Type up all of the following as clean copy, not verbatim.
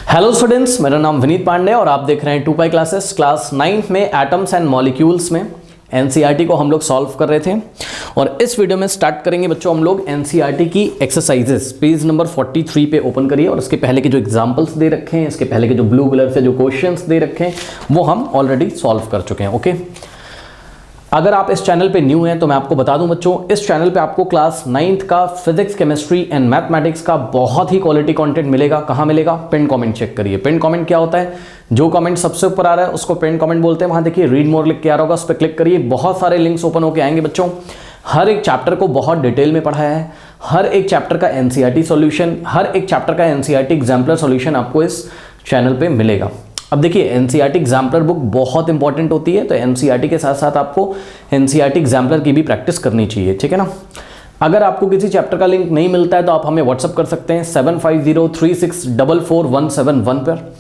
Hello students, मेरा नाम विनीत पांडे और आप देख रहे हैं 2 क्लासेस क्लास 9 में एटम्स एंड मॉलिक्यूल्स में एनसीईआरटी को हम लोग सॉल्व कर रहे थे। और इस वीडियो में स्टार्ट करेंगे बच्चों हम लोग एनसीईआरटी की एक्सरसाइजेस। पेज नंबर 43 पे ओपन करिए और इसके पहले के जो एग्जांपल्स दे रखे हैं, इसके पहले के जो ब्लू कलर से जो क्वेश्चंस दे रखे हैं वो हम ऑलरेडी सॉल्व कर चुके हैं। ओके, अगर आप इस चैनल पे न्यू हैं तो मैं आपको बता दूं बच्चों, इस चैनल पे आपको क्लास 9th का फिजिक्स, केमिस्ट्री एंड मैथमेटिक्स का बहुत ही क्वालिटी कंटेंट मिलेगा। कहाँ मिलेगा? पिन कमेंट चेक करिए। पिन कमेंट क्या होता है? जो कमेंट सबसे ऊपर आ रहा है उसको पिन कमेंट बोलते हैं। वहां देखिए रीड मोर लिख के आ रहा होगा, उस पर क्लिक करिए। बहुत सारे लिंक्स ओपन होकर आएंगे बच्चों। हर एक चैप्टर को बहुत डिटेल में पढ़ाया है। हर एक चैप्टर का एनसीईआरटी सॉल्यूशन, हर एक चैप्टर का एनसीईआरटी एग्जाम्पलर सॉल्यूशन आपको इस चैनल पे मिलेगा। अब देखिए एनसीईआरटी एग्जाम्पलर बुक बहुत इंपॉर्टेंट होती है, तो एनसीईआरटी के साथ साथ आपको एनसीईआरटी एग्जाम्पलर की भी प्रैक्टिस करनी चाहिए, ठीक है ना। अगर आपको किसी चैप्टर का लिंक नहीं मिलता है तो आप हमें व्हाट्सअप कर सकते हैं 7503644171 पर।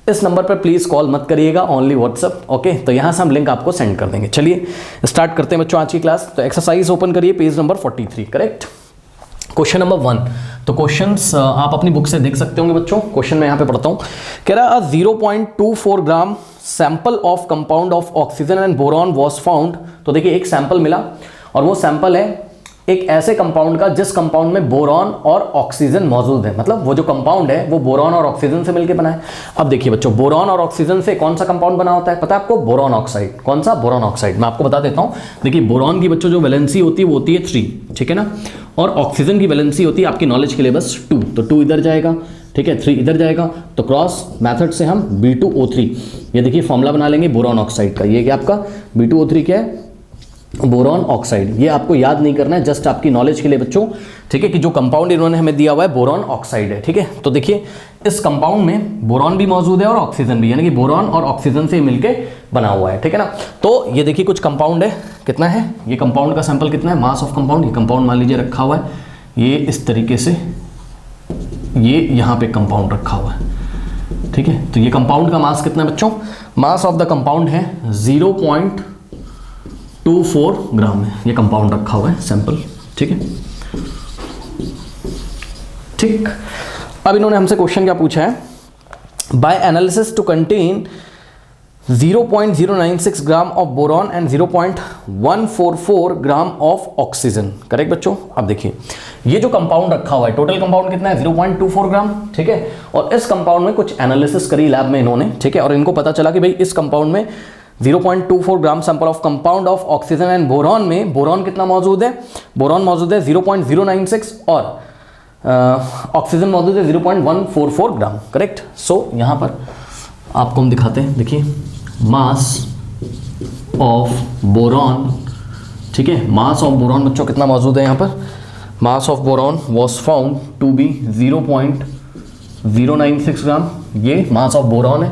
इस नंबर पर प्लीज कॉल मत करिएगा, ओनली व्हाट्सअप। ओके, तो यहां से हम लिंक आपको सेंड कर देंगे। चलिए स्टार्ट करते हैं बच्चों आज की क्लास। तो एक्सरसाइज ओपन करिए, page number 43, correct. Question number 1, तो क्वेश्चंस आप अपनी बुक से देख सकते होंगे बच्चों। क्वेश्चन मैं यहाँ पे पढ़ता हूँ। कह रहा है 0.24 gram sample of compound of oxygen and boron was found. तो देखिए एक सैंपल मिला और वो सैंपल है एक ऐसे कंपाउंड का जिस कंपाउंड में बोरॉन और ऑक्सीजन मौजूद है। मतलब वो जो कंपाउंड है वो बोरॉन और ऑक्सीजन से मिलकर बना है। अब देखिए बच्चों, बोरॉन और ऑक्सीजन से कौन सा कंपाउंड बना होता है पता है आपको? Boron oxide. कौन सा? Boron oxide. मैं आपको बता देता हूँ। देखिए बोरॉन की बच्चों जो वैलेंसी होती है वो होती है 3, ठीक है ना। और ऑक्सीजन की वैलेंसी होती है आपकी नॉलेज के लिए बस 2, तो 2 इधर जाएगा, ठीक है, 3 इधर जाएगा। तो क्रॉस मेथड से हम B2O3 ये देखिए फॉर्मूला बना लेंगे बोरॉन ऑक्साइड का। ये क्या आपका B2O3 क्या है? Boron oxide. ये आपको याद नहीं करना है, जस्ट आपकी नॉलेज के लिए बच्चों, ठीक है, कि जो कंपाउंड इन्होंने हमें दिया हुआ है बोरॉन ऑक्साइड है, ठीक है। तो देखिए इस कंपाउंड में बोरॉन भी मौजूद है और ऑक्सीजन भी, यानी कि बोरॉन और ऑक्सीजन से मिलके बना हुआ है, ठीक है ना। तो ये देखिए कुछ कंपाउंड है, कितना है ये कंपाउंड का सैंपल कितना है, मास ऑफ कंपाउंड। ये कंपाउंड मान लीजिए रखा हुआ है, ये इस तरीके से ये यहाँ पे कंपाउंड रखा हुआ है, ठीक है। तो ये कंपाउंड का मास कितना है बच्चों? मास ऑफ द कंपाउंड है 0.24 ग्राम है। ये कंपाउंड रखा हुआ है सैंपल, ठीक है, ठीक। अब इन्होंने हमसे क्वेश्चन क्या पूछा है? By analysis to contain 0.096 gram of boron and 0.144 gram of oxygen, correct बच्चों। अब देखिए ये जो कंपाउंड रखा हुआ है, टोटल कंपाउंड कितना है? 0.24 ग्राम, ठीक है। और इस कंपाउंड में कुछ एनालिसिस करी लैब में इन्होंने, ठीक है, और इनको पता चला कि भाई इस कंपाउंड में 0.24 gram sample of compound of oxygen and boron में बोरॉन कितना मौजूद है? बोरॉन मौजूद है 0.096 और ऑक्सीजन मौजूद है 0.144 ग्राम, करेक्ट। सो यहां पर आपको हम दिखाते हैं, देखिए मास ऑफ बोरॉन, ठीक है, मास ऑफ बोरॉन बच्चों कितना मौजूद है यहाँ पर? Mass of boron was found to be 0.096 gram, ये मास ऑफ बोरॉन है।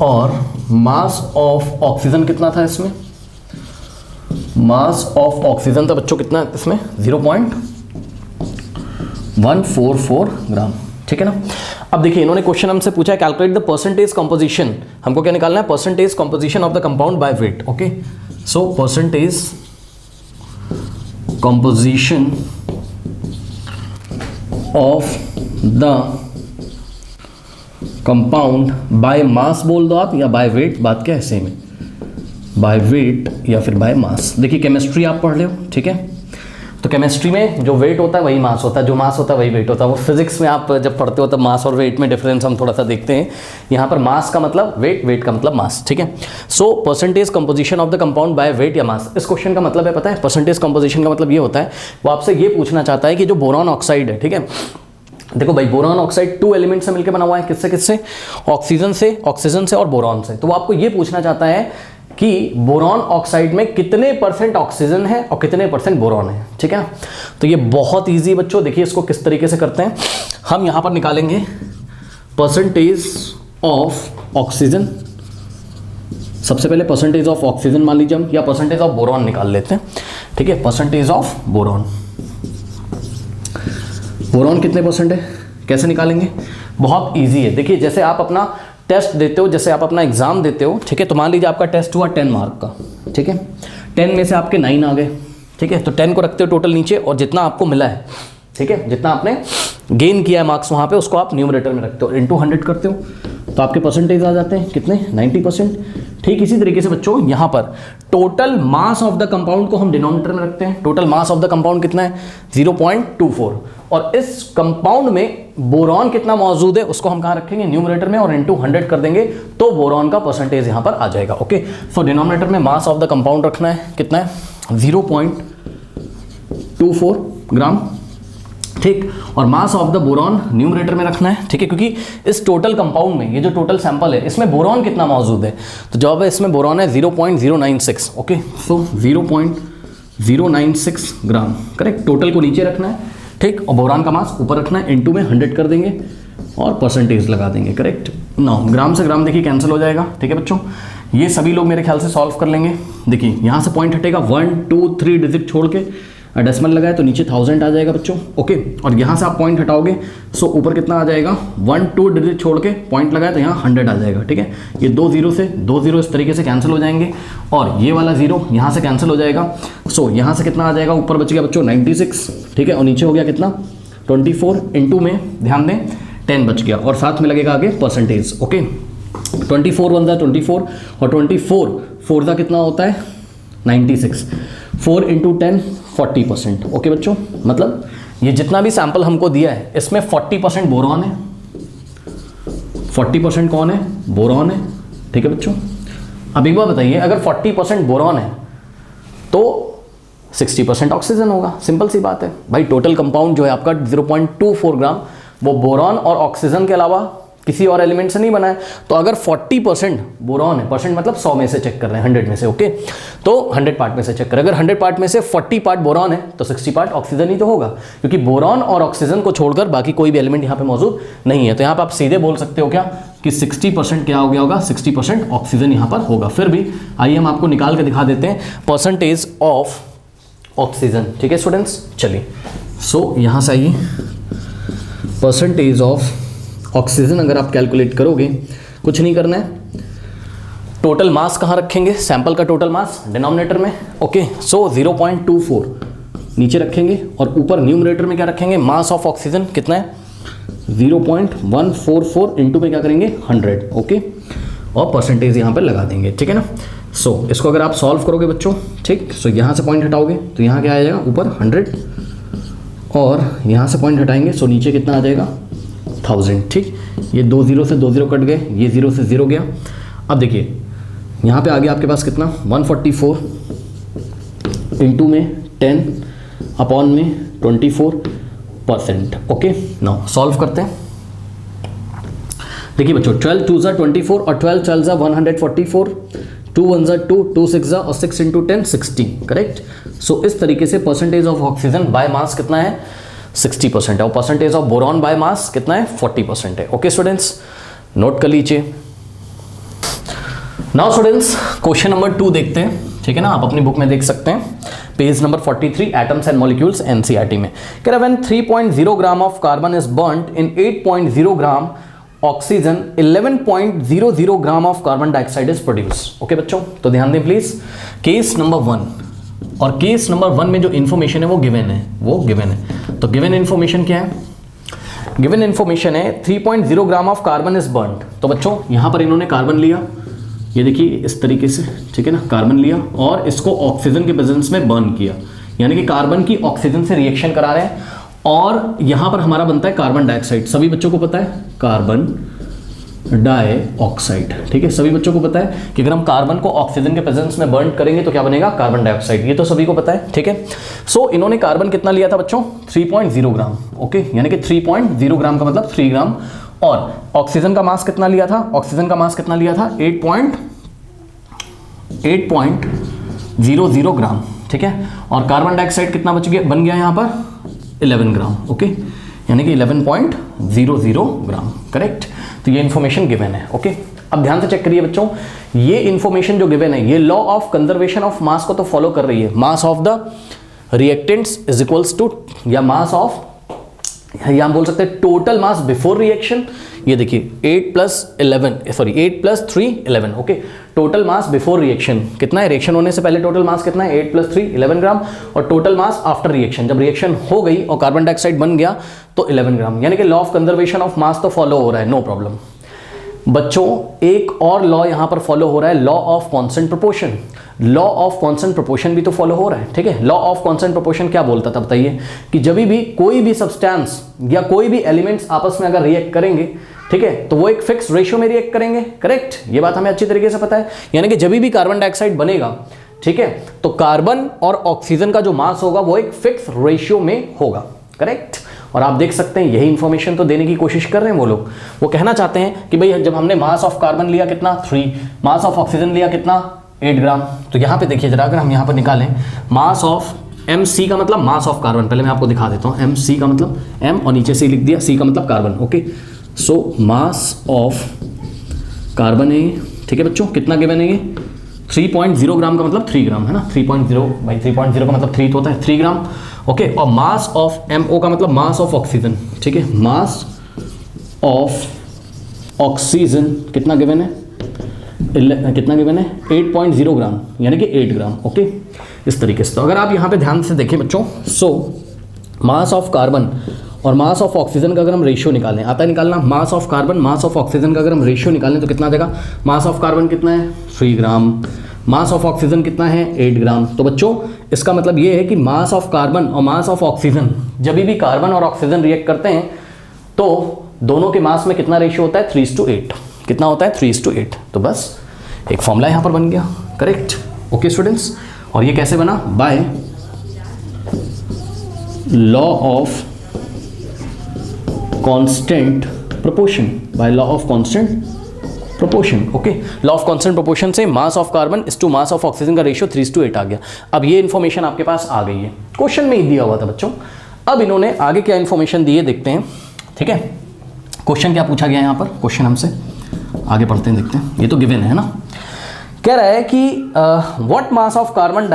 और मास ऑफ ऑक्सीजन कितना था इसमें? मास ऑफ ऑक्सीजन था बच्चों कितना इसमें? 0.144 ग्राम, ठीक है ना। अब देखिए इन्होंने क्वेश्चन हमसे पूछा है कैलकुलेट द परसेंटेज कंपोजिशन। हमको क्या निकालना है? Percentage composition of the compound by weight. Okay, so percentage composition of the compound by mass बोल दो आप या बाय वेट, बात क्या है सेम है, बाय वेट या फिर बाय मास। देखिए केमिस्ट्री आप पढ़ रहे हो, ठीक है, तो केमिस्ट्री में जो वेट होता है वही मास होता है, जो मास होता है वही वेट होता है। वो फिजिक्स में आप जब पढ़ते हो तब मास और वेट में डिफरेंस हम थोड़ा सा देखते हैं। यहाँ पर मास का मतलब वेट, वेट का मतलब मास, ठीक है। So percentage composition of the compound by weight या मास, इस क्वेश्चन का मतलब है पता है? परसेंटेज कंपोजिशन का मतलब ये होता है, वो आपसे ये पूछना चाहता है कि जो बोरॉन ऑक्साइड है, ठीक है, देखो भाई बोरॉन ऑक्साइड 2 एलिमेंट से मिलकर बना हुआ है, किससे किससे? ऑक्सीजन से और बोरॉन से। तो वो आपको ये पूछना चाहता है कि बोरॉन ऑक्साइड में कितने % ऑक्सीजन है और कितने % बोरॉन है, ठीक है ना। तो ये बहुत इजी है बच्चों। देखिए इसको किस तरीके से करते हैं, हम यहां पर निकालेंगे परसेंटेज ऑफ ऑक्सीजन। सबसे पहले परसेंटेज ऑफ ऑक्सीजन मान लीजिए हम, या परसेंटेज ऑफ बोरॉन निकाल लेते हैं, ठीक है। परसेंटेज ऑफ बोरॉन, बोरॉन कितने % है, कैसे निकालेंगे? बहुत इजी है। देखिए जैसे आप अपना टेस्ट देते हो, जैसे आप अपना एग्जाम देते हो, ठीक है, तो मान लीजिए आपका टेस्ट हुआ 10 मार्क का, ठीक है, 10 में से आपके 9 आ गए, ठीक है, तो 10 को रखते हो टोटल नीचे और जितना आपको मिला है, ठीक है, जितना आपने गेन किया है मार्क्स वहाँ पे, उसको आप न्यूमरेटर में रखते हो, इनटू 100 करते हो तो आपके परसेंटेज आ जाते हैं कितने, 90%। ठीक इसी तरीके से बच्चों यहाँ पर total mass of the compound को हम डिनोमिनेटर में रखते हैं। Total mass of the compound कितना है, 0.24, और इस कंपाउंड में बोरॉन कितना मौजूद है उसको हम कहाँ रखेंगे, न्यूमरेटर में, और इनटू 100 कर देंगे तो बोरॉन का परसेंटेज यहाँ पर आ जाएगा। ओके, सो डिनोमिनेटर में मास ऑफ द कंपाउंड रखना है, कितना है, 0.24 ग्राम। ठीक, और mass of the boron numerator में रखना है। ठीक है, क्योंकि इस टोटल कंपाउंड में, ये जो टोटल सैंपल है, इसमें बोरॉन कितना मौजूद है, तो जवाब है इसमें बोरॉन है 0.096। ओके, सो 0.096 ग्राम, करेक्ट। टोटल को नीचे रखना है, ठीक, और बोरॉन का मास ऊपर रखना है, इनटू में 100 कर देंगे और परसेंटेज लगा देंगे, करेक्ट। 9 ग्राम से ग्राम देखिए कैंसिल हो जाएगा। ठीक है बच्चों, ये सभी लोग मेरे ख्याल से सॉल्व कर लेंगे। देखिए यहाँ से पॉइंट हटेगा, 1 2 3 डिजिट छोड़ के डेसिमल लगाए तो नीचे 1000 आ जाएगा बच्चों। ओके, और यहाँ से आप पॉइंट हटाओगे सो ऊपर कितना आ जाएगा, 1 2 डिजिट छोड़ के पॉइंट लगाए तो यहाँ 100 आ जाएगा। ठीक है, ये 2 0 से 2 0 इस तरीके से कैंसिल हो जाएंगे, और ये वाला 0 यहाँ से कैंसिल हो जाएगा। सो यहाँ से कितना आ जाएगा, ऊपर बच गया बच्चों 96, ठीक है, और नीचे हो गया कितना, 24, इनटू में ध्यान दें 10 बच गया, और साथ में लगेगा आगे परसेंटेज। ओके, 24 1 24, और 24 4 दा कितना होता है, 96, 4 इंटू 10 40%। ओके बच्चों, मतलब ये जितना भी सैंपल हमको दिया है इसमें 40% बोरॉन है, 40% कौन है, बोरॉन है। ठीक है बच्चों, अब एक बार बताइए, अगर 40% बोरॉन है तो 60% ऑक्सीजन होगा, सिंपल सी बात है भाई। टोटल कंपाउंड जो है आपका 0.24 ग्राम, वो बोरॉन और ऑक्सीजन के अलावा किसी और एलिमेंट से नहीं बना है। तो अगर 40% बोरॉन है, परसेंट मतलब 100 में से चेक कर रहे हैं, 100 में से, ओके, तो 100 पार्ट में से चेक करें। अगर 100 पार्ट में से 40 पार्ट बोरॉन है तो 60 पार्ट ऑक्सीजन ही तो होगा, क्योंकि बोरॉन और ऑक्सीजन को छोड़कर बाकी कोई भी एलिमेंट यहाँ पे मौजूद नहीं है। तो यहाँ पे आप सीधे बोल सकते हो क्या कि 60% क्या हो गया होगा, 60% ऑक्सीजन यहाँ पर होगा। फिर भी आइए हम आपको निकाल के दिखा देते हैं परसेंटेज ऑफ ऑक्सीजन। ठीक है स्टूडेंट्स, चलिए, सो यहाँ से आइए, परसेंटेज ऑफ ऑक्सीजन अगर आप कैलकुलेट करोगे, कुछ नहीं करना है, टोटल मास कहाँ रखेंगे, सैंपल का टोटल मास डिनोमिनेटर में। ओके, सो 0.24 नीचे रखेंगे, और ऊपर न्यूमरेटर में क्या रखेंगे, मास ऑफ ऑक्सीजन कितना है, 0.144 इंटू में क्या करेंगे, 100। ओके, और परसेंटेज यहाँ पर लगा देंगे। ठीक है ना। सो इसको अगर आप सॉल्व करोगे बच्चों, ठीक, सो यहाँ से पॉइंट हटाओगे तो यहाँ क्या आ जाएगा, ऊपर 100, और यहाँ से पॉइंट हटाएंगे सो नीचे कितना आ जाएगा, 1000। ठीक, ये 2 0 से 2 0 कट गए, ये 0 से 0 गया। अब देखिए यहाँ पे आ गया आपके पास कितना, 144 इंटू में 10 अपॉन में 24%। ओके, नाउ सॉल्व करते हैं। देखिए बच्चों, 12 2 ज़ा 24 और 12 12 ज़ा 144, 2 1 ज़ा 2, 2 6 ज़ा, और 6 इंटू 10 60, करेक्ट। सो इस तरीके से percentage of oxygen by mass कितना है, 60% है, और percentage of boron by mass कितना है, 40% है। ओके स्टूडेंट्स, नोट कर लीजिए। नाउ स्टूडेंट्स, क्वेश्चन नंबर 2 देखते हैं। ठीक है ना, आप अपनी बुक में देख सकते हैं, page number 43, atoms and molecules, NCERT में। कह रहा है, when 3.0 gram of carbon is burned in 8.0 gram oxygen, 11.00 gram of carbon dioxide is produce. Okay बच्चों, तो ध्यान दें प्लीज, केस नंबर 1 और केस नंबर 1 में जो इन्फॉर्मेशन है वो गिवन है, तो गिवन इन्फॉर्मेशन क्या है, गिवन इन्फॉर्मेशन है 3.0 ग्राम ऑफ कार्बन इज बर्न्ड। तो बच्चों यहाँ पर इन्होंने कार्बन लिया, ये देखिए इस तरीके से, ठीक है ना, कार्बन लिया और इसको ऑक्सीजन के प्रेजेंस में बर्न किया, यानी कि कार्बन की ऑक्सीजन से रिएक्शन करा रहे हैं, और यहाँ पर हमारा बनता है कार्बन डाइऑक्साइड। सभी बच्चों को पता है कार्बन डाइऑक्साइड, ठीक है, सभी बच्चों को पता है कि अगर हम कार्बन को ऑक्सीजन के प्रेजेंस में बर्न करेंगे तो क्या बनेगा, कार्बन डाइऑक्साइड। ये तो सभी को पता है, ठीक है। सो इन्होंने कार्बन कितना लिया था बच्चों, 3.0 ग्राम। ओके, यानी कि 3.0 ग्राम का मतलब 3 ग्राम, और ऑक्सीजन का मास कितना लिया था, ऑक्सीजन का मास कितना लिया था, 8.00 ग्राम, ठीक है। और कार्बन डाइऑक्साइड कितना बन गया यहाँ पर, 11 ग्राम। ओके, यानी कि 11.00 ग्राम, करेक्ट। तो ये इन्फॉर्मेशन गिवन है। ओके, अब ध्यान से चेक करिए बच्चों, ये इन्फॉर्मेशन जो गिवन है ये law of conservation of mass को तो फॉलो कर रही है। Mass of the reactants is equals to, या मास ऑफ, या हम बोल सकते हैं टोटल मास बिफोर रिएक्शन, ये देखिए 8 + 3 11। Okay, total mass before reaction कितना है, रिएक्शन होने से पहले टोटल मास कितना है, 8 + 3 11 ग्राम, और टोटल मास आफ्टर रिएक्शन, जब रिएक्शन हो गई और कार्बन डाइऑक्साइड बन गया तो 11 ग्राम। यानी कि लॉ ऑफ कंजर्वेशन ऑफ मास तो फॉलो हो रहा है, नो प्रॉब्लम। बच्चों एक और लॉ यहां पर फॉलो हो रहा है, law of constant proportion. Law of constant proportion भी तो फॉलो हो रहा है, ठीक है। लॉ ऑफ कांस्टेंट प्रोपोर्शन क्या बोलता था बताइए, कि जब भी कोई भी सब्सटेंस या कोई भी एलिमेंट्स आपस में अगर रिएक्ट करेंगे, ठीक है, तो वो एक फिक्स रेशियो में रिएक्ट करेंगे, करेक्ट। ये बात हमें अच्छी तरीके से पता है। यानी कि जब भी कार्बन डाइऑक्साइड बनेगा, ठीक है, तो कार्बन और ऑक्सीजन का जो मास होगा वो एक फिक्स रेशियो में होगा, करेक्ट। और आप देख सकते हैं यही इंफॉर्मेशन तो देने की कोशिश कर रहे हैं वो लोग। वो कहना चाहते हैं कि भाई जब हमने मास ऑफ कार्बन लिया कितना 3, मास ऑफ ऑक्सीजन लिया कितना 8 ग्राम। तो यहाँ पे देखिए जरा, अगर हम यहाँ पर निकालें मास ऑफ MC का मतलब मास ऑफ कार्बन, पहले मैं आपको दिखा देता हूँ। MC का मतलब M और नीचे से लिख दिया, C का मतलब carbon. Okay, so mass of carbon है, ठीक है बच्चों, कितना गिवन है ये 3.0 ग्राम का मतलब 3 ग्राम है ना, 3.0 भाई 3.0 का मतलब 3 तो होता है 3 ग्राम। ओके, और मास ऑफ MO का मतलब मास ऑफ ऑक्सीजन, ठीक है, मास ऑफ ऑक्सीजन कितना गिवन है, कितना गिवन है 8.0 ग्राम, यानी कि 8 ग्राम। ओके, इस तरीके से। तो अगर आप यहाँ पे ध्यान से देखें बच्चों, सो मास ऑफ कार्बन और मास ऑफ ऑक्सीजन का अगर हम रेशियो निकालें, आता है निकालना, मास of carbon mass of oxygen का अगर हम रेशियो निकालें तो कितना देगा, मास ऑफ कार्बन कितना है 3 ग्राम, मास ऑफ ऑक्सीजन कितना है 8 ग्राम। तो बच्चों इसका मतलब ये है कि मास ऑफ कार्बन और मास ऑफ ऑक्सीजन, जब भी कार्बन और ऑक्सीजन रिएक्ट करते हैं तो दोनों के मास में कितना रेशियो होता है 3:8। कितना होता है 3:8। तो बस एक फॉर्मूला यहाँ पर बन गया, करेक्ट। ओके स्टूडेंट्स, और ये कैसे बना, by law of constant proportion, by law of constant proportion. Okay, law of constant proportion से मास ऑफ कार्बन इस टू मास ऑफ ऑक्सीजन का रेशियो 3:8 आ गया। अब ये इन्फॉर्मेशन आपके पास आ गई है, क्वेश्चन में ही दिया हुआ था बच्चों। अब इन्होंने आगे क्या इन्फॉर्मेशन दी है देखते हैं, ठीक है। क्वेश्चन क्या पूछा गया यहाँ पर, क्वेश्चन हमसे आगे पढ़ते हैं, देखते हैं। ये तो गिवन है ना, कह रहा है कि what mass of carbon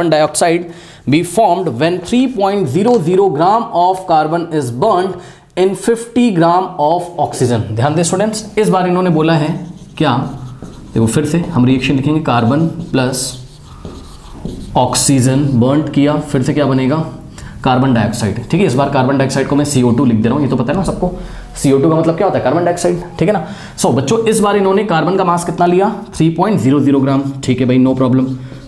dioxide be formed when 3.00 gram of carbon is burned in 50 gram of oxygen. ध्यान दें स्टूडेंट्स, इस बार इन्होंने बोला है क्या, देखो फिर से हम रिएक्शन लिखेंगे, कार्बन प्लस ऑक्सीजन बर्न किया, फिर से क्या बनेगा कार्बन डाइऑक्साइड, ठीक है। इस बार कार्बन डाइऑक्साइड को मैं CO2 लिख दे रहा हूँ, ये तो पता है ना सबको, CO2 का मतलब क्या होता है कार्बन डाइऑक्साइड, ठीक है ना। सो बच्चों इस बार इन्होंने कार्बन का मास कितना लिया 3.00 ग्राम, ठीक है भाई, नो प्रॉब्लम,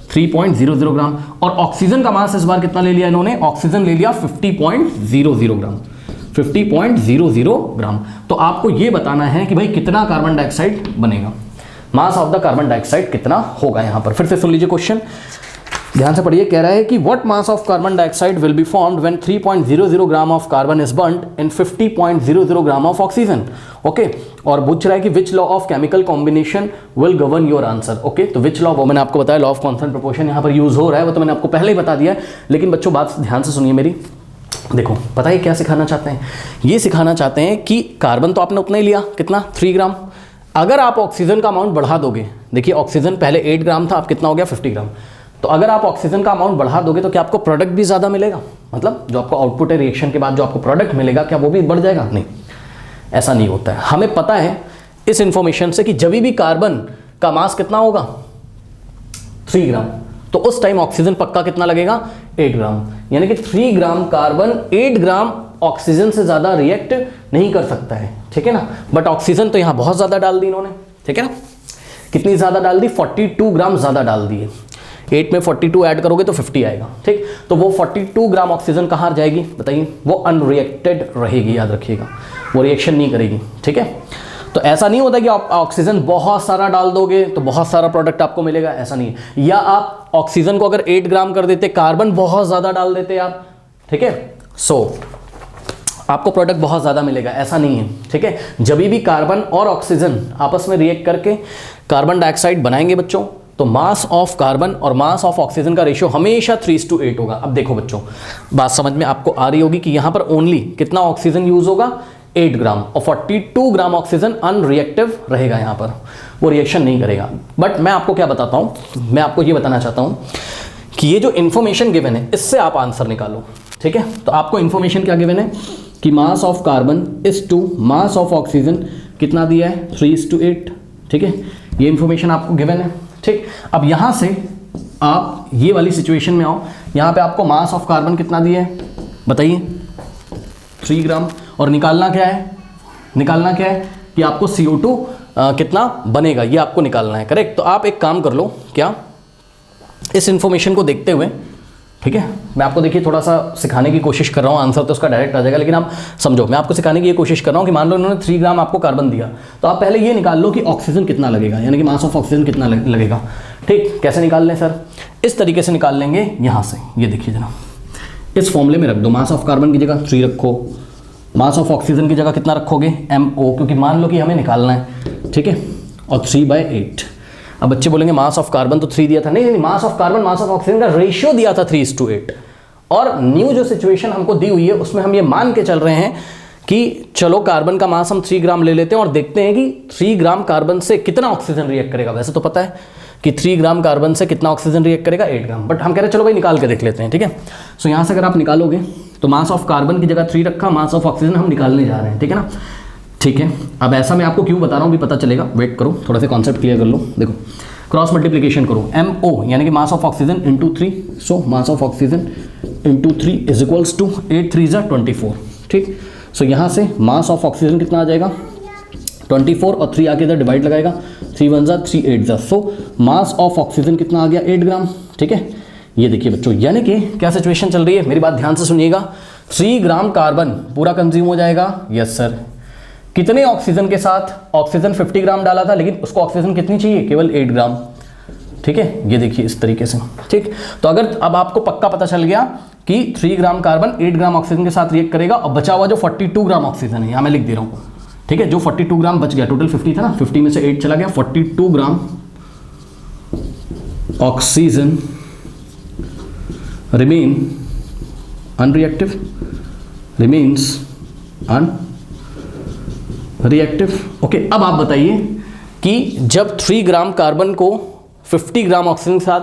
3.00 ग्राम। और ऑक्सीजन का मास इस बार कितना ले लिया इन्होंने, ऑक्सीजन ले लिया 50.00 ग्राम, 50.00 ग्राम। तो आपको ये बताना है कि भाई कितना कार्बन डाइऑक्साइड बनेगा, मास ऑफ द कार्बन डाइऑक्साइड कितना होगा। यहां पर फिर से सुन लीजिए क्वेश्चन, ध्यान से पढ़िए। कह रहा है कि what mass of carbon dioxide will be formed when 3.00 gram of carbon is burned in 50.00 gram of oxygen. Okay, और पूछ रहा है कि विच law of chemical combination will govern your answer. Okay, तो विच लॉ, वो मैंने आपको बताया, लॉ ऑफ कांस्टेंट प्रोपोर्शन यहाँ पर यूज हो रहा है, वो तो मैंने आपको पहले ही बता दिया है। लेकिन बच्चों बात ध्यान से सुनिए मेरी, देखो पता है क्या सिखाना चाहते हैं, ये सिखाना चाहते हैं कि कार्बन तो आपने उतना ही लिया, कितना 3 ग्राम। अगर आप ऑक्सीजन का अमाउंट बढ़ा दोगे, देखिए ऑक्सीजन पहले 8 ग्राम था, अब कितना हो गया 50 ग्राम। तो अगर आप ऑक्सीजन का अमाउंट बढ़ा दोगे तो क्या आपको प्रोडक्ट भी ज़्यादा मिलेगा, मतलब जो आपको आउटपुट है रिएक्शन के बाद जो आपको प्रोडक्ट मिलेगा क्या वो भी बढ़ जाएगा, नहीं, ऐसा नहीं होता है। हमें पता है इस इंफॉर्मेशन से कि जब भी कार्बन का मास कितना होगा 3 ग्राम, तो उस टाइम ऑक्सीजन पक्का कितना लगेगा 8 ग्राम, यानी कि 3 ग्राम कार्बन 8 ग्राम ऑक्सीजन से ज़्यादा रिएक्ट नहीं कर सकता है, ठीक है ना। बट ऑक्सीजन तो यहाँ बहुत ज़्यादा डाल दी इन्होंने, ठीक है ना। कितनी ज़्यादा डाल दी, 42 ग्राम ज़्यादा डाल दिए। 8 में 42 ऐड करोगे तो 50 आएगा, ठीक। तो वो 42 ग्राम ऑक्सीजन कहाँ जाएगी बताइए, वो अनरिएक्टेड रहेगी, याद रखिएगा, वो रिएक्शन नहीं करेगी, ठीक है। तो ऐसा नहीं होता कि आप ऑक्सीजन बहुत सारा डाल दोगे तो बहुत सारा प्रोडक्ट आपको मिलेगा, ऐसा नहीं है। या आप ऑक्सीजन को अगर 8 ग्राम कर देते, कार्बन बहुत ज़्यादा डाल देते आप, ठीक है, सो आपको प्रोडक्ट बहुत ज़्यादा मिलेगा, ऐसा नहीं है, ठीक है। जब भी कार्बन और ऑक्सीजन आपस में रिएक्ट करके कार्बन डाइऑक्साइड बनाएंगे बच्चों, तो मास ऑफ कार्बन और मास ऑफ ऑक्सीजन का रेशियो हमेशा 3:8 होगा। अब देखो बच्चों, बात समझ में आपको आ रही होगी कि यहाँ पर ओनली कितना ऑक्सीजन यूज होगा 8 ग्राम, और 42 ग्राम ऑक्सीजन अनरिएक्टिव रहेगा, यहाँ पर वो रिएक्शन नहीं करेगा। बट मैं आपको क्या बताता हूँ, मैं आपको ये बताना चाहता हूँ कि ये जो इन्फॉर्मेशन गिवन है इससे आप आंसर निकालो, ठीक है। तो आपको इन्फॉर्मेशन क्या गिवन है कि mass of carbon is to mass of oxygen कितना दिया है 3:8, ठीक है, ये इंफॉर्मेशन आपको गिवन है, ठीक। अब यहाँ से आप ये वाली सिचुएशन में आओ, यहाँ पे आपको मास ऑफ कार्बन कितना दिया है बताइए 3 ग्राम, और निकालना क्या है, निकालना क्या है कि आपको CO2 कितना बनेगा ये आपको निकालना है, करेक्ट। तो आप एक काम कर लो, क्या इस इंफॉर्मेशन को देखते हुए, ठीक है, मैं आपको देखिए थोड़ा सा सिखाने की कोशिश कर रहा हूँ, आंसर तो उसका डायरेक्ट आ जाएगा, लेकिन आप समझो मैं आपको सिखाने की ये कोशिश कर रहा हूँ कि मान लो इन्होंने 3 ग्राम आपको कार्बन दिया, तो आप पहले ये निकाल लो कि ऑक्सीजन कितना लगेगा, यानी कि मास ऑफ ऑक्सीजन कितना लगेगा, ठीक। कैसे निकाल लें सर, इस तरीके से निकाल लेंगे, यहाँ से ये देखिए जनाब, इस फॉर्मूले में रख दो, मास ऑफ कार्बन की जगह 3 रखो, मास ऑफ ऑक्सीजन की जगह कितना रखोगे MO, क्योंकि मान लो कि हमें निकालना है, ठीक है, और 3/8। अब बच्चे बोलेंगे मास ऑफ कार्बन तो 3 दिया था, नहीं, मास of carbon mass of oxygen का रेशियो दिया था 3:8, और न्यू जो सिचुएशन हमको दी हुई है उसमें हम ये मान के चल रहे हैं कि चलो कार्बन का मास हम 3 ग्राम ले लेते हैं और देखते हैं कि 3 ग्राम कार्बन से कितना ऑक्सीजन रिएक्ट करेगा। वैसे तो पता है कि 3 ग्राम कार्बन से कितना ऑक्सीजन रिएक्ट करेगा 8 ग्राम, बट हम कह रहे हैं चलो भाई निकाल के देख लेते हैं, ठीक है। सो यहाँ से अगर आप निकालोगे तो मास ऑफ कार्बन की जगह 3 रखा, मास ऑफ ऑक्सीजन हम निकालने जा रहे हैं, ठीक है ना, ठीक है। अब ऐसा मैं आपको क्यों बता रहा हूँ भी पता चलेगा, वेट करो, थोड़ा सा कॉन्सेप्ट क्लियर कर लो। देखो क्रॉस मल्टीप्लिकेशन करो, MO यानी कि mass of oxygen into 3, so mass of oxygen into 3 is equals to 8 3 = 24, ठीक। सो यहाँ से मास ऑफ ऑक्सीजन कितना आ जाएगा 24, और 3 आके इधर डिवाइड लगाएगा, 3 1 = 3 8 = सो मास ऑफ ऑक्सीजन कितना आ गया 8 ग्राम, ठीक है। ये देखिए बच्चों, यानी कि क्या सिचुएशन चल रही है, मेरी बात ध्यान से सुनिएगा, 3 ग्राम कार्बन पूरा कंज्यूम हो जाएगा, यस सर। कितने ऑक्सीजन के साथ, ऑक्सीजन 50 ग्राम डाला था, लेकिन उसको ऑक्सीजन कितनी चाहिए, केवल 8 ग्राम, ठीक है। ये देखिए इस तरीके से, ठीक। तो अगर अब आपको पक्का पता चल गया कि 3 ग्राम कार्बन 8 ग्राम ऑक्सीजन के साथ रिएक्ट करेगा, और बचा हुआ जो 42 ग्राम ऑक्सीजन है, यहाँ मैं लिख दे रहा हूँ, ठीक है, जो 42 ग्राम बच गया, टोटल 50 था ना, 50 में से 8 चला गया, 42 gram oxygen remain unreactive, remains unreactive, okay. अब आप बताइए कि जब 3 ग्राम कार्बन को 50 ग्राम ऑक्सीजन के साथ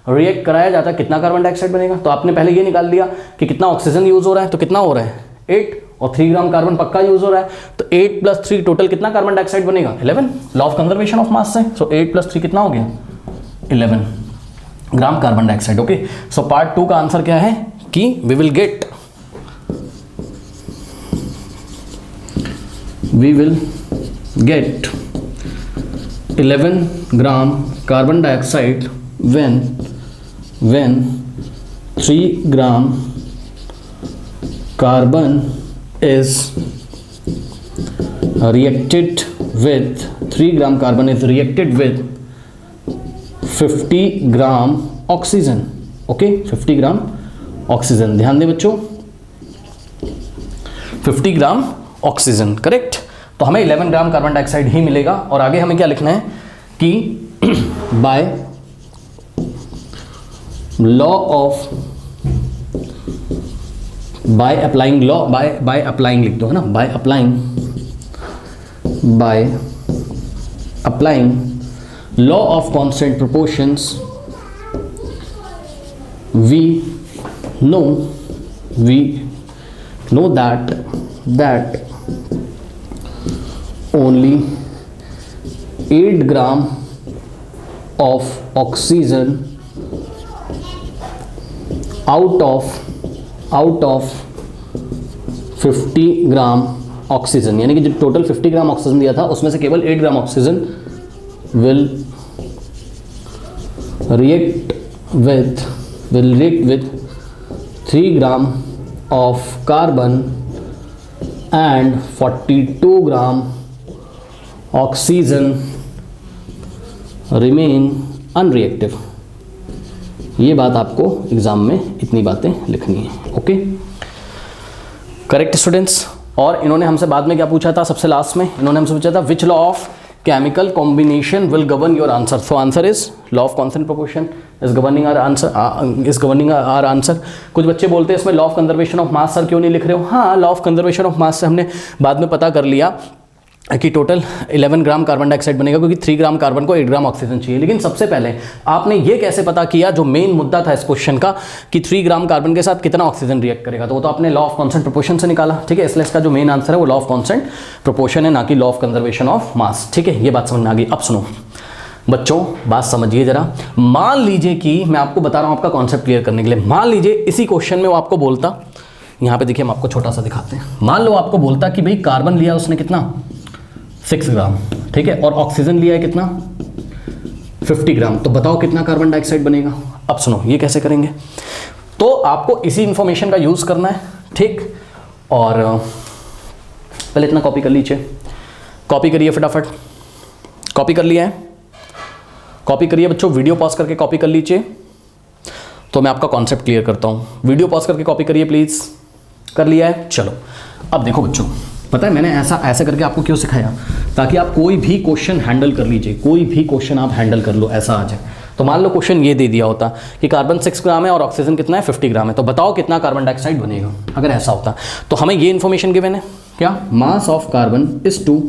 रिएक्ट कराया जाता है कितना कार्बन डाइऑक्साइड बनेगा। तो आपने पहले ये निकाल लिया कि कितना ऑक्सीजन यूज हो रहा है, तो कितना हो रहा है 8, और 3 ग्राम कार्बन पक्का यूज हो रहा है, तो 8 + 3 टोटल कितना कार्बन डाइऑक्साइड बनेगा 11, law of conservation of mass से। सो 8 + 3 कितना हो गया 11 gram carbon dioxide, okay. So part 2 का आंसर क्या है कि we will get 11 gram carbon dioxide when 3 gram carbon is reacted with 50 gram oxygen, okay 50 gram oxygen, ध्यान दें बच्चों 50 ग्राम ऑक्सीजन, करेक्ट। तो हमें 11 ग्राम कार्बन डाइऑक्साइड ही मिलेगा, और आगे हमें क्या लिखना है कि by law of by applying law by applying लिख दो, है ना, by applying law of constant proportions we know that only 8 gram of oxygen out of 50 gram oxygen, यानी कि जो टोटल 50 ग्राम ऑक्सीजन दिया था उसमें से केवल 8 gram oxygen will react with 3 gram of carbon and 42 gram oxygen remain unreactive। ये बात आपको एग्जाम में इतनी बातें लिखनी है, ओके करेक्ट स्टूडेंट्स। और इन्होंने हमसे बाद में क्या पूछा था, सबसे लास्ट में इन्होंने हमसे पूछा था which law of chemical combination will govern your answer. So answer is law of constant proportion is governing our answer. कुछ बच्चे बोलते हैं इसमें law of conservation of mass sir क्यों नहीं लिख रहे हो। हाँ, law of conservation of mass से हमने बाद में पता कर लिया कि टोटल 11 ग्राम कार्बन डाइऑक्साइड बनेगा, क्योंकि 3 ग्राम कार्बन को 8 ग्राम ऑक्सीजन चाहिए। लेकिन सबसे पहले आपने ये कैसे पता किया, जो मेन मुद्दा था इस क्वेश्चन का, कि 3 ग्राम कार्बन के साथ कितना ऑक्सीजन रिएक्ट करेगा, तो वो तो आपने लॉ ऑफ कांस्टेंट प्रोपोर्शन से निकाला, ठीक है। इसलिए इसका जो मेन आंसर है वो लॉ ऑफ कांस्टेंट प्रोपोर्शन है, ना कि लॉ ऑफ कंजर्वेशन ऑफ मास, ठीक है। ये बात समझ में आ गई। अब सुनो बच्चों, बात समझिए जरा। मान लीजिए कि मैं आपको बता रहा हूँ आपका कॉन्सेप्ट क्लियर करने के लिए, मान लीजिए इसी क्वेश्चन में वो आपको बोलता, यहाँ पे देखिए हम आपको छोटा सा दिखाते हैं, मान लो आपको बोलता कि भाई कार्बन लिया उसने कितना 6 ग्राम, ठीक है, और ऑक्सीजन लिया है कितना 50 ग्राम, तो बताओ कितना कार्बन डाइऑक्साइड बनेगा। अब सुनो ये कैसे करेंगे, तो आपको इसी इंफॉर्मेशन का यूज करना है, ठीक। और पहले इतना कॉपी कर लीजिए, कॉपी करिए फटाफट, कॉपी कर लिया है, कॉपी करिए बच्चों, वीडियो पॉज करके कॉपी कर लीजिए, तो मैं आपका कॉन्सेप्ट क्लियर करता हूँ। वीडियो पॉज करके कॉपी करिए प्लीज, कर लिया है। चलो अब देखो बच्चों, पता है मैंने ऐसे करके आपको क्यों सिखाया, ताकि आप कोई भी क्वेश्चन हैंडल कर लीजिए, कोई भी क्वेश्चन आप हैंडल कर लो, ऐसा आ जाए। तो मान लो क्वेश्चन ये दे दिया होता कि कार्बन 6 ग्राम है और ऑक्सीजन कितना है 50 ग्राम है, तो बताओ कितना कार्बन डाइऑक्साइड बनेगा। अगर ऐसा होता तो हमें ये इन्फॉर्मेशन गिवन है, क्या mass of carbon is to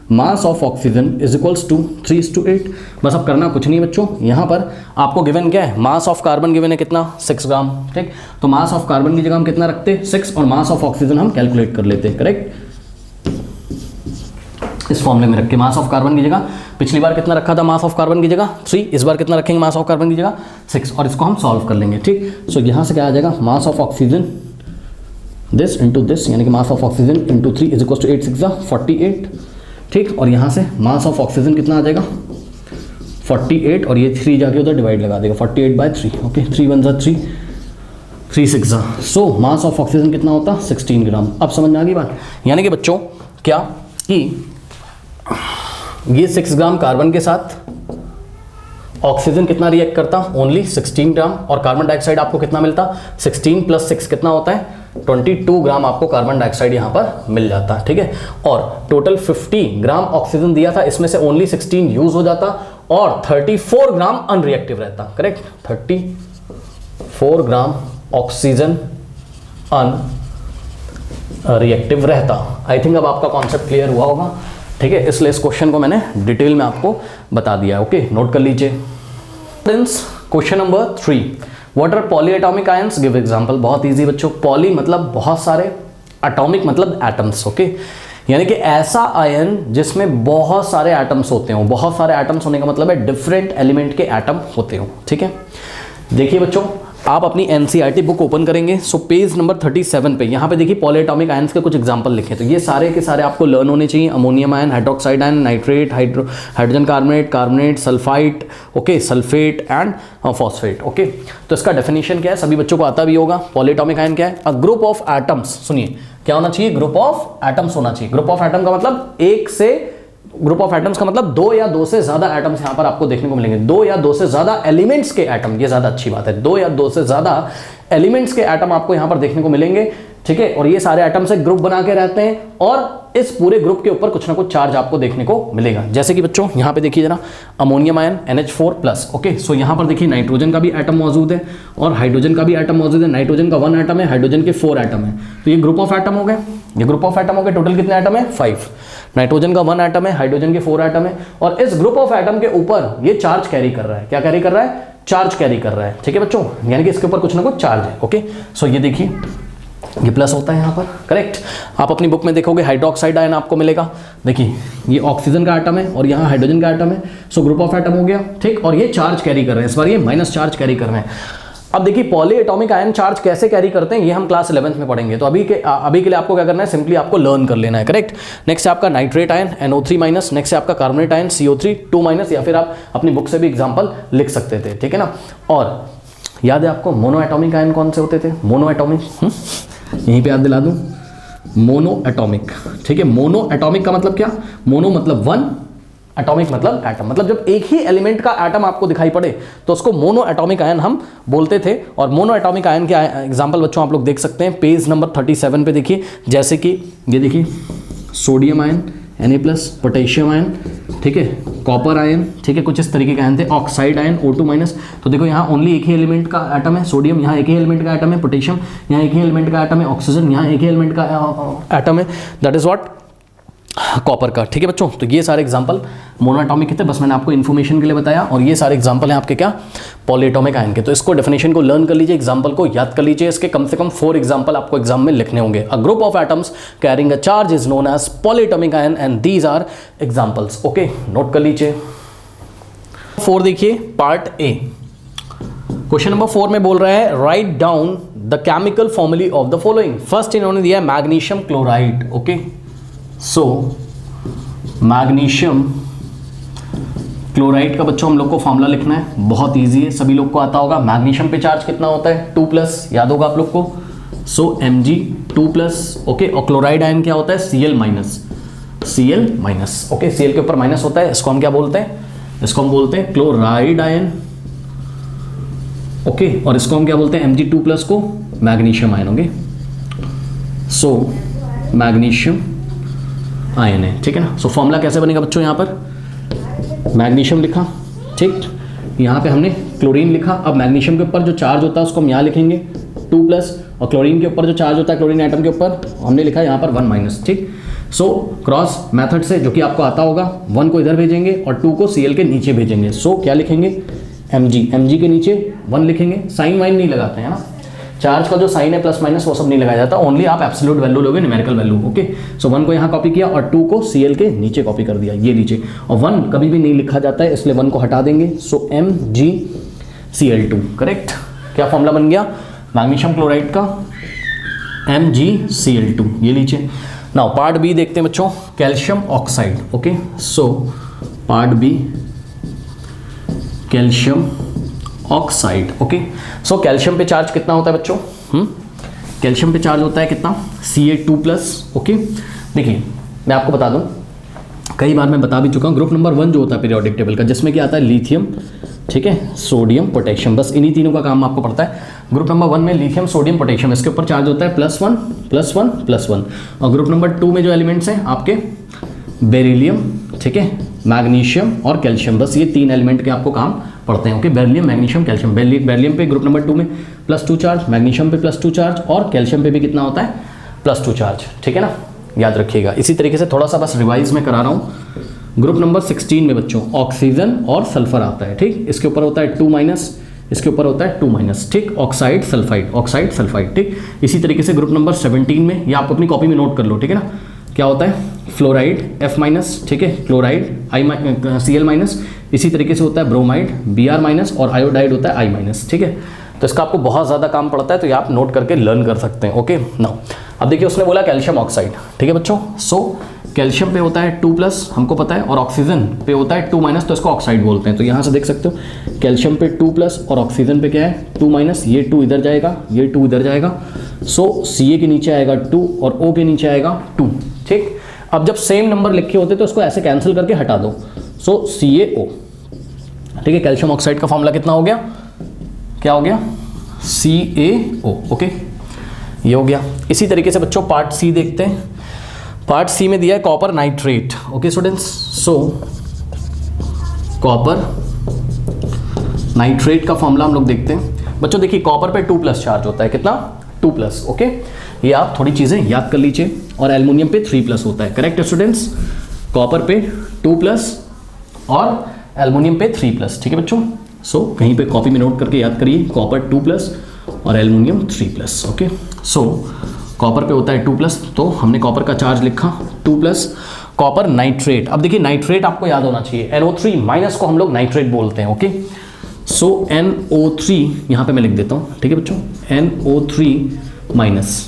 mass of oxygen is equals to 3:8। बस अब करना कुछ नहीं बच्चों, यहाँ पर आपको गिवन क्या है, मास ऑफ कार्बन गिवन है कितना 6 ग्राम, ठीक। तो मास ऑफ कार्बन की जगह हम कितना रखते 6, और मास ऑफ ऑक्सीजन हम कैलकुलेट कर लेते, करेक्ट। इस फॉर्मूले में रख के मास ऑफ कार्बन की जगह, पिछली बार कितना रखा था मास ऑफ कार्बन की जगह 3, इस बार कितना रखेंगे मास ऑफ कार्बन की जगह 6, और इसको हम सॉल्व कर लेंगे, ठीक। सो यहाँ से क्या आ जाएगा, mass of oxygen this into this, यानी कि mass of oxygen into 3 is equal to 8 6 48, ठीक। और यहाँ से मास ऑफ ऑक्सीजन कितना आ जाएगा 48, और ये 3 जाके उधर डिवाइड लगा देगा 48/3, okay. 3 1 3 3 6, so mass of oxygen कितना होता 16 ग्राम। अब समझ में आ गई बात, यानी कि बच्चों क्या कि ये 6 ग्राम कार्बन के साथ ऑक्सीजन कितना रिएक्ट करता, ओनली 16 ग्राम, और कार्बन डाइऑक्साइड आपको कितना मिलता 16 + 6 कितना होता है 22 ग्राम आपको कार्बन डाइऑक्साइड यहाँ पर मिल जाता है, ठीक है। और टोटल 50 ग्राम ऑक्सीजन दिया था, इसमें से ओनली 16 यूज हो जाता और 34 ग्राम अनरिएक्टिव रहता, करेक्ट। 34 ग्राम ऑक्सीजन अनरिएक्टिव रहता। आई थिंक अब आपका कॉन्सेप्ट क्लियर हुआ होगा, ठीक है। इसलिए इस क्वेश्चन को मैंने डिटेल में आपको बता दिया, ओके। नोट कर लीजिए। Question number 3, what are polyatomic ions, give example. बहुत इजी बच्चों, पॉली मतलब बहुत सारे, एटॉमिक मतलब एटम्स, ओके। यानी कि ऐसा आयन जिसमें बहुत सारे एटम्स होते हो, बहुत सारे एटम्स होने का मतलब है डिफरेंट एलिमेंट के एटम होते हो, ठीक है। देखिए बच्चों, आप अपनी एनसीईआरटी बुक ओपन करेंगे, सो पेज नंबर 37 पे यहाँ पे देखिए पॉलीएटॉमिक आयंस के कुछ एग्जांपल लिखे, तो ये सारे के सारे आपको लर्न होने चाहिए। Ammonium ion, hydroxide ion, nitrate, hydrogen carbonate, carbonate, sulphite, okay, sulphate and phosphate, okay. तो इसका डेफिनेशन क्या है, सभी बच्चों को आता भी होगा। पॉलीएटॉमिक आयन क्या है, अ ग्रुप ऑफ एटम्स, सुनिए क्या होना चाहिए, ग्रुप ऑफ एटम्स होना चाहिए। ग्रुप ऑफ एटम का मतलब एक से, ग्रुप ऑफ एटम्स का मतलब 2 या 2 से ज्यादा एटम्स यहां पर आपको देखने को मिलेंगे, 2 या 2 से ज्यादा एलिमेंट्स के एटम, ये ज्यादा अच्छी बात है, 2 या 2 से ज्यादा एलिमेंट्स के एटम आपको यहां पर देखने को मिलेंगे, ठीक है। और ये सारे एटम से ग्रुप बना के रहते हैं, और इस पूरे ग्रुप के ऊपर कुछ ना कुछ चार्ज आपको देखने को मिलेगा। जैसे कि बच्चों यहां पे देखिए जरा, ammonium ion NH4+, okay. So यहां पर देखिए नाइट्रोजन का भी एटम मौजूद है और हाइड्रोजन का भी एटम मौजूद है। नाइट्रोजन का 1 एटम है, हाइड्रोजन के 4 एटम है, तो ये ग्रुप ऑफ एटम हो गए, ये ग्रुप ऑफ एटम हो गए। टोटल कितने एटम है 5, नाइट्रोजन का 1 एटम है, हाइड्रोजन के 4 एटम है, और इस ग्रुप ऑफ एटम के ऊपर ये चार्ज कैरी कर रहा है, क्या कैरी कर रहा है, चार्ज कैरी कर रहा है, ठीक है बच्चों। यानी कि इसके ऊपर कुछ ना कुछ चार्ज है, ओके। सो ये देखिए ये प्लस होता है यहाँ पर, करेक्ट। आप अपनी बुक में देखोगे हाइड्रोक्साइड आयन आपको मिलेगा, देखिए ये ऑक्सीजन का एटम है और यहाँ हाइड्रोजन का एटम है, सो ग्रुप ऑफ एटम हो गया, ठीक। और ये चार्ज कैरी कर रहे हैं, इस बार ये माइनस चार्ज कैरी कर रहे हैं। अब देखिए पॉलीएटॉमिक आयन चार्ज कैसे कैरी करते हैं, ये हम क्लास 11th में पढ़ेंगे, तो अभी के लिए आपको क्या करना है, सिंपली आपको लर्न कर लेना है, करेक्ट। नेक्स्ट है आपका नाइट्रेट आयन NO3-, नेक्स्ट है आपका कार्बोनेट आयन CO3 2-, या फिर आप अपनी बुक से भी एग्जाम्पल लिख सकते थे, ठीक है ना। और याद है आपको मोनो एटॉमिक आयन कौन से होते थे, मोनो एटॉमिक, यहीं पे याद दिला दूं, मोनो एटॉमिक, ठीक है। मोनो एटॉमिक का मतलब क्या, मोनो मतलब 1, एटॉमिक मतलब एटम, मतलब जब एक ही एलिमेंट का एटम आपको दिखाई पड़े तो उसको मोनो एटॉमिक आयन हम बोलते थे। और मोनो एटॉमिक आयन के एग्जांपल बच्चों आप लोग देख सकते हैं पेज नंबर 37 पे, देखिए जैसे कि ये देखिए sodium ion Na+, potassium ion, ठीक है, कॉपर आयन, ठीक है, कुछ इस तरीके के आयन थे। ऑक्साइड आयन O2-, तो देखो यहाँ ओनली एक ही एलिमेंट का एटम है, सोडियम यहाँ एक ही एलिमेंट का एटम है, पोटेशियम यहाँ एक ही एलिमेंट का एटम है, ऑक्सीजन यहाँ एक ही एलिमेंट का एटम है, दैट इज व्हाट कॉपर का। ठीक है बच्चों, तो ये सारे एग्जांपल मोनोएटॉमिक थे, बस मैंने आपको इन्फॉर्मेशन के लिए बताया, और ये सारे एग्जांपल हैं आपके क्या, पॉलीएटॉमिक आयन के। तो इसको डेफिनेशन को लर्न कर लीजिए, एग्जांपल को याद कर लीजिए, इसके कम से कम 4 एग्जांपल आपको एग्जाम में लिखने होंगे। A group of atoms carrying a charge is known as polyatomic ion and these are examples. Okay, note कर लीजिए। 4 देखिए, पार्ट ए, क्वेश्चन नंबर 4 में बोल रहा है राइट डाउन द केमिकल फॉर्मूले ऑफ द फॉलोइंग। फर्स्ट इन्होंने दिया है मैग्नीशियम क्लोराइड। ओके, सो मैग्नीशियम क्लोराइड का बच्चों हम लोग को फॉर्मूला लिखना है, बहुत इजी है, सभी लोग को आता होगा। मैग्नीशियम पे चार्ज कितना होता है 2+, याद होगा आप लोग को, सो Mg2+। ओके, और क्लोराइड आयन क्या होता है Cl-। ओके, Cl के ऊपर माइनस होता है, इसको हम क्या बोलते हैं, इसको हम बोलते हैं क्लोराइड आयन। ओके, और इसको हम क्या बोलते हैं, Mg2+ को मैग्नीशियम आयन। ओके, सो मैग्नीशियम आयन है, ठीक है ना। सो फॉर्मूला कैसे बनेगा बच्चों, यहाँ पर मैग्नीशियम लिखा, ठीक, यहाँ पे हमने क्लोरीन लिखा। अब मैग्नीशियम के ऊपर जो चार्ज होता है उसको हम यहाँ लिखेंगे 2+, और क्लोरीन के ऊपर जो चार्ज होता है क्लोरीन एटम के ऊपर हमने लिखा है यहाँ पर 1-, ठीक। सो क्रॉस मेथड से जो कि आपको आता होगा, 1 को इधर भेजेंगे और 2 को Cl के नीचे भेजेंगे। सो क्या लिखेंगे, Mg के नीचे 1 लिखेंगे, साइन वाइन नहीं लगाते हैं ना, चार्ज का जो साइन है प्लस माइनस वो सब नहीं लगाया जाता, ओनली आप एब्सोल्यूट वैल्यू लोगे, न्यूमेरिकल वैल्यू। ओके, सो 1 को यहाँ कॉपी किया और 2 को Cl के नीचे कॉपी कर दिया, ये नीचे, और 1 कभी भी नहीं लिखा जाता है इसलिए 1 को हटा देंगे। सो MgCl2, करेक्ट। क्या फॉर्मूला बन गया मैग्नीशियम क्लोराइड का, MgCl2, ये लीजिए। नाउ पार्ट बी देखते हैं बच्चों, calcium oxide. Okay, so part B calcium oxide. Okay, so calcium पे चार्ज कितना होता है बच्चों, कैल्शियम पे चार्ज होता है कितना, Ca2+। ओके, देखिए मैं आपको बता दूं, कई बार मैं बता भी चुका हूँ, ग्रुप नंबर 1 जो होता है पीरियोडिक टेबल का, जिसमें क्या आता है लिथियम, ठीक है, सोडियम, पोटेशियम, बस इन्हीं तीनों का काम आपको पड़ता है। ग्रुप नंबर 1 में लिथियम, सोडियम, पोटेशियम, इसके ऊपर चार्ज होता है +1, +1, +1। और ग्रुप नंबर 2 में जो एलिमेंट्स हैं आपके बेरिलियम, ठीक है, मैग्नीशियम और कैल्शियम, बस ये 3 एलिमेंट के आपको काम पढ़ते हैं। Okay, beryllium, magnesium, calcium. Beryllium पे ग्रुप नंबर 2 में +2 चार्ज, मैग्नीशियम पे +2 चार्ज, और कैल्शियम पे भी कितना होता है +2 चार्ज, ठीक है ना, याद रखिएगा। इसी तरीके से थोड़ा सा बस रिवाइज में करा रहा हूँ। ग्रुप नंबर 16 में बच्चों ऑक्सीजन और सल्फर आता है, ठीक, इसके ऊपर होता है 2-, इसके ऊपर होता है 2-, ठीक, ऑक्साइड सल्फाइड, ठीक। इसी तरीके से ग्रुप नंबर 17 में, या आप अपनी कॉपी में नोट कर लो, ठीक है ना, क्या होता है फ्लोराइड F-, ठीक है, क्लोराइड Cl-। इसी तरीके से होता है ब्रोमाइड Br-, और आयोडाइड होता है I-, ठीक है। तो इसका आपको बहुत ज़्यादा काम पड़ता है, तो ये आप नोट करके लर्न कर सकते हैं। ओके, नाउ अब देखिए उसने बोला कैल्शियम ऑक्साइड, ठीक है बच्चों। सो कैल्शियम पे होता है 2+, हमको पता है, और ऑक्सीजन पे होता है 2-, तो इसको ऑक्साइड बोलते हैं। तो यहाँ से देख सकते हो कैल्शियम पे 2+ और ऑक्सीजन पे क्या है 2-, ये 2 इधर जाएगा, ये 2 इधर जाएगा। सो Ca के नीचे आएगा 2 और O के नीचे आएगा 2, ठीक। अब जब सेम नंबर लिखे होते तो इसको ऐसे कैंसिल करके हटा दो, सो CaO, ठीक है। कैल्शियम ऑक्साइड का फॉर्मूला कितना हो गया, क्या हो गया, CaO। ओके, ये हो गया। इसी तरीके से बच्चों पार्ट सी देखते हैं। पार्ट सी में दिया है कॉपर नाइट्रेट। ओके स्टूडेंट्स, सो कॉपर नाइट्रेट का फॉर्मूला हम लोग देखते हैं। बच्चों देखिए कॉपर पे 2+ चार्ज होता है, कितना 2+। ओके, ये आप थोड़ी चीज़ें याद कर लीजिए। और एल्युमिनियम पे 3+ होता है, करेक्ट स्टूडेंट्स। कॉपर पे 2+ और एल्युमिनियम पे 3+, ठीक है बच्चों। सो कहीं पे कॉपी में नोट करके याद करिए, कॉपर 2+ और एल्युमिनियम 3+। ओके, सो कॉपर पे होता है 2+, तो हमने कॉपर का चार्ज लिखा 2+। कॉपर नाइट्रेट, अब देखिए नाइट्रेट आपको याद होना चाहिए, NO3- को हम लोग नाइट्रेट बोलते हैं। ओके, सो NO3 यहाँ पे मैं लिख देता हूँ, ठीक है बच्चों, NO3-,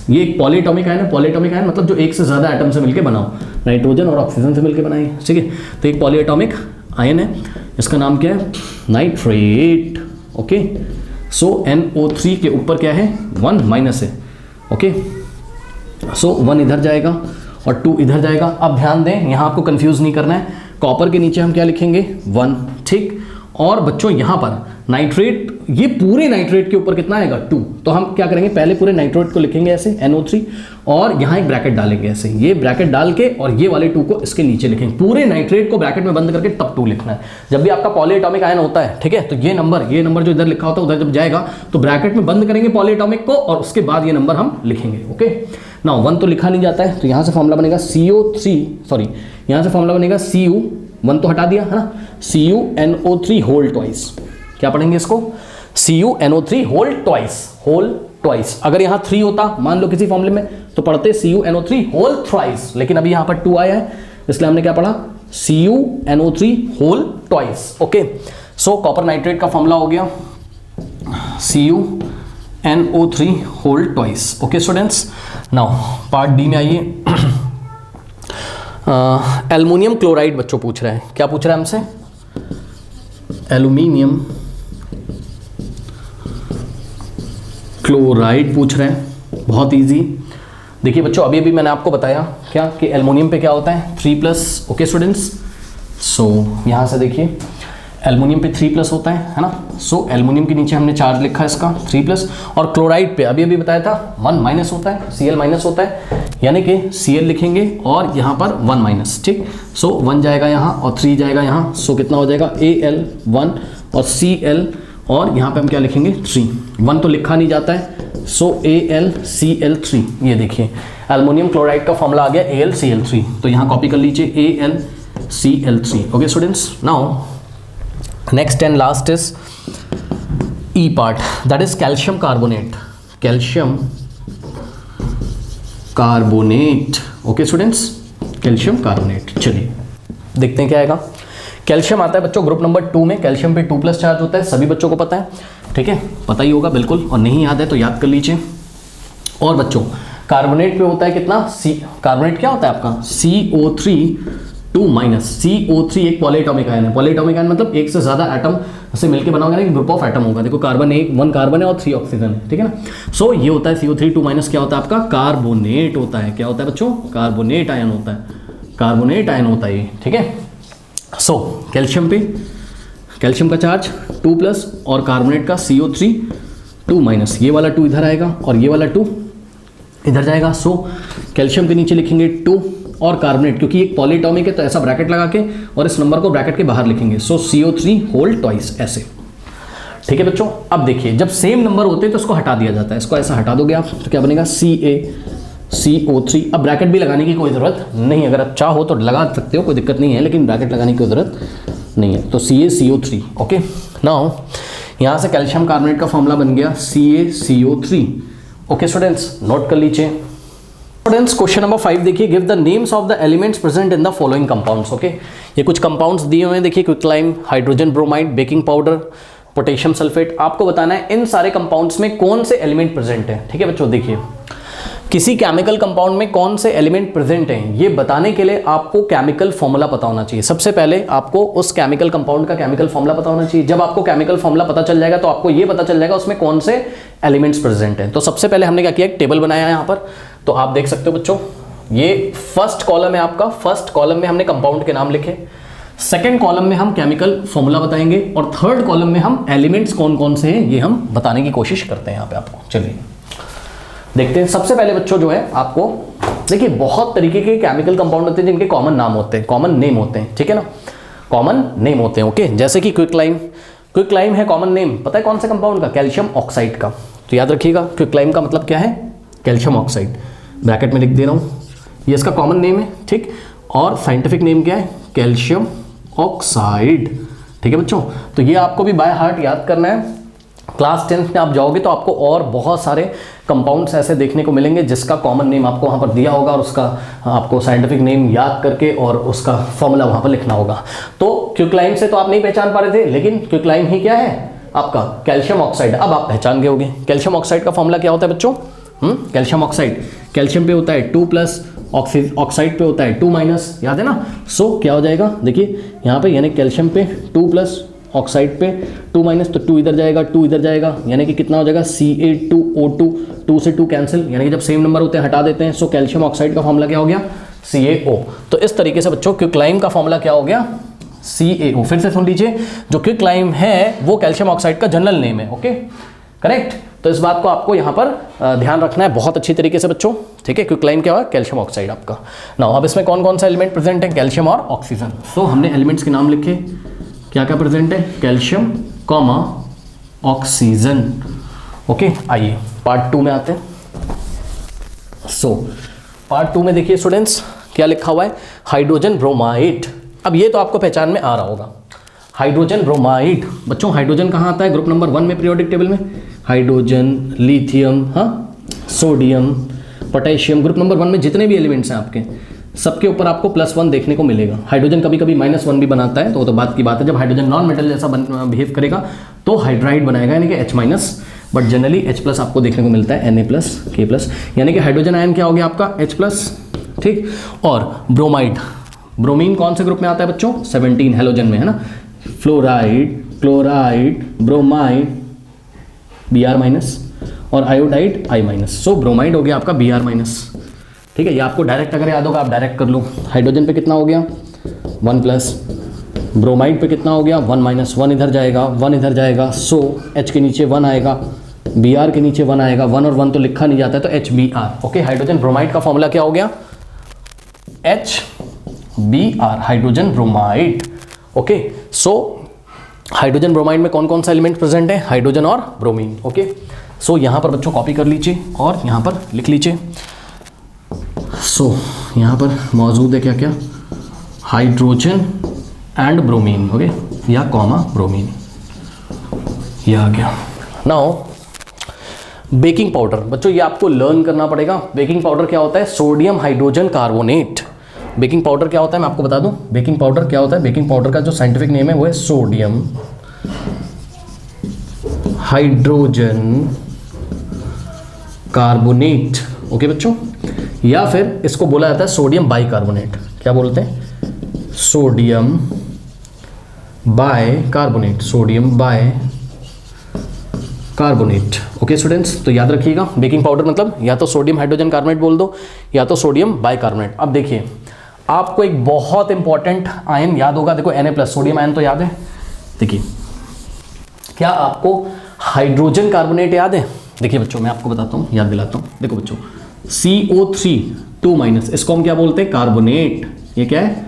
ये एक पॉलीएटॉमिक आयन है। पॉलीएटॉमिक आयन मतलब जो एक से ज़्यादा एटम से मिलकर बनाओ, नाइट्रोजन और ऑक्सीजन से मिलकर बनाए, ठीक है। तो एक पॉलीएटॉमिक आयन है, इसका नाम क्या है, नाइट्रेट। ओके, सो NO3 के ऊपर क्या है 1- है। ओके, सो 1 इधर जाएगा और 2 इधर जाएगा। अब ध्यान दें, यहाँ आपको कंफ्यूज नहीं करना है, कॉपर के नीचे हम क्या लिखेंगे 1, ठीक, और बच्चों यहाँ पर नाइट्रेट, ये पूरे नाइट्रेट के ऊपर कितना आएगा 2। तो हम क्या करेंगे, पहले पूरे नाइट्रेट को लिखेंगे ऐसे NO3 और यहाँ एक ब्रैकेट डालेंगे ऐसे, ये ब्रैकेट डाल के और ये वाले 2 को इसके नीचे लिखेंगे। पूरे नाइट्रेट को ब्रैकेट में बंद करके तब 2 लिखना है। जब भी आपका पॉलीएटॉमिक आयन होता है, ठीक है, तो ये नंबर जो इधर लिखा होता है उधर जब जाएगा तो ब्रैकेट में बंद करेंगे पॉलीएटॉमिक को और उसके बाद ये नंबर हम लिखेंगे। ओके, नाउ 1 तो लिखा नहीं जाता है, तो यहाँ से फॉर्मूला बनेगा यहाँ से फॉर्मूला बनेगा Cu, 1 तो हटा दिया है ना, CuNO3 होल ट्वाइस। क्या पढ़ेंगे इसको, CuNO3 होल ट्वाइस। अगर यहाँ 3 होता मान लो किसी फॉर्मूले में तो पढ़ते CuNO3 होल थ्राइस, लेकिन अभी यहाँ पर 2 आया है इसलिए हमने क्या पढ़ा, CuNO3 whole twice. Okay, so copper nitrate का फॉर्मूला हो गया CuNO3 whole twice. Okay students, now part D में आइए। एल्युमिनियम क्लोराइड बच्चों पूछ रहा है, क्या पूछ रहा है हमसे, एल्युमिनियम क्लोराइड पूछ रहे हैं। बहुत इजी, देखिए बच्चों अभी मैंने आपको बताया क्या कि एल्युमिनियम पे क्या होता है 3+। ओके स्टूडेंट्स, सो यहाँ से देखिए एल्युमिनियम पे 3+ होता है ना। सो एल्युमिनियम के नीचे हमने चार्ज लिखा है इसका 3+, और क्लोराइड पे अभी बताया था 1- होता है, Cl- होता है, यानी कि Cl लिखेंगे और यहाँ पर 1-, ठीक। सो 1 जाएगा यहाँ और 3 जाएगा यहाँ, सो कितना हो जाएगा Al1 और Cl, और यहाँ पे हम क्या लिखेंगे 3। 1 तो लिखा नहीं जाता है, सो AlCl3। ये देखिए एल्युमिनियम क्लोराइड का फॉर्मूला आ गया AlCl3, तो यहाँ कॉपी कर लीजिए AlCl3। Okay students, now next and last is E part, that is calcium carbonate. Okay students, calcium carbonate. चलिए देखते हैं क्या आएगा। कैल्शियम आता है बच्चों ग्रुप नंबर 2 में, कैल्शियम पे 2+ चार्ज होता है, सभी बच्चों को पता है, ठीक है, पता ही होगा बिल्कुल, और नहीं याद है तो याद कर लीजिए। और बच्चों कार्बोनेट पे होता है कितना, कार्बोनेट क्या होता है आपका CO3 CO3 एक पॉलीएटॉमिक आयन है। पॉलीएटॉमिक आयन मतलब एक से ज्यादा एटम से मिलकर बना होगा, ना ग्रुप ऑफ एटम होगा। देखो कार्बन 1 कार्बन है और 3 ऑक्सीजन है, ठीक है ना। सो ये होता है CO3 क्या होता है आपका, कार्बोनेट होता है। क्या होता है बच्चों, कार्बोनेट आयन होता है, कार्बोनेट आयन होता है ये, ठीक है। सो कैल्शियम पे कैल्शियम का चार्ज 2+ और कार्बोनेट का CO3 ये वाला 2 इधर आएगा और ये वाला 2 इधर जाएगा। सो कैल्शियम के नीचे लिखेंगे 2 और कार्बोनेट, क्योंकि एक पॉलीएटॉमिक है तो ऐसा ब्रैकेट लगा के और इस नंबर को ब्रैकेट के बाहर लिखेंगे। सो CO3 होल ट्वाइस ऐसे, ठीक है बच्चों। अब देखिए जब सेम नंबर होते हैं तो इसको हटा दिया जाता है, इसको ऐसा हटा दोगे आप तो क्या बनेगा CaCO3। अब ब्रैकेट भी लगाने की कोई ज़रूरत नहीं, अगर आप चाहो तो लगा सकते हो, कोई दिक्कत नहीं है, लेकिन ब्रैकेट लगाने की ज़रूरत नहीं है। तो CaCO3। ओके, नाउ यहाँ से कैल्शियम कार्बोनेट का फॉर्मूला बन गया CaCO3। ओके स्टूडेंट्स, नोट कर लीजिए। स्टूडेंट्स क्वेश्चन नंबर 5 देखिए, give the names of the elements present in the following compounds. Okay, ये कुछ कंपाउंड्स दिए हुए हैं, देखिए quicklime, hydrogen bromide, baking powder, potassium sulphate. आपको बताना है इन सारे कंपाउंड्स में कौन से एलिमेंट प्रेजेंट है, ठीक है बच्चों। देखिए किसी केमिकल कंपाउंड में कौन से एलिमेंट प्रेजेंट हैं, ये बताने के लिए आपको केमिकल फॉर्मूला पता होना चाहिए। सबसे पहले आपको उस केमिकल कंपाउंड का केमिकल फॉर्मूला पता होना चाहिए। जब आपको केमिकल फॉर्मूला पता चल जाएगा तो आपको ये पता चल जाएगा उसमें कौन से एलिमेंट्स प्रेजेंट हैं। तो सबसे पहले हमने क्या किया, एक टेबल बनाया है यहाँ पर, तो आप देख सकते हो बच्चों, ये फर्स्ट कॉलम है आपका। फर्स्ट कॉलम में हमने कंपाउंड के नाम लिखे, सेकंड कॉलम में हम केमिकल फॉर्मूला बताएंगे, और थर्ड कॉलम में हम एलिमेंट्स कौन कौन से हैं ये हम बताने की कोशिश करते हैं यहाँ पे आपको। चलिए देखते हैं। सबसे पहले बच्चों जो है आपको देखिए, बहुत तरीके के केमिकल कंपाउंड होते हैं जिनके कॉमन नाम होते हैं, कॉमन नेम होते हैं, ठीक है ना, कॉमन नेम होते हैं। ओके, जैसे कि क्विकलाइम है कॉमन नेम, पता है कौन सा कंपाउंड का, कैल्शियम ऑक्साइड का। तो याद रखिएगा क्विकलाइम का मतलब क्या है, कैल्शियम ऑक्साइड। ब्रैकेट में लिख दे रहा हूँ, ये इसका कॉमन नेम है, ठीक। और साइंटिफिक नेम क्या है, कैल्शियम ऑक्साइड, ठीक है बच्चों। तो ये आपको भी बाय हार्ट याद करना है। क्लास 10th में आप जाओगे तो आपको और बहुत सारे कंपाउंड्स ऐसे देखने को मिलेंगे जिसका कॉमन नेम आपको वहाँ पर दिया होगा और उसका आपको साइंटिफिक नेम याद करके और उसका फॉर्मूला वहाँ पर लिखना होगा। तो क्विकलाइम से तो आप नहीं पहचान पा रहे थे, लेकिन क्विकलाइम ही क्या है आपका, कैल्शियम ऑक्साइड। अब आप पहचान गए होंगे कैल्शियम ऑक्साइड का फॉर्मूला क्या होता है बच्चों। कैल्शियम ऑक्साइड, कैल्शियम पे होता है 2+, ऑक्साइड पे होता है 2-, याद है ना। सो क्या हो जाएगा, देखिए यहाँ पे, यानी कैल्शियम पे 2+, ऑक्साइड पे 2-, तो 2 इधर जाएगा, 2 इधर जाएगा, यानी कि कितना हो जाएगा Ca2O2, 2 से 2 कैंसिल, यानी कि जब सेम नंबर होते हैं हटा देते हैं। सो कैल्शियम ऑक्साइड का फॉर्मूला क्या हो गया, CaO। तो इस तरीके से बच्चों क्विकलाइम का फॉर्मूला क्या हो गया, CaO। फिर से सुन लीजिए, जो क्विक लाइम है वो कैल्शियम ऑक्साइड का जनरल नेम है। Okay, correct. तो इस बात को आपको यहाँ पर ध्यान रखना है बहुत अच्छी तरीके से बच्चों, ठीक है। क्विक लाइम क्या हुआ, कैल्शियम ऑक्साइड आपका। नाउ अब इसमें कौन कौन सा एलिमेंट प्रेजेंट है, कैल्शियम और ऑक्सीजन। सो हमने एलिमेंट्स के नाम लिखे, क्या क्या प्रेजेंट है, कैल्शियम कॉमा ऑक्सीजन। ओके, आइए पार्ट 2 में आते हैं। सो पार्ट 2 में देखिए स्टूडेंट्स क्या लिखा हुआ है, हाइड्रोजन ब्रोमाइड। अब ये तो आपको पहचान में आ रहा होगा, हाइड्रोजन ब्रोमाइड। बच्चों हाइड्रोजन कहाँ आता है, ग्रुप नंबर 1 में पीरियोडिक टेबल में, हाइड्रोजन, लिथियम, हाँ, सोडियम, पोटेशियम। ग्रुप नंबर 1 में जितने भी एलिमेंट्स हैं आपके, सबके ऊपर आपको +1 देखने को मिलेगा। हाइड्रोजन कभी कभी -1 भी बनाता है, तो वो तो बात की बात है। जब हाइड्रोजन नॉन मेटल जैसा बिहेव करेगा तो हाइड्राइड बनाएगा, यानी कि H-, बट जनरली H+ आपको देखने को मिलता है, Na+, K+, यानी कि हाइड्रोजन आयन क्या हो गया आपका, H+, ठीक। और ब्रोमाइड, ब्रोमीन कौन से ग्रुप में आता है बच्चों, 17 हेलोजन में, है ना। फ्लोराइड, क्लोराइड, ब्रोमाइड Br-, और आयोडाइड I-। सो ब्रोमाइड हो गया आपका Br-, ठीक है। ये आपको डायरेक्ट अगर याद होगा आप डायरेक्ट कर लो। हाइड्रोजन पे कितना हो गया, 1+, ब्रोमाइड पे कितना हो गया, 1-, 1 इधर जाएगा, 1 इधर जाएगा। सो H के नीचे 1 आएगा, Br के नीचे 1 आएगा, 1 और 1 तो लिखा नहीं जाता है, तो HBr। ओके, हाइड्रोजन ब्रोमाइड का फॉर्मूला क्या हो गया, HBr, hydrogen bromide. Okay, so hydrogen bromide में कौन कौन सा एलिमेंट प्रेजेंट है, हाइड्रोजन और ब्रोमीन। ओके, सो यहाँ पर बच्चों कॉपी कर लीजिए और यहाँ पर लिख लीजिए। सो यहाँ पर मौजूद है क्या क्या, हाइड्रोजन एंड ब्रोमीन, ओके, या कॉमा ब्रोमीन, ये आ गया। नाउ बेकिंग पाउडर, बच्चों ये आपको लर्न करना पड़ेगा। बेकिंग पाउडर क्या होता है, sodium hydrogen carbonate. Baking powder क्या होता है मैं आपको बता दूं, बेकिंग पाउडर क्या होता है, बेकिंग पाउडर का जो साइंटिफिक नेम है वो है सोडियम हाइड्रोजन कार्बोनेट। ओके बच्चों, या फिर इसको बोला जाता है सोडियम बाइकार्बोनेट। क्या बोलते हैं, sodium bicarbonate, sodium bicarbonate. Okay students, तो याद रखिएगा बेकिंग पाउडर मतलब या तो सोडियम हाइड्रोजन कार्बोनेट बोल दो या तो सोडियम बाइकार्बोनेट। अब देखिए आपको एक बहुत इंपॉर्टेंट आयन याद होगा, देखो Na+, सोडियम आयन तो याद है। देखिए क्या आपको हाइड्रोजन कार्बोनेट याद है, देखिए बच्चों मैं आपको बताता हूँ, याद दिलाता हूँ। देखो बच्चों CO3 इसको हम क्या बोलते हैं, कार्बोनेट। ये क्या है,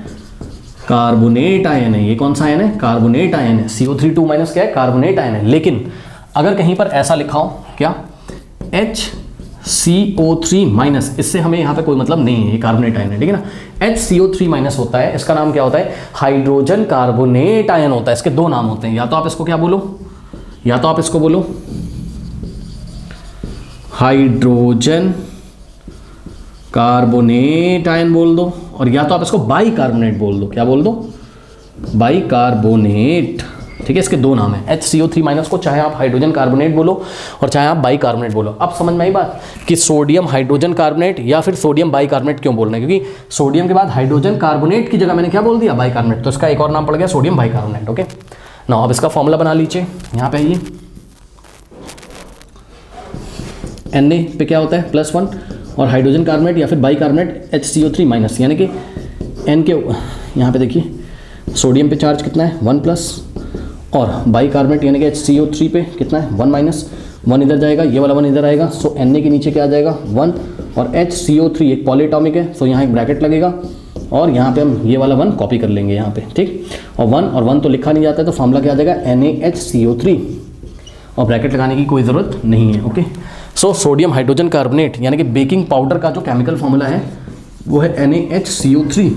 कार्बोनेट आयन है। ये कौन सा आयन है, कार्बोनेट आयन है। CO3 क्या है, कार्बोनेट आयन है। लेकिन अगर कहीं पर ऐसा लिखा हो क्या, HCO3-, इससे हमें यहाँ पे कोई मतलब नहीं है, ये कार्बोनेट आयन है, ठीक है ना। HCO3- होता है, इसका नाम क्या होता है, हाइड्रोजन कार्बोनेट आयन होता है। इसके दो नाम होते हैं, या तो आप इसको क्या बोलो, या तो आप इसको बोलो हाइड्रोजन कार्बोनेट आयन बोल दो, और या तो आप इसको बाइकार्बोनेट बोल दो। क्या बोल दो, बाइकार्बोनेट, ठीक है। इसके दो नाम है, HCO3- को चाहे आप हाइड्रोजन कार्बोनेट बोलो और चाहे आप बाइकार्बोनेट बोलो। अब समझ में आई बात कि सोडियम हाइड्रोजन कार्बोनेट या फिर सोडियम बाइकार्बोनेट क्यों बोलना है, क्योंकि सोडियम के बाद हाइड्रोजन कार्बोनेट की जगह मैंने क्या बोल दिया, बाइकार्बोनेट, तो इसका एक और नाम पड़ गया सोडियम बाइकार्बोनेट। ओके ना, अब इसका फॉर्मूला बना लीजिए, यहाँ पे आइए। Na पे क्या होता है, +1, और हाइड्रोजन कार्बोनेट या फिर बाइकार्बोनेट HCO3-, यानी कि N के यहाँ पे देखिए सोडियम पे चार्ज कितना है, 1+, और बाइकार्बोनेट यानी कि HCO3 पे कितना है, 1-, 1 इधर जाएगा, ये वाला 1 इधर आएगा। सो Na के नीचे क्या आ जाएगा, 1, और HCO3 एक पॉलीएटॉमिक है, सो यहाँ एक ब्रैकेट लगेगा और यहाँ पे हम ये वाला 1 कॉपी कर लेंगे यहाँ पे, ठीक। और 1 तो लिखा नहीं जाता है, तो फॉर्मूला क्या आ जाएगा, NaHCO3, और ब्रैकेट लगाने की कोई ज़रूरत नहीं है। Okay, so sodium hydrogen carbonate यानी कि बेकिंग पाउडर का जो केमिकल फॉर्मूला है वो है NaHCO3।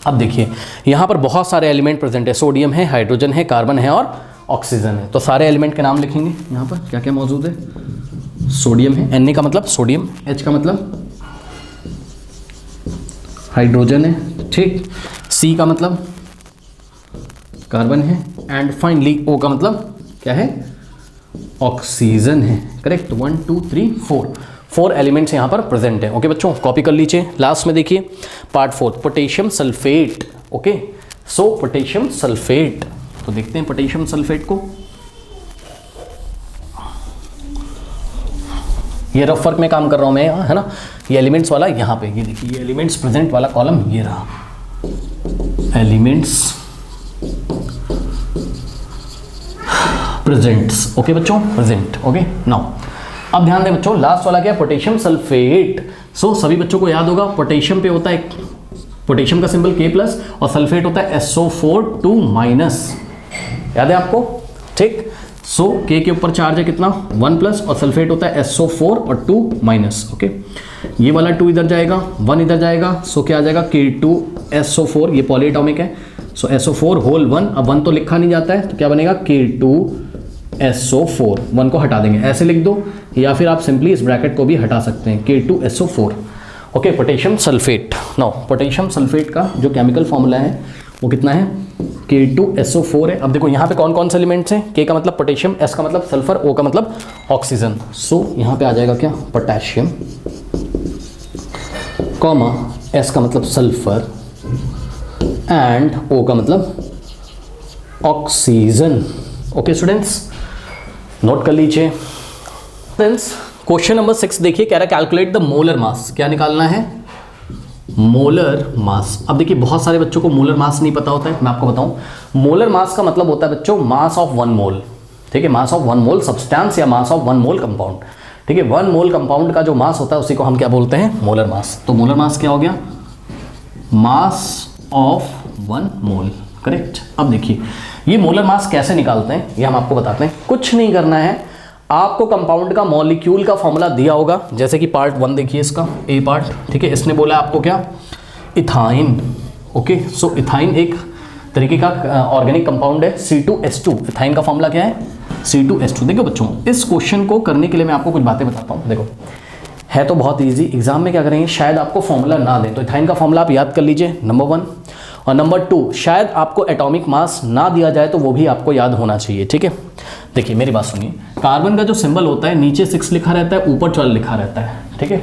अब देखिए यहाँ पर बहुत सारे एलिमेंट प्रेजेंट है, सोडियम है, हाइड्रोजन है, कार्बन है और ऑक्सीजन है। तो सारे एलिमेंट के नाम लिखेंगे यहाँ पर, क्या क्या मौजूद है। सोडियम है, Na का मतलब सोडियम, H का मतलब हाइड्रोजन है, ठीक। C का मतलब कार्बन है, एंड फाइनली O का मतलब क्या है, ऑक्सीजन है। करेक्ट, 1 2 3 4 एलिमेंट्स यहाँ पर प्रेजेंट है। ओके बच्चों, कॉपी कर लीजिए। लास्ट में देखिए पार्ट 4, पोटेशियम सल्फेट। ओके, सो पोटेशियम सल्फेट, तो देखते हैं पोटेशियम सल्फेट को। ये रफ वर्क में काम कर रहा हूँ मैं, है ना। ये एलिमेंट्स वाला यहाँ पे, ये देखिए ये एलिमेंट्स प्रेजेंट वाला कॉलम ये रहा, एलिमेंट्स प्रेजेंट्स। ओके बच्चों, प्रेजेंट। ओके नाउ अब ध्यान दें बच्चों, लास्ट वाला क्या है, पोटेशियम सल्फेट। सो सभी बच्चों को याद होगा पोटेशियम पे होता है पोटेशियम का सिंबल K+ और सल्फेट होता है SO4 2-, याद है आपको, ठीक। सो K के ऊपर चार्ज है कितना 1+ और सल्फेट होता है SO4 और 2-। ओके, ये वाला 2 इधर जाएगा, 1 इधर जाएगा, सो क्या आ जाएगा K2SO4, ये पॉलीएटॉमिक है, सो SO4 होल 1, अब 1 तो लिखा नहीं जाता है तो क्या बनेगा K2SO4, 1 को हटा देंगे, ऐसे लिख दो, या फिर आप सिंपली इस ब्रैकेट को भी हटा सकते हैं, K2SO4। Okay, potassium sulphate. Now potassium sulphate का जो केमिकल फॉर्मूला है वो कितना है, K2SO4 है। अब देखो यहाँ पे कौन कौन से एलिमेंट्स हैं, K का मतलब पोटेशियम, S का मतलब सल्फर, O का मतलब ऑक्सीजन। सो यहाँ पे आ जाएगा क्या, पोटेशियम, कॉमा S का मतलब सल्फर एंड O का मतलब ऑक्सीजन। ओके स्टूडेंट्स, नोट कर लीजिए। स्टूडेंट्स क्वेश्चन नंबर 6 देखिए, कह रहा है कैलकुलेट द मोलर मास। क्या निकालना है, मोलर मास। अब देखिए बहुत सारे बच्चों को मोलर मास नहीं पता होता है, मैं आपको बताऊं, मोलर मास का मतलब होता है बच्चों मास ऑफ 1 मोल, ठीक है, मास ऑफ 1 मोल सब्सटेंस या मास ऑफ 1 मोल कंपाउंड, ठीक है। 1 मोल कंपाउंड का जो मास होता है उसी को हम क्या बोलते हैं, मोलर मास। तो मोलर मास क्या हो गया, मास ऑफ 1 मोल, करेक्ट। अब देखिए ये मोलर मास कैसे निकालते हैं ये हम आपको बताते हैं। कुछ नहीं करना है, आपको कंपाउंड का मॉलिक्यूल का फॉर्मूला दिया होगा, जैसे कि पार्ट 1 देखिए इसका ए पार्ट, ठीक है, इसने बोला आपको क्या, इथाइन। ओके, सो इथाइन एक तरीके का ऑर्गेनिक कंपाउंड है, C2H2। इथाइन का फॉर्मूला क्या है, C2H2। देखो बच्चों इस क्वेश्चन को करने के लिए मैं आपको कुछ बातें बताता हूँ। देखो है तो बहुत ईजी, एग्जाम में क्या करेंगे, शायद आपको फॉर्मूला ना दें तो इथाइन का फॉर्मूला आप याद कर लीजिए, नंबर 1। और नंबर 2, शायद आपको एटॉमिक मास ना दिया जाए तो वो भी आपको याद होना चाहिए, ठीक है। देखिए मेरी बात सुनिए, कार्बन का जो सिंबल होता है नीचे 6 लिखा रहता है, ऊपर 12 लिखा रहता है, ठीक है।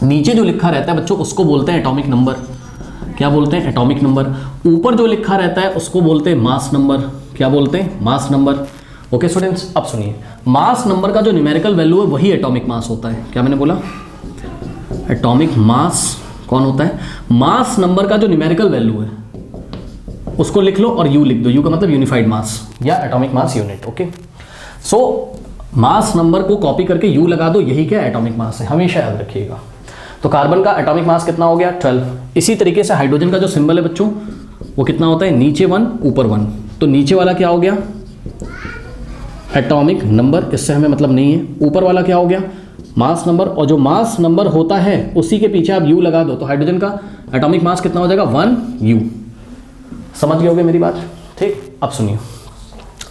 नीचे जो लिखा रहता है बच्चों उसको बोलते हैं एटॉमिक नंबर, क्या बोलते हैं, एटॉमिक नंबर। ऊपर जो लिखा रहता है उसको बोलते हैं मास नंबर, क्या बोलते हैं, मास नंबर। ओके स्टूडेंट्स, अब सुनिए, मास नंबर का जो न्यूमेरिकल वैल्यू है वही एटॉमिक मास होता है। क्या मैंने बोला, एटॉमिक मास कौन होता है, मास नंबर का जो न्यूमेरिकल वैल्यू है उसको लिख लो और U लिख दो, U का मतलब यूनिफाइड मास या एटॉमिक मास यूनिट। ओके, सो मास नंबर को कॉपी करके U लगा दो, यही क्या एटॉमिक मास है, हमेशा याद रखिएगा। तो कार्बन का एटॉमिक मास कितना हो गया, 12। इसी तरीके से हाइड्रोजन का जो सिंबल है बच्चों वो कितना होता है, नीचे 1 ऊपर 1, तो नीचे वाला क्या हो गया, एटॉमिक नंबर, इससे हमें मतलब नहीं है। ऊपर वाला क्या हो गया, मास नंबर, और जो मास नंबर होता है उसी के पीछे आप U लगा दो, तो हाइड्रोजन का एटॉमिक मास कितना हो जाएगा, 1U। समझ गए होगे मेरी बात, ठीक। अब सुनिए,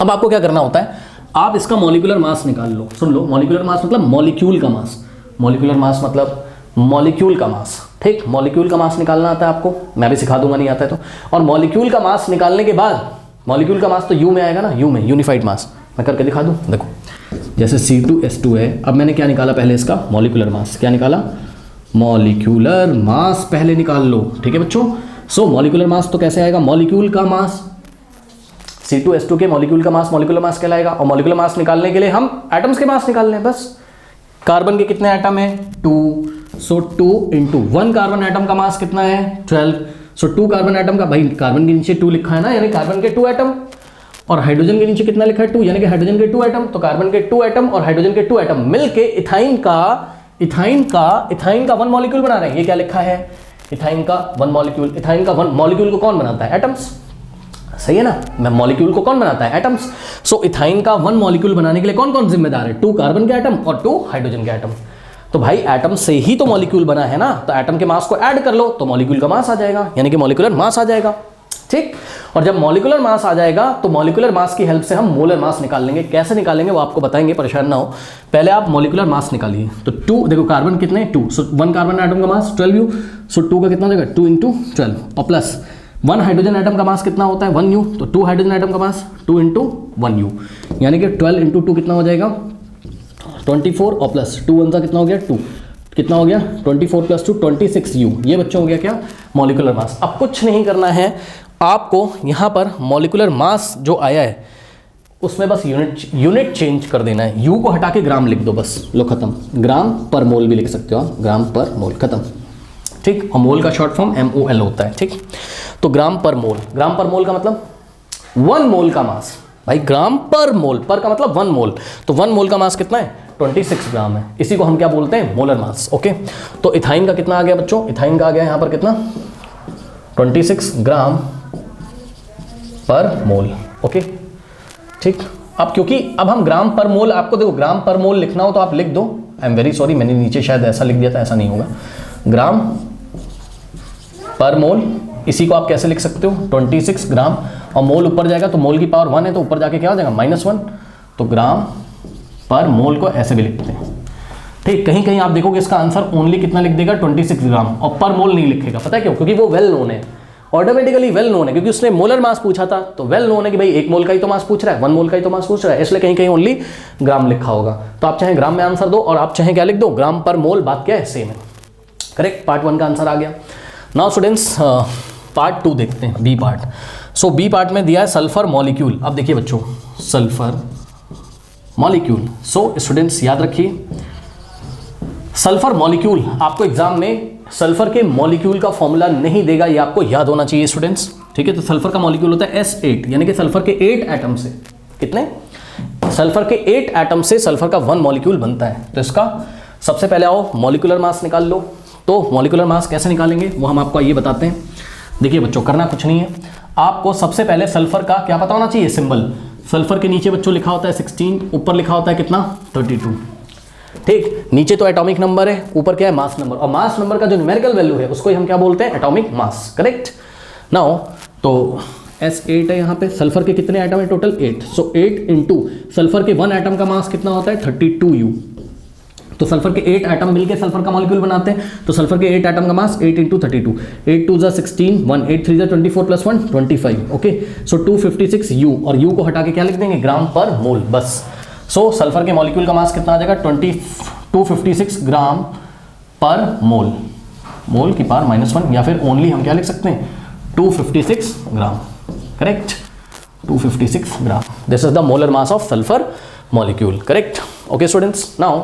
अब आपको क्या करना होता है, आप इसका मॉलिक्यूलर मास निकाल लो। सुन लो, मॉलिक्यूलर मास मतलब मॉलिक्यूल का मास, मॉलिक्यूलर मास मतलब मॉलिक्यूल का मास, ठीक। मॉलिक्यूल का मास निकालना आता है आपको, मैं भी सिखा दूंगा नहीं आता है तो। और मॉलिक्यूल का मास निकालने के बाद, मॉलिक्यूल का मास तो U में आएगा ना, U में यूनिफाइड मास, मैं करके दिखा दूं। देखो जैसे C2H2 है, अब मैंने क्या निकाला पहले, इसका मॉलिक्यूलर मास। क्या निकाला, मॉलिक्यूलर मास पहले निकाल लो, ठीक है बच्चों। सो मॉलिक्यूलर मास तो कैसे आएगा, मॉलिक्यूल का मास, C2H2 के मॉलिक्यूल का मास मॉलिक्यूलर मास कहलाएगा। और मॉलिक्यूलर मास निकालने के लिए हम एटम्स के मास निकाल लें बस। कार्बन के कितने एटम है, 2, सो 2 × 1 कार्बन एटम का मास कितना है, 12। सो 2 कार्बन एटम का, भाई कार्बन के नीचे 2 लिखा है ना, यानी कार्बन के 2 एटम, और हाइड्रोजन के नीचे कितना लिखा है, 2, यानी कि हाइड्रोजन के 2 एटम। तो कार्बन के 2 एटम और हाइड्रोजन के 2 एटम मिलके इथाइन का 1 मॉलिक्यूल बना रहे हैं। ये क्या लिखा है, इथाइन का 1 मॉलिक्यूल। इथाइन का 1 मॉलिक्यूल को कौन बनाता है, एटम्स, सही है ना, मॉलिक्यूल को कौन बनाता है, एटम्स। सो इथाइन का 1 मॉलिक्यूल बनाने के लिए कौन कौन जिम्मेदार है, 2 कार्बन के एटम और 2 हाइड्रोजन के एटम। तो भाई एटम से ही तो मॉलिक्यूल बना है ना, तो एटम के मास को ऐड कर लो तो मॉलिक्यूल का मास आ जाएगा, यानी कि मॉलिक्यूलर मास आ जाएगा, ठीक। और जब मॉलिक्यूलर मास आ जाएगा तो मॉलिक्यूलर मास की हेल्प से हम मोलर मास निकाल लेंगे। कैसे निकालेंगे वो आपको बताएंगे, परेशान ना हो। पहले आप मॉलिक्यूलर मास निकालिए। तो 2, देखो कार्बन कितने, 2, सो 1 कार्बन एटम का मास 12U, सो 2 का कितना हो जाएगा, 2 × 12, और प्लस 1 हाइड्रोजन एटम का मास कितना होता है, 1U, तो 2 हाइड्रोजन एटम का मास 2 × 1U, यानी कि 12 × 2 कितना हो जाएगा, 24, और प्लस 2 1 का कितना हो गया, 2, कितना हो गया, 24 + 2 26U। ये बच्चों हो गया क्या, मॉलिक्यूलर मास। अब कुछ नहीं करना है आपको, यहाँ पर मॉलिक्यूलर मास जो आया है उसमें बस यूनिट चेंज कर देना है, U को हटा के ग्राम लिख दो बस, लो खत्म। ग्राम पर मोल भी लिख सकते हो आप, ग्राम पर मोल, खत्म, ठीक। और मोल का शॉर्ट फॉर्म MOL होता है, ठीक। तो ग्राम पर मोल का मतलब 1 मोल का मास, भाई ग्राम पर मोल, पर का मतलब 1 मोल, तो 1 मोल का मास कितना है 26 ग्राम है, इसी को हम क्या बोलते हैं मोलर मास। ओके, तो इथाइन का कितना आ गया बच्चों, इथाइन का आ गया यहाँ पर कितना 26 ग्राम पर मोल। ओके ठीक, अब क्योंकि अब हम ग्राम पर मोल, आपको देखो ग्राम पर मोल लिखना हो तो आप लिख दो, आई एम वेरी सॉरी मैंने नीचे शायद ऐसा लिख दिया था, ऐसा नहीं होगा, ग्राम पर मोल, इसी को आप कैसे लिख सकते हो 26 ग्राम, और मोल ऊपर जाएगा तो मोल की पावर 1 है तो ऊपर जाके क्या हो जाएगा -1, तो ग्राम पर मोल को ऐसे भी लिखते हैं। ठीक, कहीं कहीं आप देखोगे इसका आंसर ओनली कितना लिख देगा 26 ग्राम, और पर मोल नहीं लिखेगा, पता है क्यों, क्योंकि वो वेल नोन है, ऑटोमेटिकली वेल नोन है, क्योंकि उसने मोलर मास पूछा था तो वेल नोन है कि भाई 1 मोल का ही तो मास पूछ रहा है, 1 मोल का ही तो मास पूछ रहा है, इसलिए कहीं कहीं ओनली ग्राम लिखा होगा। तो आप चाहे ग्राम में आंसर दो और आप चाहे क्या लिख दो ग्राम पर मोल, बात क्या है सेम है। करेक्ट, पार्ट 1 का आंसर आ गया। नाउ स्टूडेंट्स पार्ट 2 देखते हैं, बी पार्ट। सो बी पार्ट में दिया है सल्फर मॉलिक्यूल। अब देखिए बच्चों सल्फर मॉलिक्यूल, सो स्टूडेंट्स याद रखिए सल्फर मॉलिक्यूल आपको एग्जाम में सल्फर के मॉलिक्यूल का फॉर्मूला नहीं देगा, ये आपको याद होना चाहिए स्टूडेंट्स। ठीक है, तो सल्फर का मॉलिक्यूल होता है S8, यानी कि सल्फर के 8 एटम से, कितने, सल्फर के 8 एटम से सल्फर का 1 मॉलिक्यूल बनता है। तो इसका सबसे पहले आओ मॉलिक्यूलर मास निकाल लो। तो मॉलिक्यूलर मास कैसे निकालेंगे वो हम आपको ये बताते हैं। देखिए बच्चों करना कुछ नहीं है, आपको सबसे पहले सल्फर का क्या पता होना चाहिए सिंबल। सल्फर के नीचे बच्चों लिखा होता है 16, ऊपर लिखा होता है कितना 32। ठीक, नीचे तो एटॉमिक नंबर है, ऊपर क्या है मास नंबर, और मास नंबर का जो न्यूमेरिकल वैल्यू है उसको हम क्या बोलते हैं एटॉमिक मास। करेक्ट, नाउ तो S8 है यहाँ पे, सल्फर के कितने एटम है टोटल 8, सो 8 इंटू सल्फर के 1 एटम का मास कितना होता है 32U, तो सल्फर के 8 एटम मिलके सल्फर का मॉलिक्यूल बनाते हैं, तो सल्फर के 8 एटम का मास 8 इंटू 32, 8 2 16, 1 8 3 24 प्लस 1 25। ओके, सो 256U, और U को हटा के क्या लिख देंगे ग्राम पर मोल, बस। सो सल्फर के मॉलिक्यूल का मास कितना आ जाएगा 256 ग्राम पर मोल, मोल की पावर -1, या फिर ओनली हम क्या लिख सकते हैं 256 gram. Correct, 256 gram, this is the molar mass of sulphur molecule. Correct, okay students, now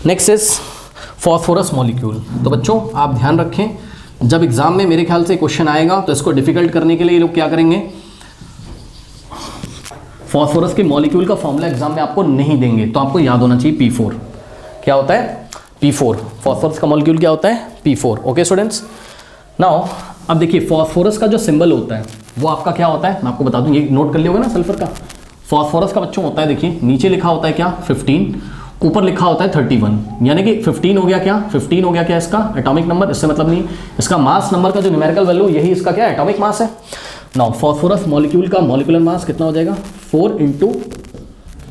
next is phosphorus molecule. तो बच्चों आप ध्यान रखें, जब एग्जाम में मेरे ख्याल से क्वेश्चन आएगा तो इसको डिफिकल्ट करने के लिए ये लोग क्या करेंगे, फॉस्फोरस के मॉलिक्यूल का फॉर्मूला एग्जाम में आपको नहीं देंगे, तो आपको याद होना चाहिए P4। क्या होता है P4, फॉस्फोरस का मॉलिक्यूल क्या होता है P4। ओके स्टूडेंट्स, नाउ अब देखिए फॉस्फोरस का जो सिंबल होता है वो आपका क्या होता है, मैं आपको बता दूं, ये नोट कर लिया होगा ना सल्फर का। फॉस्फोरस का बच्चों होता है, देखिए नीचे लिखा होता है क्या 15, ऊपर लिखा होता है 31, यानी कि 15 हो गया क्या, 15 हो गया क्या इसका एटॉमिक नंबर, इससे मतलब नहीं, इसका मास नंबर का जो न्यूमेरिकल वैल्यू यही इसका क्या एटॉमिक मास है। नाउ फॉस्फोरस मॉलिक्यूल का मॉलिक्यूलर मास कितना हो जाएगा 4 इंटू,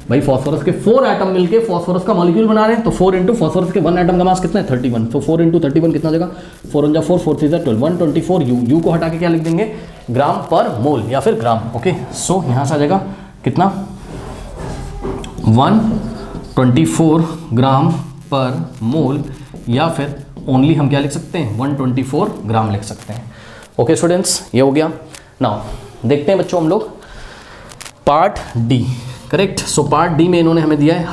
भाई फॉस्फोरस के 4 एटम मिलके फॉस्फोरस का मॉलिक्यूल बना रहे हैं, तो 4 इंटू फॉस्फोरस के 1 एटम का मास कितना है 31, तो 4 इंटू 31 कितना हो जाएगा 4 × 4 4 3 12 124U, U को हटा के क्या लिख देंगे ग्राम पर मोल या फिर ग्राम। ओके, सो यहाँ से आ जाएगा कितना 124 ग्राम पर मोल, या फिर ओनली हम क्या लिख सकते हैं 124 ग्राम लिख सकते हैं। ओके स्टूडेंट्स, ये हो गया। नाउ देखते हैं बच्चों हम लोग part D. Correct, so part D में इन्होंने हमें दिया है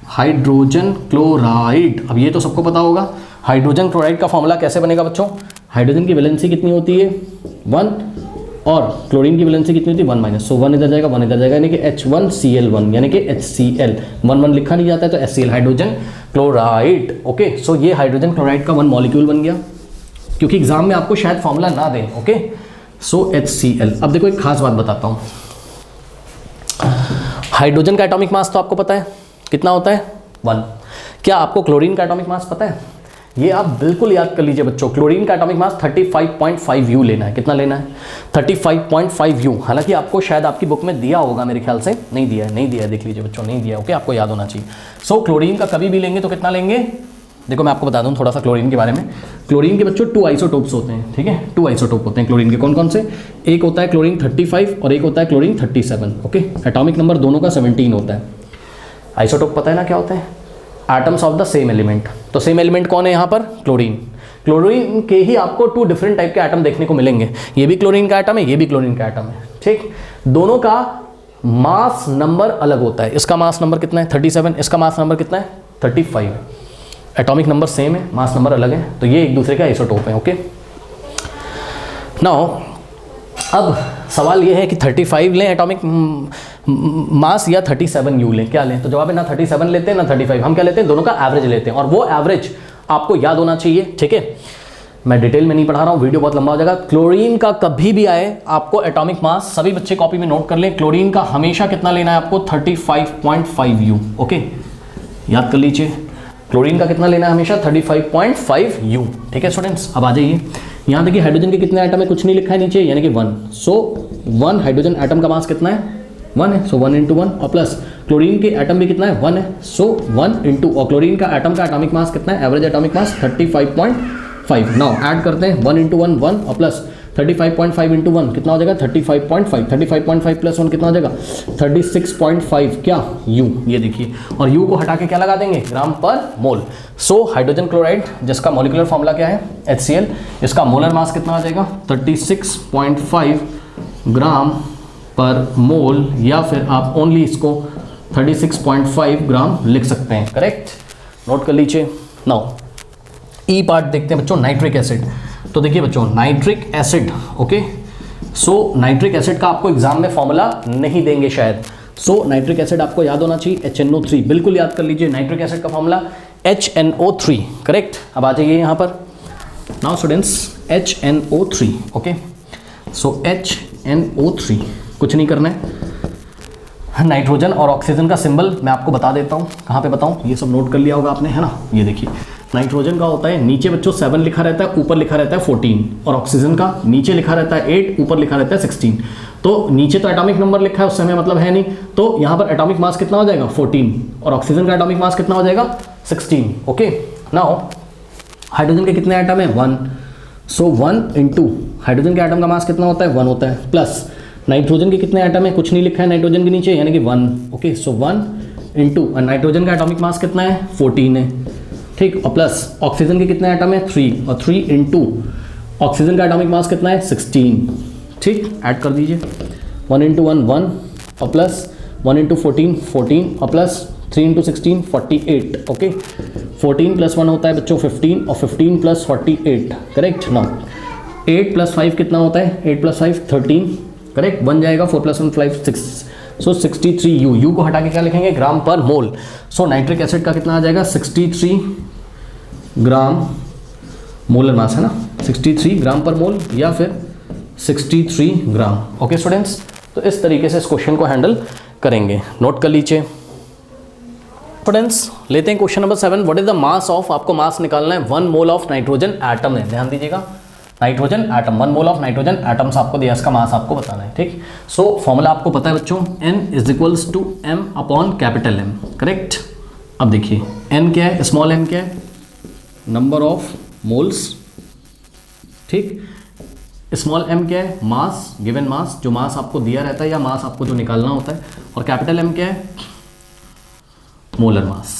हाइड्रोजन क्लोराइड। अब ये तो सबको पता होगा हाइड्रोजन क्लोराइड का फॉर्मूला कैसे बनेगा बच्चों, हाइड्रोजन की वैलेंसी कितनी होती है 1, और क्लोरीन की वैलेंसी कितनी होती है 1 सो 1 इधर जाएगा 1 इधर जाएगा, यानी कि H1Cl1, यानी कि HCl, 1 लिखा नहीं जाता है तो HCl, हाइड्रोजन क्लोराइड। ओके, सो ये हाइड्रोजन क्लोराइड का 1 मॉलिक्यूल बन गया, क्योंकि एग्जाम में आपको शायद फॉर्मूला ना दें। ओके, सो HCl। अब देखो एक खास बात बताता हूँ, हाइड्रोजन का एटॉमिक मास तो आपको पता है कितना होता है 1, क्या आपको क्लोरीन का एटॉमिक मास पता है, ये आप बिल्कुल याद कर लीजिए बच्चों, क्लोरीन का एटॉमिक मास 35.5U लेना है, कितना लेना है 35.5U। हालांकि आपको शायद आपकी बुक में दिया होगा, मेरे ख्याल से नहीं दिया है, देख लीजिए बच्चों नहीं दिया। ओके, आपको याद होना चाहिए। सो क्लोरीन का कभी भी लेंगे तो कितना लेंगे, देखो मैं आपको बता दूं थोड़ा सा क्लोरीन के बारे में। क्लोरीन के बच्चों 2 आइसोटोप्स होते हैं, ठीक है 2 आइसोटोप होते हैं क्लोरीन के, कौन कौन से, एक होता है क्लोरीन 35 और एक होता है क्लोरीन 37। ओके, एटॉमिक नंबर दोनों का 17 होता है। आइसोटोप पता है ना क्या होता है, atoms of the same element. तो सेम एलिमेंट कौन है यहाँ पर क्लोरीन, क्लोरीन के ही आपको 2 डिफरेंट टाइप के एटम देखने को मिलेंगे, ये भी क्लोरीन का एटम है, ये भी क्लोरीन का एटम है। ठीक, दोनों का मास नंबर अलग होता है, इसका मास नंबर कितना है 37, इसका मास नंबर कितना है 35 है, एटॉमिक नंबर सेम है, मास नंबर अलग है, तो ये एक दूसरे के आइसोटोप हैं। ओके, नाउ अब सवाल ये है कि 35 लें एटॉमिक मास या 37 यू लें, क्या लें? तो जवाब है ना 37 लेते हैं ना 35, हम क्या लेते हैं, दोनों का एवरेज लेते हैं, और वो एवरेज आपको याद होना चाहिए, ठीक है। मैं डिटेल में नहीं पढ़ा रहा हूँ, वीडियो बहुत लंबा हो जाएगा। क्लोरीन का कभी भी आए आपको एटॉमिक मास, सभी बच्चे कॉपी में नोट कर लें, क्लोरीन का हमेशा कितना लेना है आपको, 35.5 यू, ओके, याद कर लीजिए। क्लोरीन का कितना लेना है हमेशा, 35.5 यू, ठीक है स्टूडेंट्स। अब आ जाइए, यहाँ देखिए हाइड्रोजन के कितने एटम है, कुछ नहीं लिखा है नीचे, यानी कि 1, सो 1 हाइड्रोजन एटम का मास कितना है, 1 है, सो 1 × 1, और प्लस क्लोरीन के एटम भी कितना है, 1 है, सो 1 × और क्लोरीन का एटम का एटॉमिक मास कितना है, average atomic mass 35.5। Now add करते हैं 1 × 1 1 और प्लस 35.5 × 1 कितना हो जाएगा, 35.5, 35.5 प्लस 1 कितना हो जाएगा, 36.5 क्या यू, ये देखिए, और यू को हटा के क्या लगा देंगे, ग्राम पर मोल। सो हाइड्रोजन क्लोराइड जिसका मॉलिक्यूलर फॉर्मूला क्या है, HCl, इसका मोलर मास कितना आ जाएगा, 36.5 ग्राम पर मोल, या फिर आप ओनली इसको 36.5 ग्राम लिख सकते हैं, करेक्ट, नोट कर लीजिए। नाउ ई पार्ट देखते हैं बच्चों, नाइट्रिक एसिड। तो देखिए बच्चों, नाइट्रिक एसिड, ओके, सो नाइट्रिक एसिड का आपको एग्जाम में फॉर्मूला नहीं देंगे शायद, सो नाइट्रिक एसिड आपको याद होना चाहिए, HNO3, बिल्कुल याद कर लीजिए, नाइट्रिक एसिड का फॉर्मूला HNO3, करेक्ट। अब आ जाइए यहाँ पर, नाउ स्टूडेंट्स, HNO3, ओके, सो HNO3, कुछ नहीं करना है, नाइट्रोजन और ऑक्सीजन का सिंबल मैं आपको बता देता हूँ, कहाँ पे बताऊँ, ये सब नोट कर लिया होगा आपने, है ना, ये देखिए, नाइट्रोजन का होता है नीचे बच्चों 7 लिखा रहता है, ऊपर लिखा रहता है 14, और ऑक्सीजन का नीचे लिखा रहता है 8, ऊपर लिखा रहता है 16। तो नीचे तो एटॉमिक नंबर लिखा है, उससे हमें मतलब है नहीं, तो यहाँ पर एटॉमिक मास कितना हो जाएगा, 14, और ऑक्सीजन का एटॉमिक मास कितना हो जाएगा, 16, ओके। नाउ हाइड्रोजन के कितने एटम है, 1, सो 1 × हाइड्रोजन के एटम का मास कितना होता है, 1 होता है, प्लस नाइट्रोजन के कितने एटम है, कुछ नहीं लिखा है नाइट्रोजन के नीचे, यानी कि 1, ओके, सो 1 × नाइट्रोजन का एटॉमिक मास कितना है, 14 है, ठीक, और प्लस ऑक्सीजन के कितने एटम है, 3, और 3 × ऑक्सीजन का एटॉमिक मास कितना है, 16, ठीक, ऐड कर दीजिए, 1 × 1 1, और प्लस 1 × 14 14, और प्लस 3 × 16 48, ओके, 14 + 1 होता है बच्चों 15, और 15 + 48, करेक्ट। नाउ 8 + 5 कितना होता है, 8 + 5 13, करेक्ट, बन जाएगा 4 + 1 5 6, सो 63 यू, यू को हटा के क्या लिखेंगे, ग्राम पर मोल। सो नाइट्रिक एसिड का कितना आ जाएगा, 63 ग्राम मोलर मास, है ना, 63 ग्राम पर मोल, या फिर 63 ग्राम, ओके स्टूडेंट्स। तो इस तरीके से इस क्वेश्चन को हैंडल करेंगे, नोट कर लीजिए स्टूडेंट्स। लेते हैं question number 7, what is the mass of, आपको मास निकालना है 1 मोल ऑफ नाइट्रोजन एटम है, ध्यान दीजिएगा, nitrogen atom, 1 mole of nitrogen atoms आपको दिया, इसका मास आपको बताना है, ठीक। सो फॉर्मूला आपको पता है बच्चों, N = M/M, करेक्ट। अब देखिए N क्या है, स्मॉल n क्या है, नंबर ऑफ मोल्स, ठीक, स्मॉल m क्या है, मास, गिवन मास, जो मास आपको दिया रहता है या मास आपको जो निकालना होता है, और कैपिटल M क्या है, मोलर मास,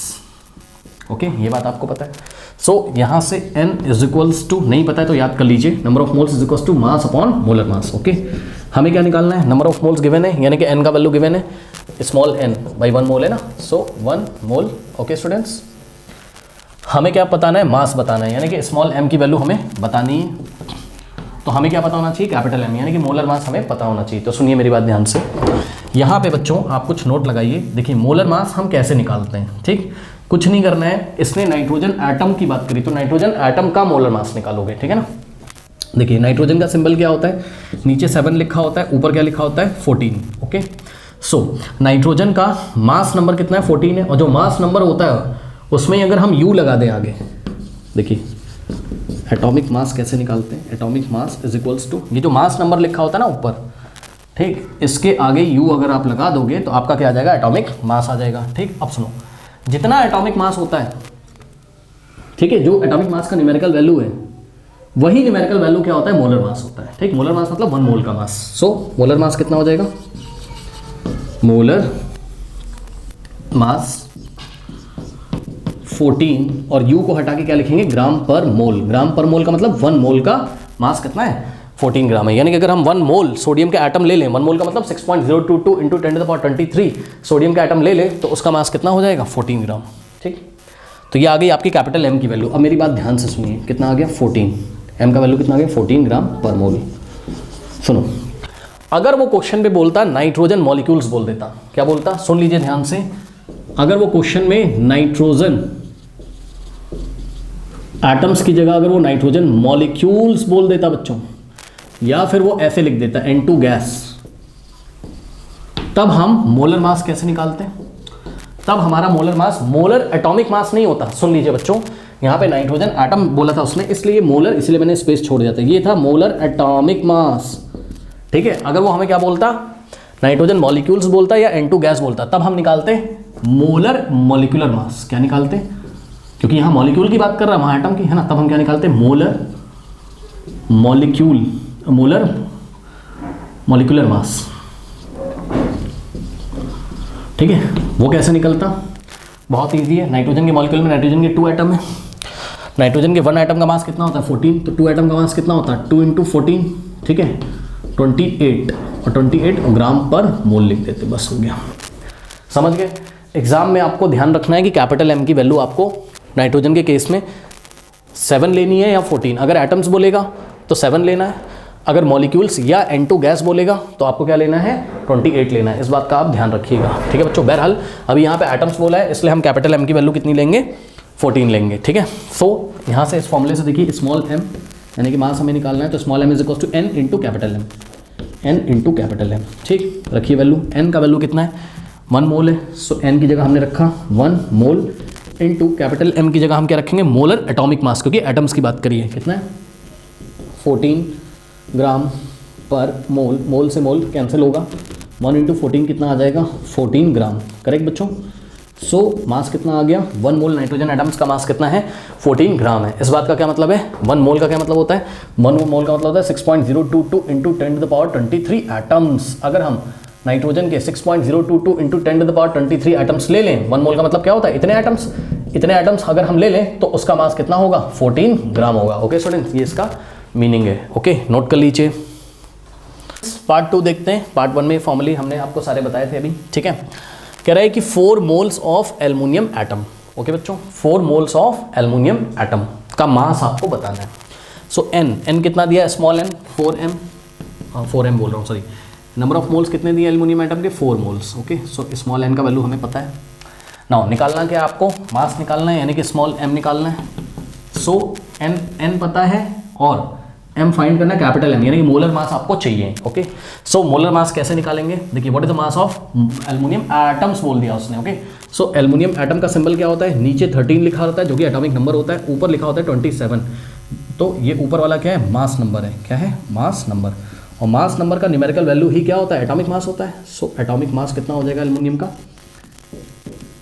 ओके, ये बात आपको पता है। सो यहाँ से n = नहीं पता है तो याद कर लीजिए, number of moles = mass upon molar mass, okay. हमें क्या निकालना है, नंबर ऑफ मोल्स गिवन है, यानी कि n का वैल्यू गिवन है, स्मॉल n बाई 1 मोल है ना, सो 1 मोल, ओके स्टूडेंट्स। हमें क्या बताना है, मास बताना है, यानी कि स्मॉल m की वैल्यू हमें बतानी है, तो हमें क्या पता होना चाहिए, कैपिटल M, यानी कि मोलर मास हमें पता होना चाहिए। तो सुनिए मेरी बात ध्यान से, यहाँ पे बच्चों आप कुछ नोट लगाइए, देखिए मोलर मास हम कैसे निकालते हैं, ठीक, कुछ नहीं करना है, इसने नाइट्रोजन एटम की बात करी तो नाइट्रोजन एटम का मोलर मास निकालोगे, ठीक है ना। देखिए नाइट्रोजन का सिंबल क्या होता है, नीचे 7 लिखा होता है, ऊपर क्या लिखा होता है, 14, ओके। सो नाइट्रोजन का मास नंबर कितना है, 14 है, और जो मास नंबर होता है उसमें अगर हम U लगा दें आगे, देखिए एटॉमिक मास कैसे निकालते हैं, एटॉमिक मास = ये जो मास नंबर लिखा होता है ना ऊपर, ठीक, इसके आगे U अगर आप लगा दोगे तो आपका क्या आ जाएगा, एटॉमिक मास आ जाएगा, ठीक। अब सुनो, जितना एटॉमिक मास होता है, ठीक है, जो एटॉमिक मास का न्यूमेरिकल वैल्यू है, वही न्यूमेरिकल वैल्यू क्या होता है, मोलर मास होता है, ठीक। मोलर मास मतलब 1 मोल का मास। सो मोलर मास कितना हो जाएगा, मोलर मास 14, और U को हटा के क्या लिखेंगे, ग्राम पर मोल, ग्राम पर मोल का मतलब 1 मोल का मास कितना है, 14 ग्राम है, यानी कि अगर हम 1 मोल सोडियम के एटम ले लें, 1 मोल का मतलब 6.022 × 10⁻23 सोडियम का एटम ले लें, तो उसका मास कितना हो जाएगा, 14 ग्राम, ठीक। तो ये आ गई आपकी कैपिटल M की वैल्यू। अब मेरी बात ध्यान से सुनिए, कितना आ गया, 14, M का वैल्यू कितना आ गया, 14 ग्राम पर मोल। सुनो अगर वो क्वेश्चन पे बोलता नाइट्रोजन मॉलिक्यूल्स बोल देता, क्या बोलता, सुन लीजिए ध्यान से, अगर वो क्वेश्चन में नाइट्रोजन एटम्स की जगह अगर वो नाइट्रोजन मॉलिक्यूल्स बोल देता बच्चों, या फिर वो ऐसे लिख देता N2 गैस, तब हम मोलर मास कैसे निकालते हैं? तब हमारा molar mass, molar atomic mass नहीं होता, सुन लीजिए बच्चों, यहाँ पे नाइट्रोजन एटम बोला था उसने, इसलिए मोलर, इसलिए मैंने स्पेस छोड़ दिया था, ये था मोलर एटॉमिक मास, ठीक है। अगर वो हमें क्या बोलता, नाइट्रोजन मॉलिक्यूल्स बोलता या N2 गैस बोलता, तब हम निकालते मोलर मॉलिक्यूलर मास। क्या निकालते? क्योंकि यहाँ मॉलिक्यूल की बात कर रहा है, वहाँ एटम की है ना, तब हम क्या निकालते? Molar molecule, molar molecular mass, ठीक है। वो कैसे निकलता? बहुत इजी है। नाइट्रोजन के मॉलिक्यूल में नाइट्रोजन के 2 एटम है, नाइट्रोजन के 1 एटम का मास कितना होता है? 14, तो 2 एटम का मास कितना होता है? 2 × 14, ठीक है, 28, और 28 ग्राम पर मोल लिख देते, बस हो गया, समझ गए। एग्जाम में आपको ध्यान रखना है कि कैपिटल M की वैल्यू आपको नाइट्रोजन के केस में 7 लेनी है या 14। अगर एटम्स बोलेगा तो 7 लेना है, अगर मॉलिक्यूल्स या N2 गैस बोलेगा तो आपको क्या लेना है? 28 लेना है। इस बात का आप ध्यान रखिएगा, ठीक है बच्चों। बहरहाल अभी यहाँ पे एटम्स बोला है, इसलिए हम कैपिटल M की वैल्यू कितनी लेंगे? 14 लेंगे, ठीक है। सो यहाँ से इस फॉर्मूले से देखिए, स्मॉल m यानी कि मास हमें निकालना है, तो small m = n × capital M, n × capital M, ठीक। रखिए वैल्यू, n का वैल्यू कितना है? 1 मोल है, सो n की जगह हमने रखा 1 मोल, इंटू कैपिटल M की जगह हम क्या रखेंगे? मोलर एटॉमिक मास, क्योंकि एटम्स की बात करिए, कितना है? 14 ग्राम पर मोल, मोल से मोल कैंसिल होगा, 1 × 14 कितना आ जाएगा? 14 ग्राम, करेक्ट बच्चों। सो मास कितना आ गया? 1 मोल नाइट्रोजन एटम्स का मास कितना है? 14 ग्राम है। इस बात का क्या मतलब है? 1 मोल का क्या मतलब होता है? 1 मोल का मतलब होता है 6.022 × 10⁻23 एटम्स। अगर हम नाइट्रोजन के 6.022 × 10⁻23 एटम्स ले लें, 1 मोल का मतलब क्या होता है? इतने एटम्स, इतने एटम्स अगर हम ले लें तो उसका मास कितना होगा? 14 ग्राम होगा। ओके स्टूडेंट्स, ये इसका मीनिंग है। ओके, नोट कर लीजिए। पार्ट 2 देखते हैं। पार्ट 1 में फॉर्मूले हमने आपको सारे बताए थे अभी, ठीक है। कह रहा है कि 4 moles of aluminium atom, okay बच्चों, 4 मोल्स ऑफ एल्युमिनियम एटम का मास आपको बताना है। सो n कितना दिया? स्मॉल n 4m, 4m बोल रहा हूँ, सॉरी। नंबर ऑफ मोल्स कितने दिए एल्युमिनियम एटम के? 4 moles, okay. So small n का वैल्यू हमें पता है। नाउ निकालना क्या है आपको? मास निकालना है, यानी कि स्मॉल m निकालना है। सो n पता है और m फाइंड करना है कैपिटल M, यानी कि मोलर मास आपको चाहिए, ओके। सो मोलर मास कैसे निकालेंगे? देखिए, what is the mass of aluminium atoms बोल दिया उसने, ओके। सो एल्युमिनियम एटम का सिंबल क्या होता है? नीचे 13 लिखा होता है जो कि एटॉमिक नंबर होता है, ऊपर लिखा होता है 27। तो ये ऊपर वाला क्या है? मास नंबर है। क्या है? Mass number. और मास नंबर का न्यूमेरिकल वैल्यू ही क्या होता है? एटॉमिक मास होता है। सो एटॉमिक मास कितना हो जाएगा एल्युमिनियम का?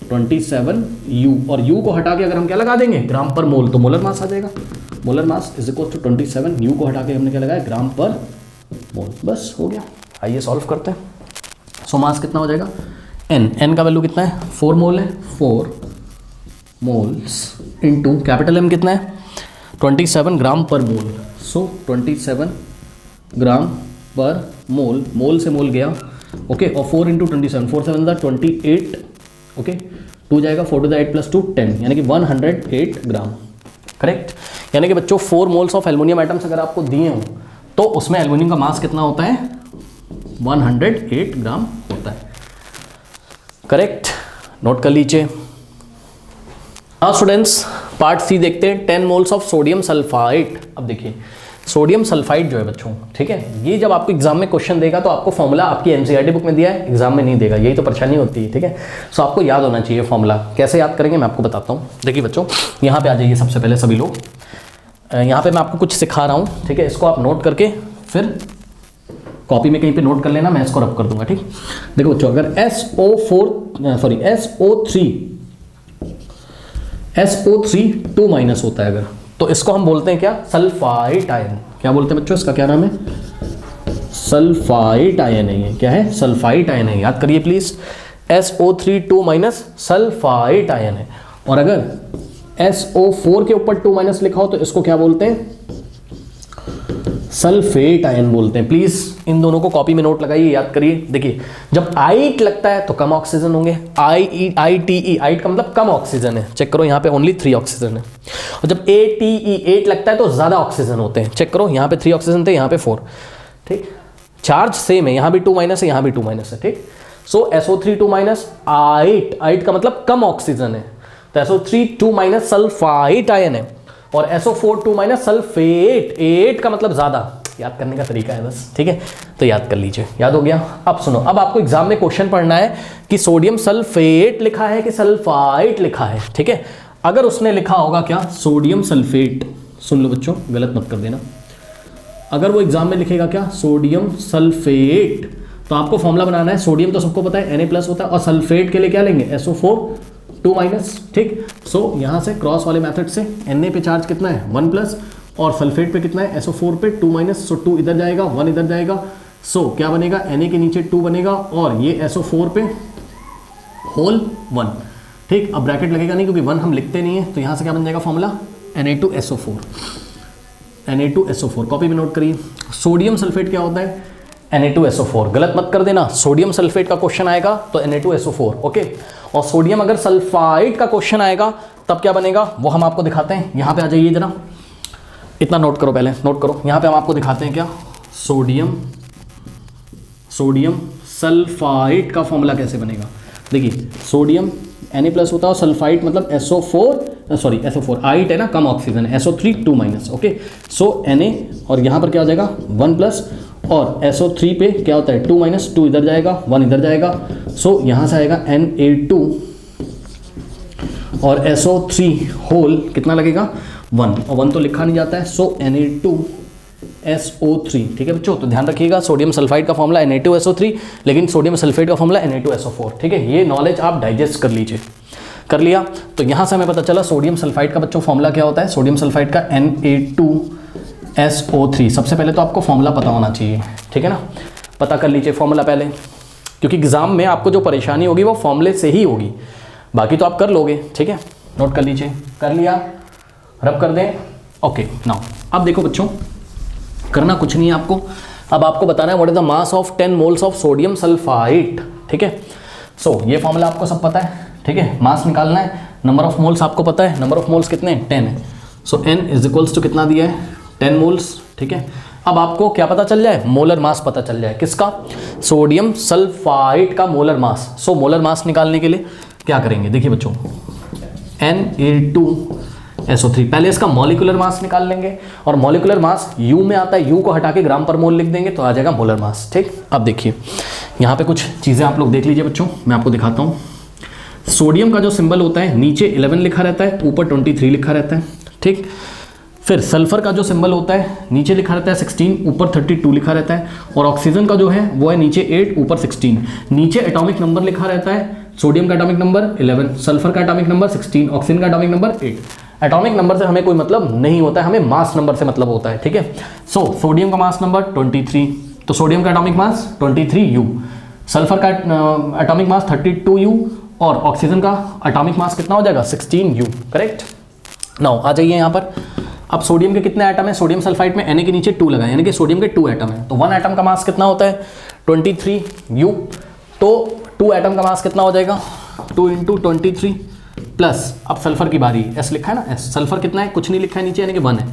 27U, और U को हटा के अगर हम क्या लगा देंगे? ग्राम पर मोल, तो मोलर मास आ जाएगा। मोलर मास = 27, U को हटा के हमने क्या लगाया? ग्राम पर मोल, बस हो गया। आइए सॉल्व करते हैं। सो मास कितना हो जाएगा? n का वैल्यू कितना है? 4 मोल है, 4 मोल्स इंटू कैपिटल M कितना है? 27 ग्राम पर मोल। सो 27 ग्राम पर मोल, मोल से मोल गया, ओके। और 4 × 27, 4 7 28, ओके। 2 जाएगा, 4 to the 8 + 2 10, यानी कि 108 ग्राम, करेक्ट। यानी कि बच्चों 4 मोल्स ऑफ एल्युमिनियम एटम्स अगर आपको दिए हों तो उसमें एल्युमिनियम का मास कितना होता है? 108 ग्राम होता है, करेक्ट। नोट कर लीजिए। हाँ स्टूडेंट्स, पार्ट C देखते हैं। 10 मोल्स ऑफ सोडियम सल्फाइड। अब देखिए, सोडियम सल्फाइड जो है बच्चों, ठीक है, ये जब आपको एग्जाम में क्वेश्चन देगा तो आपको फॉर्मूला आपकी एनसीईआरटी बुक में दिया है, एग्जाम में नहीं देगा, यही तो परेशानी होती है, ठीक है। सो आपको याद होना चाहिए फॉर्मूला। कैसे याद करेंगे मैं आपको बताता हूँ। देखिए बच्चों, यहाँ पे आ जाइए सबसे पहले सभी लोग। यहाँ पे मैं आपको कुछ सिखा रहा हूँ, ठीक है। इसको आप नोट करके फिर कॉपी में कहीं पे नोट कर लेना, मैं इसको रब कर दूंगा, ठीक। देखो बच्चों, अगर SO3 2- होता है अगर, तो इसको हम बोलते हैं क्या? Sulphide ion. क्या बोलते हैं बच्चों? इसका क्या नाम है? सल्फाइड आयन है। ये क्या है? सल्फाइड आयन है, याद करिए प्लीज। SO3 2- सल्फाइड आयन है। और अगर SO4 के ऊपर 2- लिखा हो तो इसको क्या बोलते हैं? सल्फेट आयन बोलते हैं। प्लीज इन दोनों को कॉपी में नोट लगाइए, याद करिए। देखिए, जब आइट लगता है तो कम ऑक्सीजन होंगे, ITE, आइट का मतलब कम ऑक्सीजन है, चेक करो यहाँ पे ओनली 3 ऑक्सीजन है। और जब ATE, 8 लगता है तो ज्यादा ऑक्सीजन होते हैं, चेक करो यहाँ पे 3 ऑक्सीजन थे, यहाँ पे 4, ठीक। चार्ज सेम है, यहाँ भी 2 माइनस है, यहाँ भी 2 माइनस है, ठीक। सो SO3 2 माइनस, 8 का मतलब कम ऑक्सीजन है, तो SO3 2 माइनस सल्फाइट आयन है, और SO4 2 माइनस सल्फेट, 8 का मतलब ज़्यादा। याद करने का तरीका है बस, ठीक है, तो याद कर लीजिए, याद हो गया। अब सुनो, अब आपको एग्जाम में क्वेश्चन पढ़ना है कि सोडियम सल्फेट लिखा है कि सल्फाइट लिखा है, ठीक है। अगर उसने लिखा होगा क्या सोडियम सल्फेट, सुन लो बच्चों, गलत मत कर देना, अगर वो एग्जाम में लिखेगा क्या सोडियम सल्फेट, तो आपको फॉर्मूला बनाना है, सोडियम तो सबको पता है Na+ होता है, और सल्फेट के लिए क्या लेंगे SO4 2 माइनस, ठीक। सो यहाँ से क्रॉस वाले मेथड से Na पे चार्ज कितना है 1+, और सल्फेट पे कितना है SO4 पे 2 माइनस, सो 2 इधर जाएगा 1 इधर जाएगा, सो क्या बनेगा Na के नीचे 2 बनेगा, और ये SO4 पे होल 1, ठीक। अब ब्रैकेट लगेगा नहीं क्योंकि 1 हम लिखते नहीं है, तो यहाँ से क्या बन जाएगा फॉर्मूला Na2SO4, Na2SO4 कॉपी में नोट करिए। सोडियम सल्फेट क्या होता है Na2SO4, गलत मत कर देना, सोडियम सल्फेट का क्वेश्चन आएगा तो Na2SO4, ओके। और सोडियम अगर सल्फाइड का क्वेश्चन आएगा तब क्या बनेगा वो हम आपको दिखाते हैं। यहाँ पे आ जाइए जरा, इतना नोट करो, पहले नोट करो, यहाँ पे हम आपको दिखाते हैं क्या सोडियम सल्फाइड का फॉर्मूला कैसे बनेगा। देखिए सोडियम Na+ होता है और सल्फाइड मतलब SO4 आइट है ना, कम ऑक्सीजन है, SO3 2 माइनस, ओके। सो Na और यहाँ पर क्या हो जाएगा 1+, और SO3 पे क्या होता है 2 माइनस, 2 इधर जाएगा 1 इधर जाएगा, सो यहाँ से आएगा Na2 और SO3 होल कितना लगेगा 1, और 1 तो लिखा नहीं जाता है, सो Na2SO3, ठीक है बच्चों। तो ध्यान रखिएगा सोडियम सल्फाइड का फॉर्मूला Na2SO3, लेकिन सोडियम सल्फेट का फॉर्मूला Na2SO4, ठीक है। ये नॉलेज आप डाइजेस्ट कर लीजिए, कर लिया। तो यहाँ से हमें पता चला सोडियम सल्फाइड का बच्चों फॉर्मूला क्या होता है, सोडियम सल्फाइड का Na2SO3। सबसे पहले तो आपको फॉर्मूला पता होना चाहिए, ठीक है ना, पता कर लीजिए फॉर्मूला पहले, क्योंकि एग्जाम में आपको जो परेशानी होगी वो फॉर्मूले से ही होगी, बाकी तो आप कर लोगे, ठीक है। नोट कर लीजिए, कर लिया, रब कर दें, ओके। नाउ अब देखो बच्चों, करना कुछ नहीं है आपको, अब आपको बताना है what is the mass of 10 moles of sodium sulphide, ठीक है। सो ये फॉर्मूला आपको सब पता है, ठीक है। मास निकालना है, नंबर ऑफ मोल्स आपको पता है, नंबर ऑफ मोल्स कितने हैं 10 है, सो N = कितना दिया है 10 मोल्स, ठीक है। अब आपको क्या पता चल जाए, मोलर मास पता चल जाए, किसका सोडियम सल्फाइड का molar mass. So molar mass निकालने के लिए क्या करेंगे, देखिए बच्चों Na2SO3, पहले इसका मॉलिक्यूलर मास निकाल लेंगे, और मॉलिक्यूलर मास U में आता है, U को हटा के ग्राम पर मोल लिख देंगे तो आ जाएगा मोलर मास, ठीक। अब देखिए यहाँ पे कुछ चीज़ें आप लोग देख लीजिए बच्चों, मैं आपको दिखाता हूँ। सोडियम का जो सिंबल होता है नीचे 11 लिखा रहता है, ऊपर 23 लिखा रहता है, ठीक। फिर सल्फर का जो सिंबल होता है नीचे लिखा रहता है 16, ऊपर 32 लिखा रहता है, और ऑक्सीजन का जो है वो है नीचे 8 ऊपर 16। नीचे एटॉमिक नंबर लिखा रहता है, सोडियम का एटॉमिक नंबर 11, सल्फर का एटॉमिक नंबर 16, ऑक्सीजन का एटॉमिक नंबर 8। एटॉमिक नंबर से हमें कोई मतलब नहीं होता है, हमें मास नंबर से मतलब होता है, ठीक है। सो सोडियम का मास नंबर 23, तो सोडियम का एटॉमिक मास 23U, सल्फर का एटॉमिक मास 32U, और ऑक्सीजन का एटॉमिक मास कितना हो जाएगा 16U, करेक्ट। नाउ आ जाइए यहाँ पर, अब सोडियम के कितने एटम है, सोडियम सल्फाइड में Na के नीचे 2 लगा, यानी कि सोडियम के 2 एटम है, तो 1 एटम का मास कितना होता है 23U, तो 2 एटम का मास कितना हो जाएगा 2 × 23 प्लस, अब सल्फर की बारी, S लिखा है ना, S सल्फर कितना है कुछ नहीं लिखा है नीचे, यानी कि 1 है।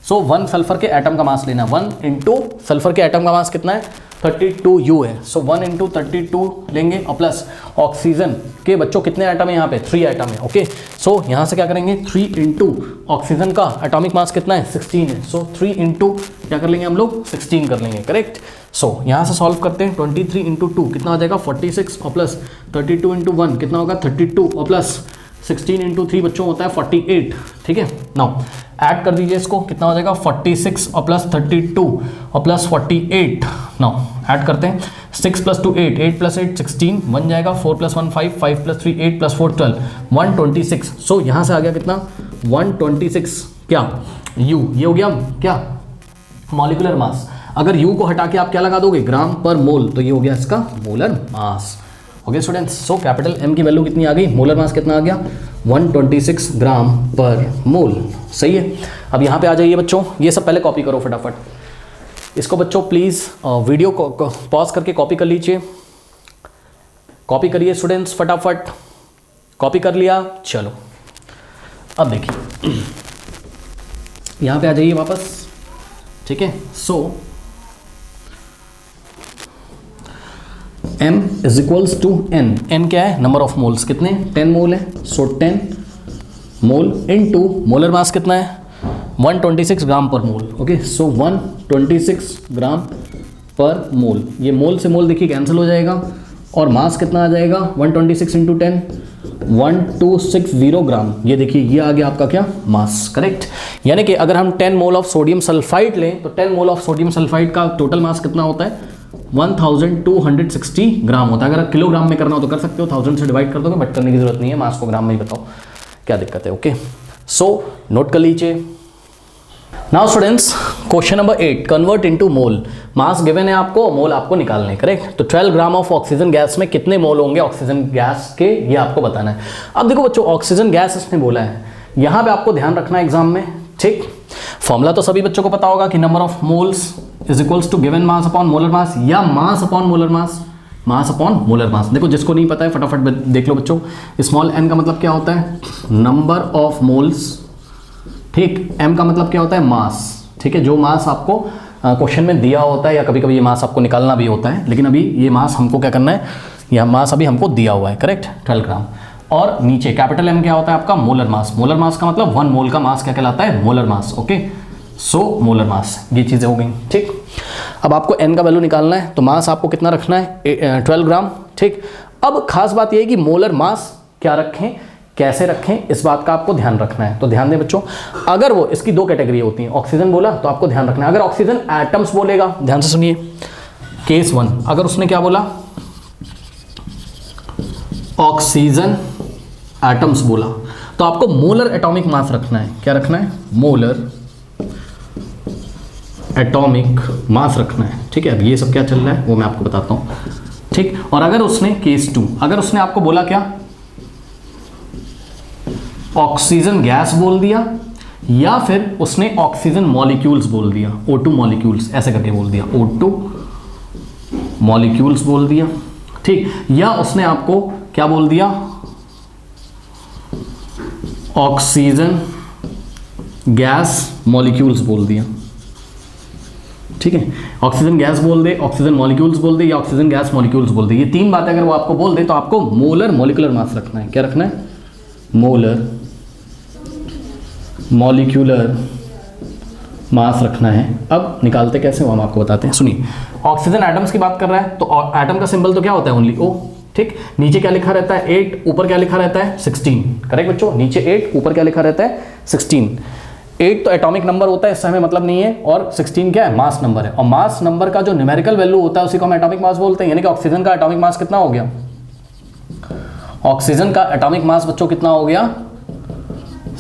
सो 1 सल्फर के एटम का मास लेना, 1 × सल्फर के एटम का मास कितना है 32U है, सो 1 × 32 लेंगे, और प्लस ऑक्सीजन के बच्चों कितने एटम है यहाँ पे 3 एटम है, ओके। सो यहाँ से क्या करेंगे 3 × ऑक्सीजन का एटॉमिक मास कितना है 16 है, सो 3 × क्या कर लेंगे हम लोग 16 कर लेंगे, करेक्ट। सो यहाँ से सॉल्व करते हैं, 23 × 2 कितना हो जाएगा 46, और प्लस 32 × 1 कितना होगा 32, और प्लस 16 × 3 बच्चों होता है 48, ठीक है। नाउ ऐड कर दीजिए इसको, कितना हो जाएगा 46 और प्लस 32 और प्लस 48। नाउ ऐड करते हैं, 6 + 2 8, 8 + 8 16 बन जाएगा, 4 + 1 5, 5 + 3 8 + 4 12, 126। सो यहाँ से आ गया कितना 126, क्या U, ये हो गया क्या मॉलिक्यूलर मास। अगर U को हटा के आप क्या लगा दोगे ग्राम पर मोल, तो ये हो गया इसका molar mass, okay students. So capital M की वैल्यू कितनी आ गई, मोलर मास कितना आ गया 126 ग्राम पर मोल, सही है। अब यहाँ पे आ जाइए बच्चों, ये सब पहले कॉपी करो फटाफट, इसको बच्चों प्लीज़ वीडियो को पॉज करके कॉपी कर लीजिए, कॉपी करिए स्टूडेंट्स फटाफट, कॉपी कर लिया, चलो अब देखिए यहाँ पे आ जाइए वापस, ठीक है। So m is equals to n। n क्या है? Number of moles. कितने? 10 मोल है, सो 10 मोल इनटू मोलर मास कितना है? 126 ग्राम पर मोल। ओके, सो 126 ग्राम पर मोल। ये मोल से मोल देखिए कैंसिल हो जाएगा और मास कितना आ जाएगा? 126 इंटू 10, 1260 ग्राम। ये देखिए ये आ गया आपका क्या? मास। करेक्ट। यानी कि अगर हम 10 मोल ऑफ सोडियम सल्फाइड लें तो 10 मोल ऑफ सोडियम सल्फाइड का टोटल मास कितना होता है? 1260 ग्राम होता है। अगर किलोग्राम में करना हो तो कर सकते हो, 1000 से डिवाइड कर दोगे, बट करने की जरूरत नहीं है, मास को ग्राम में ही बताओ, क्या दिक्कत है। ओके, सो नोट कर लीजिए। Now students, question number 8, convert into मोल। मास गिवन है आपको, मोल आपको निकालने। करेक्ट। तो 12 ग्राम ऑफ ऑक्सीजन गैस में कितने मोल होंगे ऑक्सीजन गैस के, ये आपको बताना है। अब देखो बच्चों, ऑक्सीजन गैस इसने बोला है, यहां पे आपको ध्यान रखना है एग्जाम में। ठीक, फॉर्मूला तो सभी बच्चों को पता होगा कि number of moles is equals to given mass upon molar mass, या mass upon molar mass, mass upon molar mass. देखो जिसको नहीं पता है फटाफट देख लो बच्चों। स्मॉल n का मतलब क्या होता है? Number of moles. ठीक, m का मतलब क्या होता है? मास। ठीक है, जो मास आपको क्वेश्चन में दिया होता है, या कभी कभी ये मास आपको निकालना भी होता है, लेकिन अभी ये मास हमको क्या करना है? यह मास अभी हमको दिया हुआ है। करेक्ट, 12 ग्राम। और नीचे कैपिटल M क्या होता है आपका? Molar mass. मोलर मास का मतलब 1 मोल का मास क्या कहलाता है? Molar mass. Okay, so molar mass. ये चीज़ें हो गई। ठीक, अब आपको n का वैल्यू निकालना है, तो मास आपको कितना रखना है? 12 ग्राम। ठीक, अब खास बात यह है कि मोलर मास क्या रखें, कैसे रखें, इस बात का आपको ध्यान रखना है। तो ध्यान दें बच्चों, अगर वो इसकी 2 कैटेगरी होती हैं, ऑक्सीजन बोला तो आपको ध्यान रखना है। अगर ऑक्सीजन एटम्स बोलेगा, ध्यान से सुनिए, केस 1, अगर उसने क्या बोला? ऑक्सीजन एटम्स बोला, तो आपको मोलर एटॉमिक मास रखना है। क्या रखना है? मोलर एटॉमिक मास रखना है। ठीक है, अब ये सब क्या चल रहा है वो मैं आपको बताता हूं। ठीक, और अगर उसने केस 2, अगर उसने आपको बोला क्या? ऑक्सीजन गैस बोल दिया, या फिर उसने ऑक्सीजन मॉलिक्यूल्स बोल दिया, O2 मॉलिक्यूल्स ऐसे करके बोल दिया, O2 मॉलिक्यूल्स बोल दिया। ठीक, या उसने आपको क्या बोल दिया? ऑक्सीजन गैस मॉलिक्यूल्स बोल दिया। ठीक है, ऑक्सीजन गैस बोल दे, ऑक्सीजन मॉलिक्यूल्स बोल दे, या ऑक्सीजन गैस मॉलिक्यूल्स बोल दे, ये 3 बातें अगर वो आपको बोल दे तो आपको मोलर मॉलिक्यूलर मास रखना है। क्या रखना है? मोलर मॉलिक्यूलर मास रखना है। अब निकालते कैसे वो हम आपको बताते हैं, सुनिए। ऑक्सीजन एटम्स की बात कर रहा है, तो एटम का सिंबल तो क्या होता है? Only O। ठीक, नीचे क्या लिखा रहता है? 8, ऊपर क्या लिखा रहता है? 16। करेक्ट बच्चों, नीचे 8, ऊपर क्या लिखा रहता है? 16। 8 तो एटॉमिक नंबर होता है, इससे हमें मतलब नहीं है, और 16 क्या है? मास नंबर है। और मास नंबर का जो न्यूमेरिकल वैल्यू होता है उसी को हम एटॉमिक मास बोलते हैं। यानी कि ऑक्सीजन का एटॉमिक मास कितना हो गया? ऑक्सीजन का एटॉमिक मास बच्चों कितना हो गया?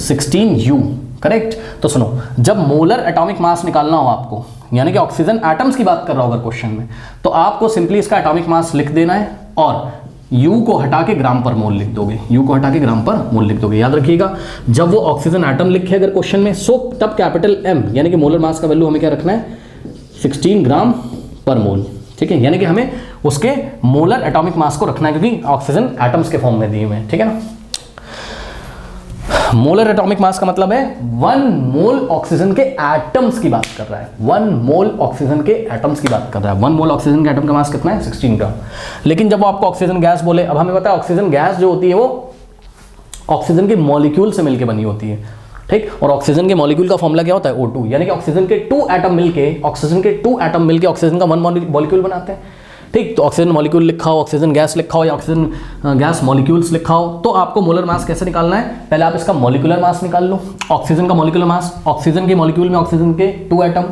16U। करेक्ट। तो सुनो, जब मोलर एटॉमिक मास निकालना हो आपको, यानी कि ऑक्सीजन एटम्स की बात कर रहा हो अगर क्वेश्चन में, तो आपको सिंपली इसका एटॉमिक मास लिख देना है और U को हटा के ग्राम पर मोल लिख दोगे। U को हटा के ग्राम पर मोल लिख दोगे। याद रखिएगा, जब वो ऑक्सीजन एटम लिखे अगर क्वेश्चन में, सो तब कैपिटल M यानी कि मोलर मास का वैल्यू हमें क्या रखना है? 16 ग्राम पर मोल। ठीक है, यानी कि हमें उसके मोलर एटॉमिक मास को रखना है, क्योंकि ऑक्सीजन एटम्स के फॉर्म में दिए हुए हैं। ठीक है ना। मोलर एटॉमिक मास का मतलब है 1 मोल ऑक्सीजन के एटम्स की बात कर रहा है। 1 मोल ऑक्सीजन के एटम्स की बात कर रहा है। 1 मोल ऑक्सीजन के एटम का मास कितना है? 16 ग्राम। लेकिन जब वो आपको ऑक्सीजन गैस बोले, अब हमें पता है ऑक्सीजन गैस जो होती है वो ऑक्सीजन के मॉलिक्यूल से मिलकर बनी होती है। ठीक, और ऑक्सीजन के मॉलिक्यूल का फॉर्मूला क्या होता है? O2। यानी कि ऑक्सीजन के 2 एटम मिलके ऑक्सीजन का 1 मॉलिक्यूल बनाते हैं। ठीक, तो ऑक्सीजन मॉलिक्यूल लिखा हो, ऑक्सीजन गैस लिखा हो, या ऑक्सीजन गैस मॉलिक्यूल्स लिखा हो, तो आपको मोलर मास कैसे निकालना है? पहले आप इसका मॉलिक्यूलर मास निकाल लो। ऑक्सीजन का मॉलिक्यूलर मास, ऑक्सीजन के मॉलिक्यूल में ऑक्सीजन के 2 एटम,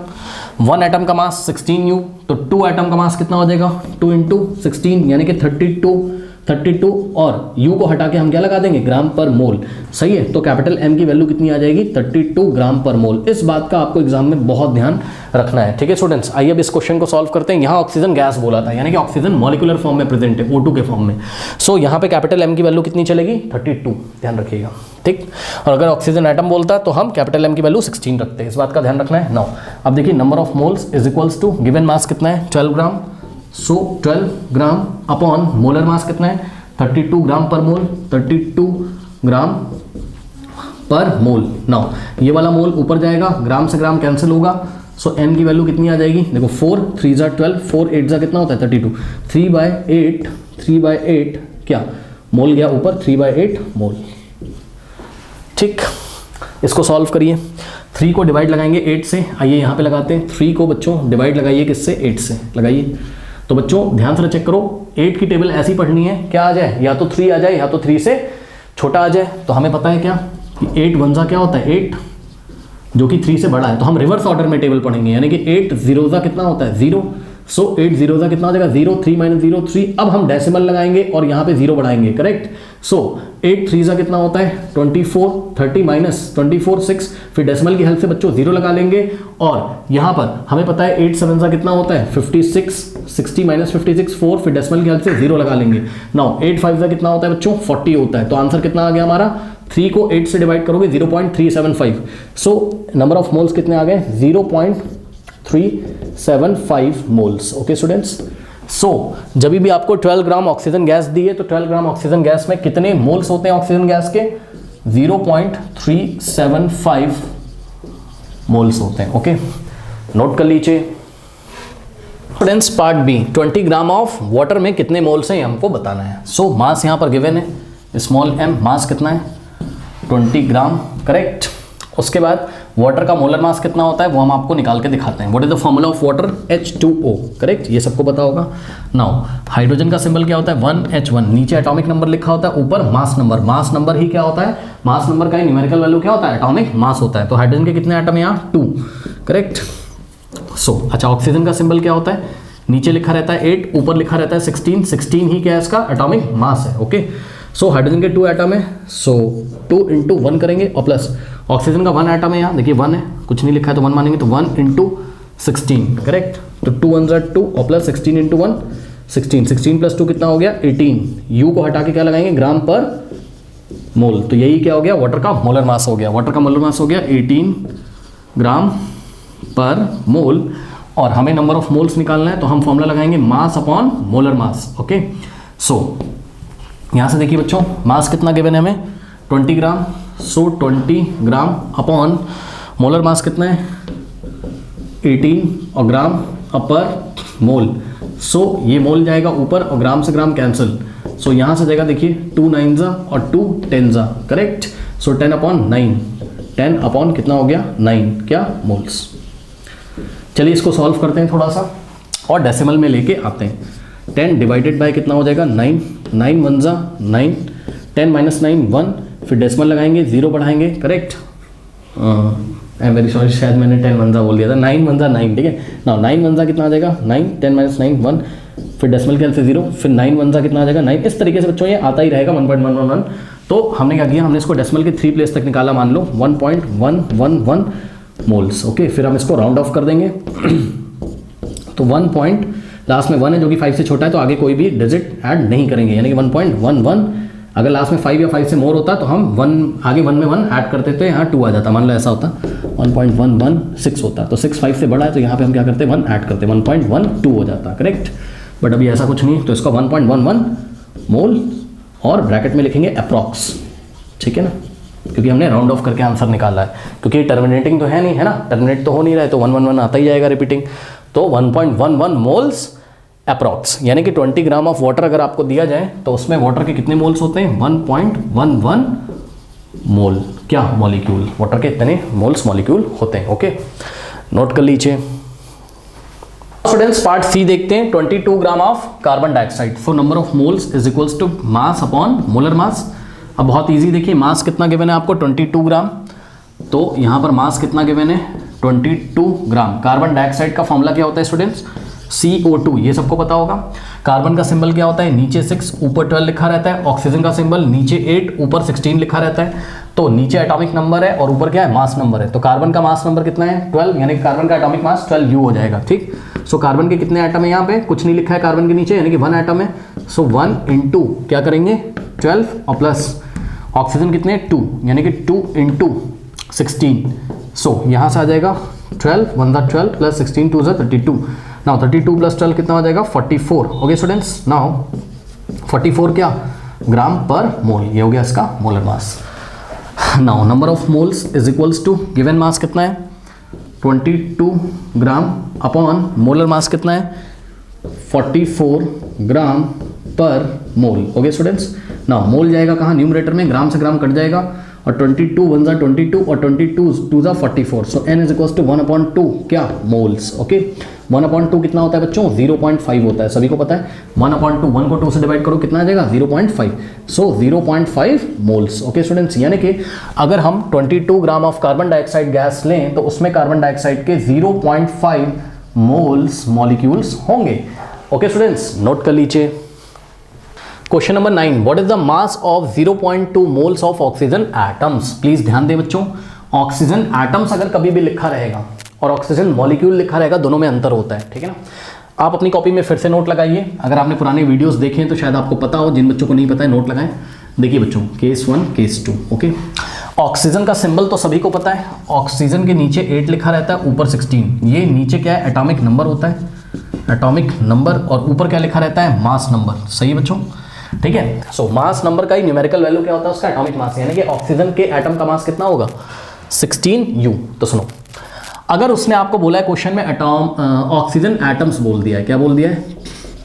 1 एटम का मास 16U, तो 2 एटम का मास कितना हो जाएगा? 2 × 16 यानी कि 32, और U को हटा के हम क्या लगा देंगे? ग्राम पर मोल। सही है, तो कैपिटल M की वैल्यू कितनी आ जाएगी? 32 ग्राम पर मोल। इस बात का आपको एग्जाम में बहुत ध्यान रखना है। ठीक है स्टूडेंट्स, आइए अब इस क्वेश्चन को सॉल्व करते हैं। यहाँ ऑक्सीजन गैस बोला था, यानी कि ऑक्सीजन मॉलिक्यूलर फॉर्म में प्रेजेंट है, O2 के फॉर्म में। सो यहाँ पे कैपिटल M की वैल्यू कितनी चलेगी? 32, ध्यान रखिएगा। ठीक, और अगर ऑक्सीजन एटम बोलता है तो हम कैपिटल M की वैल्यू 16 रखते हैं। इस बात का ध्यान रखना है। 9, अब देखिए, number of moles is equals to given mass कितना है? 12 ग्राम। सो 12 ग्राम अपॉन मोलर मास कितना है? 32 ग्राम पर मोल। 32 ग्राम पर मोल। नाउ ये वाला मोल ऊपर जाएगा, ग्राम से ग्राम कैंसिल होगा, सो n की वैल्यू कितनी आ जाएगी, देखो 4 3 ज़ा 12, 4 8 ज़ा कितना होता है 32, 3/8 क्या मोल गया ऊपर, 3/8 मोल। ठीक, इसको सॉल्व करिए। 3 को डिवाइड लगाएंगे 8 से, आइए यहाँ पे लगाते हैं। 3 को बच्चों डिवाइड लगाइए किससे, 8 से लगाइए। तो बच्चों ध्यान से चेक करो, 8 की टेबल ऐसी पढ़नी है, क्या आ जाए, या तो 3 आ जाए या तो 3 से छोटा आ जाए। तो हमें पता है क्या कि 8 1 ज़ा क्या होता है 8, जो कि 3 से बड़ा है। तो हम रिवर्स ऑर्डर में टेबल पढ़ेंगे, यानी कि 8 0 ज़ा कितना होता है 0, सो 8 0 ज़ा कितना हो जाएगा 0, 3 - 0 3। अब हम डेसिमल लगाएंगे और यहाँ पे 0 बढ़ाएंगे, करेक्ट। सो 8 3 ज़ा कितना होता है 24, 30 - 24 6, फिर डेसिमल की हेल्प से बच्चों 0 लगा लेंगे। और यहाँ पर हमें पता है 8 7 ज़ा कितना होता है 56, 60 - 56 4, फिर डेसिमल की हेल्प से 0 लगा लेंगे। नाउ 8 5 ज़ा कितना होता है बच्चों 40 होता है। तो आंसर कितना आ गया हमारा, 3 को 8 से डिवाइड करोगे 0.375। सो नंबर ऑफ मोल्स कितने आ गए 0.375 मोल्स। ओके स्टूडेंट्स, सो जब भी आपको 12 ग्राम ऑक्सीजन गैस दी है तो 12 ग्राम ऑक्सीजन गैस में कितने मोल्स होते हैं ऑक्सीजन गैस के, 0.375 मोल्स होते हैं। ओके, नोट कर लीजिए students. Part B, 20 gram of water में कितने मोल्स हैं ये हमको बताना है। सो मास यहाँ पर गिवन है, स्मॉल m, मास कितना है 20 ग्राम, करेक्ट। उसके बाद वाटर का मोलर मास कितना होता है वो हम आपको निकाल के दिखाते हैं। What is the formula of water, H2O, correct, ये सबको पता होगा। नाउ हाइड्रोजन का सिंबल क्या होता है 1H1, नीचे एटॉमिक नंबर लिखा होता है, ऊपर मास नंबर। मास नंबर ही क्या होता है, मास नंबर का ही न्यूमेरिकल वैल्यू क्या होता है, एटॉमिक मास होता है। तो हाइड्रोजन के कितने एटम है यहाँ 2, करेक्ट। सो अच्छा, ऑक्सीजन का सिंबल क्या होता है, नीचे लिखा रहता है 8, ऊपर लिखा रहता है 16, 16 ही क्या है इसका एटॉमिक मास है। ओके, सो हाइड्रोजन के 2 एटम है, सो 2 × 1 करेंगे और प्लस ऑक्सीजन का 1 एटम है यहाँ, देखिए 1 है, कुछ नहीं लिखा है तो 1 मानेंगे, तो 1 × 16, करेक्ट। तो 2 1 = 2 और प्लस 16 × 1 16, 16 + 2 कितना हो गया 18। यू को हटा के क्या लगाएंगे ग्राम पर मोल, तो यही क्या हो गया वाटर का मोलर मास हो गया। वाटर का मोलर मास हो गया 18 ग्राम पर मोल। और हमें नंबर ऑफ मोल्स निकालना है तो हम फॉर्मूला लगाएंगे mass upon molar mass. Okay, so यहाँ से देखिए बच्चों मास कितना गिवन है हमें 20 ग्राम, सो 20 ग्राम अपॉन मोलर मास कितना है 18 और ग्राम अपर मोल। सो ये मोल जाएगा ऊपर और ग्राम से ग्राम कैंसिल। सो यहाँ से जाएगा देखिए 2 9 ज़ा और 2 10 ज़ा, करेक्ट। सो 10/9, 10 अपॉन कितना हो गया 9 क्या मोल्स। चलिए इसको सॉल्व करते हैं थोड़ा सा और डेसिमल में लेके आते हैं। 10 डिवाइडेड बाय कितना हो जाएगा 9, 9 1 ज़ा 9, 10 - 9 1, फिर डेसिमल लगाएंगे 0 बढ़ाएंगे, correct. I am very sorry, शायद मैंने 10 1 ज़ा बोल दिया था, 9 1 ज़ा 9, ठीक है। ना 9 1 ज़ा कितना आ जाएगा 9, 10 - 9 1, फिर डेसिमल के से 0, फिर 9 1 ज़ा कितना आ जाएगा 9। इस तरीके से बच्चों ये आता ही रहेगा 1.111। तो हमने क्या किया, हमने इसको डेसिमल के 3 प्लेस तक निकाला, मान लो 1.111 मोल्स। ओके, फिर हम इसको राउंड ऑफ कर देंगे तो 1 लास्ट में 1 है जो कि 5 से छोटा है, तो आगे कोई भी डिजिट ऐड नहीं करेंगे, यानी कि 1.11। अगर लास्ट में 5 या 5 से मोर होता तो हम 1 आगे 1 में 1 ऐड करते तो यहाँ 2 आ जाता, मान लो ऐसा होता 1.116 होता। तो 6 5 से बड़ा है तो यहाँ पे हम क्या करते 1 ऐड करते 1.12 हो जाता, करेक्ट। बट अभी ऐसा कुछ नहीं, तो इसका 1.11 मोल और ब्रैकेट में लिखेंगे अप्रॉक्स, ठीक है ना, क्योंकि हमने राउंड ऑफ करके आंसर निकाला है। क्योंकि टर्मिनेटिंग तो है नहीं, है ना, टर्मिनेट तो हो नहीं रहा है, तो 111 आता ही जाएगा रिपीटिंग। तो 1.11 मोल्स अप्रॉक्स, यानी कि 20 ग्राम ऑफ वाटर अगर आपको दिया जाए तो उसमें वाटर के कितने मोल्स होते हैं 1.11 मोल क्या मॉलिक्यूल, वाटर के इतने मोल्स मॉलिक्यूल होते हैं। ओके, नोट कर लीजिए स्टूडेंट्स। पार्ट सी देखते हैं, 22 gram of carbon dioxide. So number of moles is equals to mass upon molar mass. अब बहुत इजी, देखिए मास कितना गिवन है आपको 22 ग्राम, तो यहाँ पर मास कितना गिवन है 22 ग्राम। कार्बन डाइऑक्साइड का फॉर्मूला क्या होता है स्टूडेंट्स CO2, ये सबको पता होगा। कार्बन का सिंबल क्या होता है, नीचे 6 ऊपर 12 लिखा रहता है। ऑक्सीजन का सिंबल नीचे 8 ऊपर 16 लिखा रहता है। तो नीचे एटॉमिक नंबर है और ऊपर क्या है मास नंबर है। तो कार्बन का मास नंबर कितना है 12, यानी कार्बन का एटॉमिक मास 12U हो जाएगा, ठीक। सो कार्बन के कितने एटम है यहाँ पे, कुछ नहीं लिखा है कार्बन के नीचे, यानी कि 1 एटम है। सो 1 × क्या करेंगे 12 और प्लस ऑक्सीजन कितने 2, यानी कि 2 × 16। सो यहाँ से आ जाएगा 12 1 = 12 प्लस 16 2 = 32। नाउ 32 + 12 कितना हो जाएगा 44। ओके स्टूडेंट्स, नाउ 44 क्या ग्राम पर मोल, ये हो गया इसका molar mass. Now number of moles is equals to given mass कितना है 22 ग्राम अपॉन मोलर मास कितना है 44 ग्राम पर मोल। ओके स्टूडेंट्स, ना मोल जाएगा कहाँ, न्यूमरेटर में, ग्राम से ग्राम कट जाएगा और 22 1 जा 22 और 22 2 जा 44। सो n इज इक्वल्स टू 1/2 क्या मोल्स। ओके 1/2 कितना होता है बच्चों 0.5 होता है, सभी को पता है। 1/2 1 को 2 से डिवाइड करो कितना आ जाएगा 0.5। सो 0.5 मोल्स। ओके स्टूडेंट्स, यानी कि अगर हम 22 gram of carbon dioxide gas लें तो उसमें कार्बन डाइऑक्साइड के 0.5 मोल्स मॉलिक्यूल्स होंगे। ओके स्टूडेंट्स, नोट कर लीजिए। Question number 9, what is the mass of 0.2 moles of oxygen atoms. Please ध्यान दें बच्चों, ऑक्सीजन एटम्स अगर कभी भी लिखा रहेगा और ऑक्सीजन मॉलिक्यूल लिखा रहेगा, दोनों में अंतर होता है, ठीक है ना। आप अपनी कॉपी में फिर से नोट लगाइए, अगर आपने पुराने वीडियोस देखे हैं तो शायद आपको पता हो, जिन बच्चों को नहीं पता है नोट लगाएं। देखिए बच्चों, केस 1 केस 2। ओके, ऑक्सीजन का सिंबल तो सभी को पता है, ऑक्सीजन के नीचे 8 लिखा रहता है, ऊपर 16। ये नीचे क्या है, एटॉमिक नंबर होता है, एटॉमिक नंबर, और ऊपर क्या लिखा रहता है, मास नंबर। सही बच्चों, ठीक है। सो मास नंबर का ही न्यूमेरिकल वैल्यू क्या होता है, उसका एटॉमिक मास, यानी कि ऑक्सीजन के एटम का मास कितना होगा 16U। तो सुनो, अगर उसने आपको बोला है क्वेश्चन में ऑक्सीजन एटम्स बोल दिया है, क्या बोल दिया है,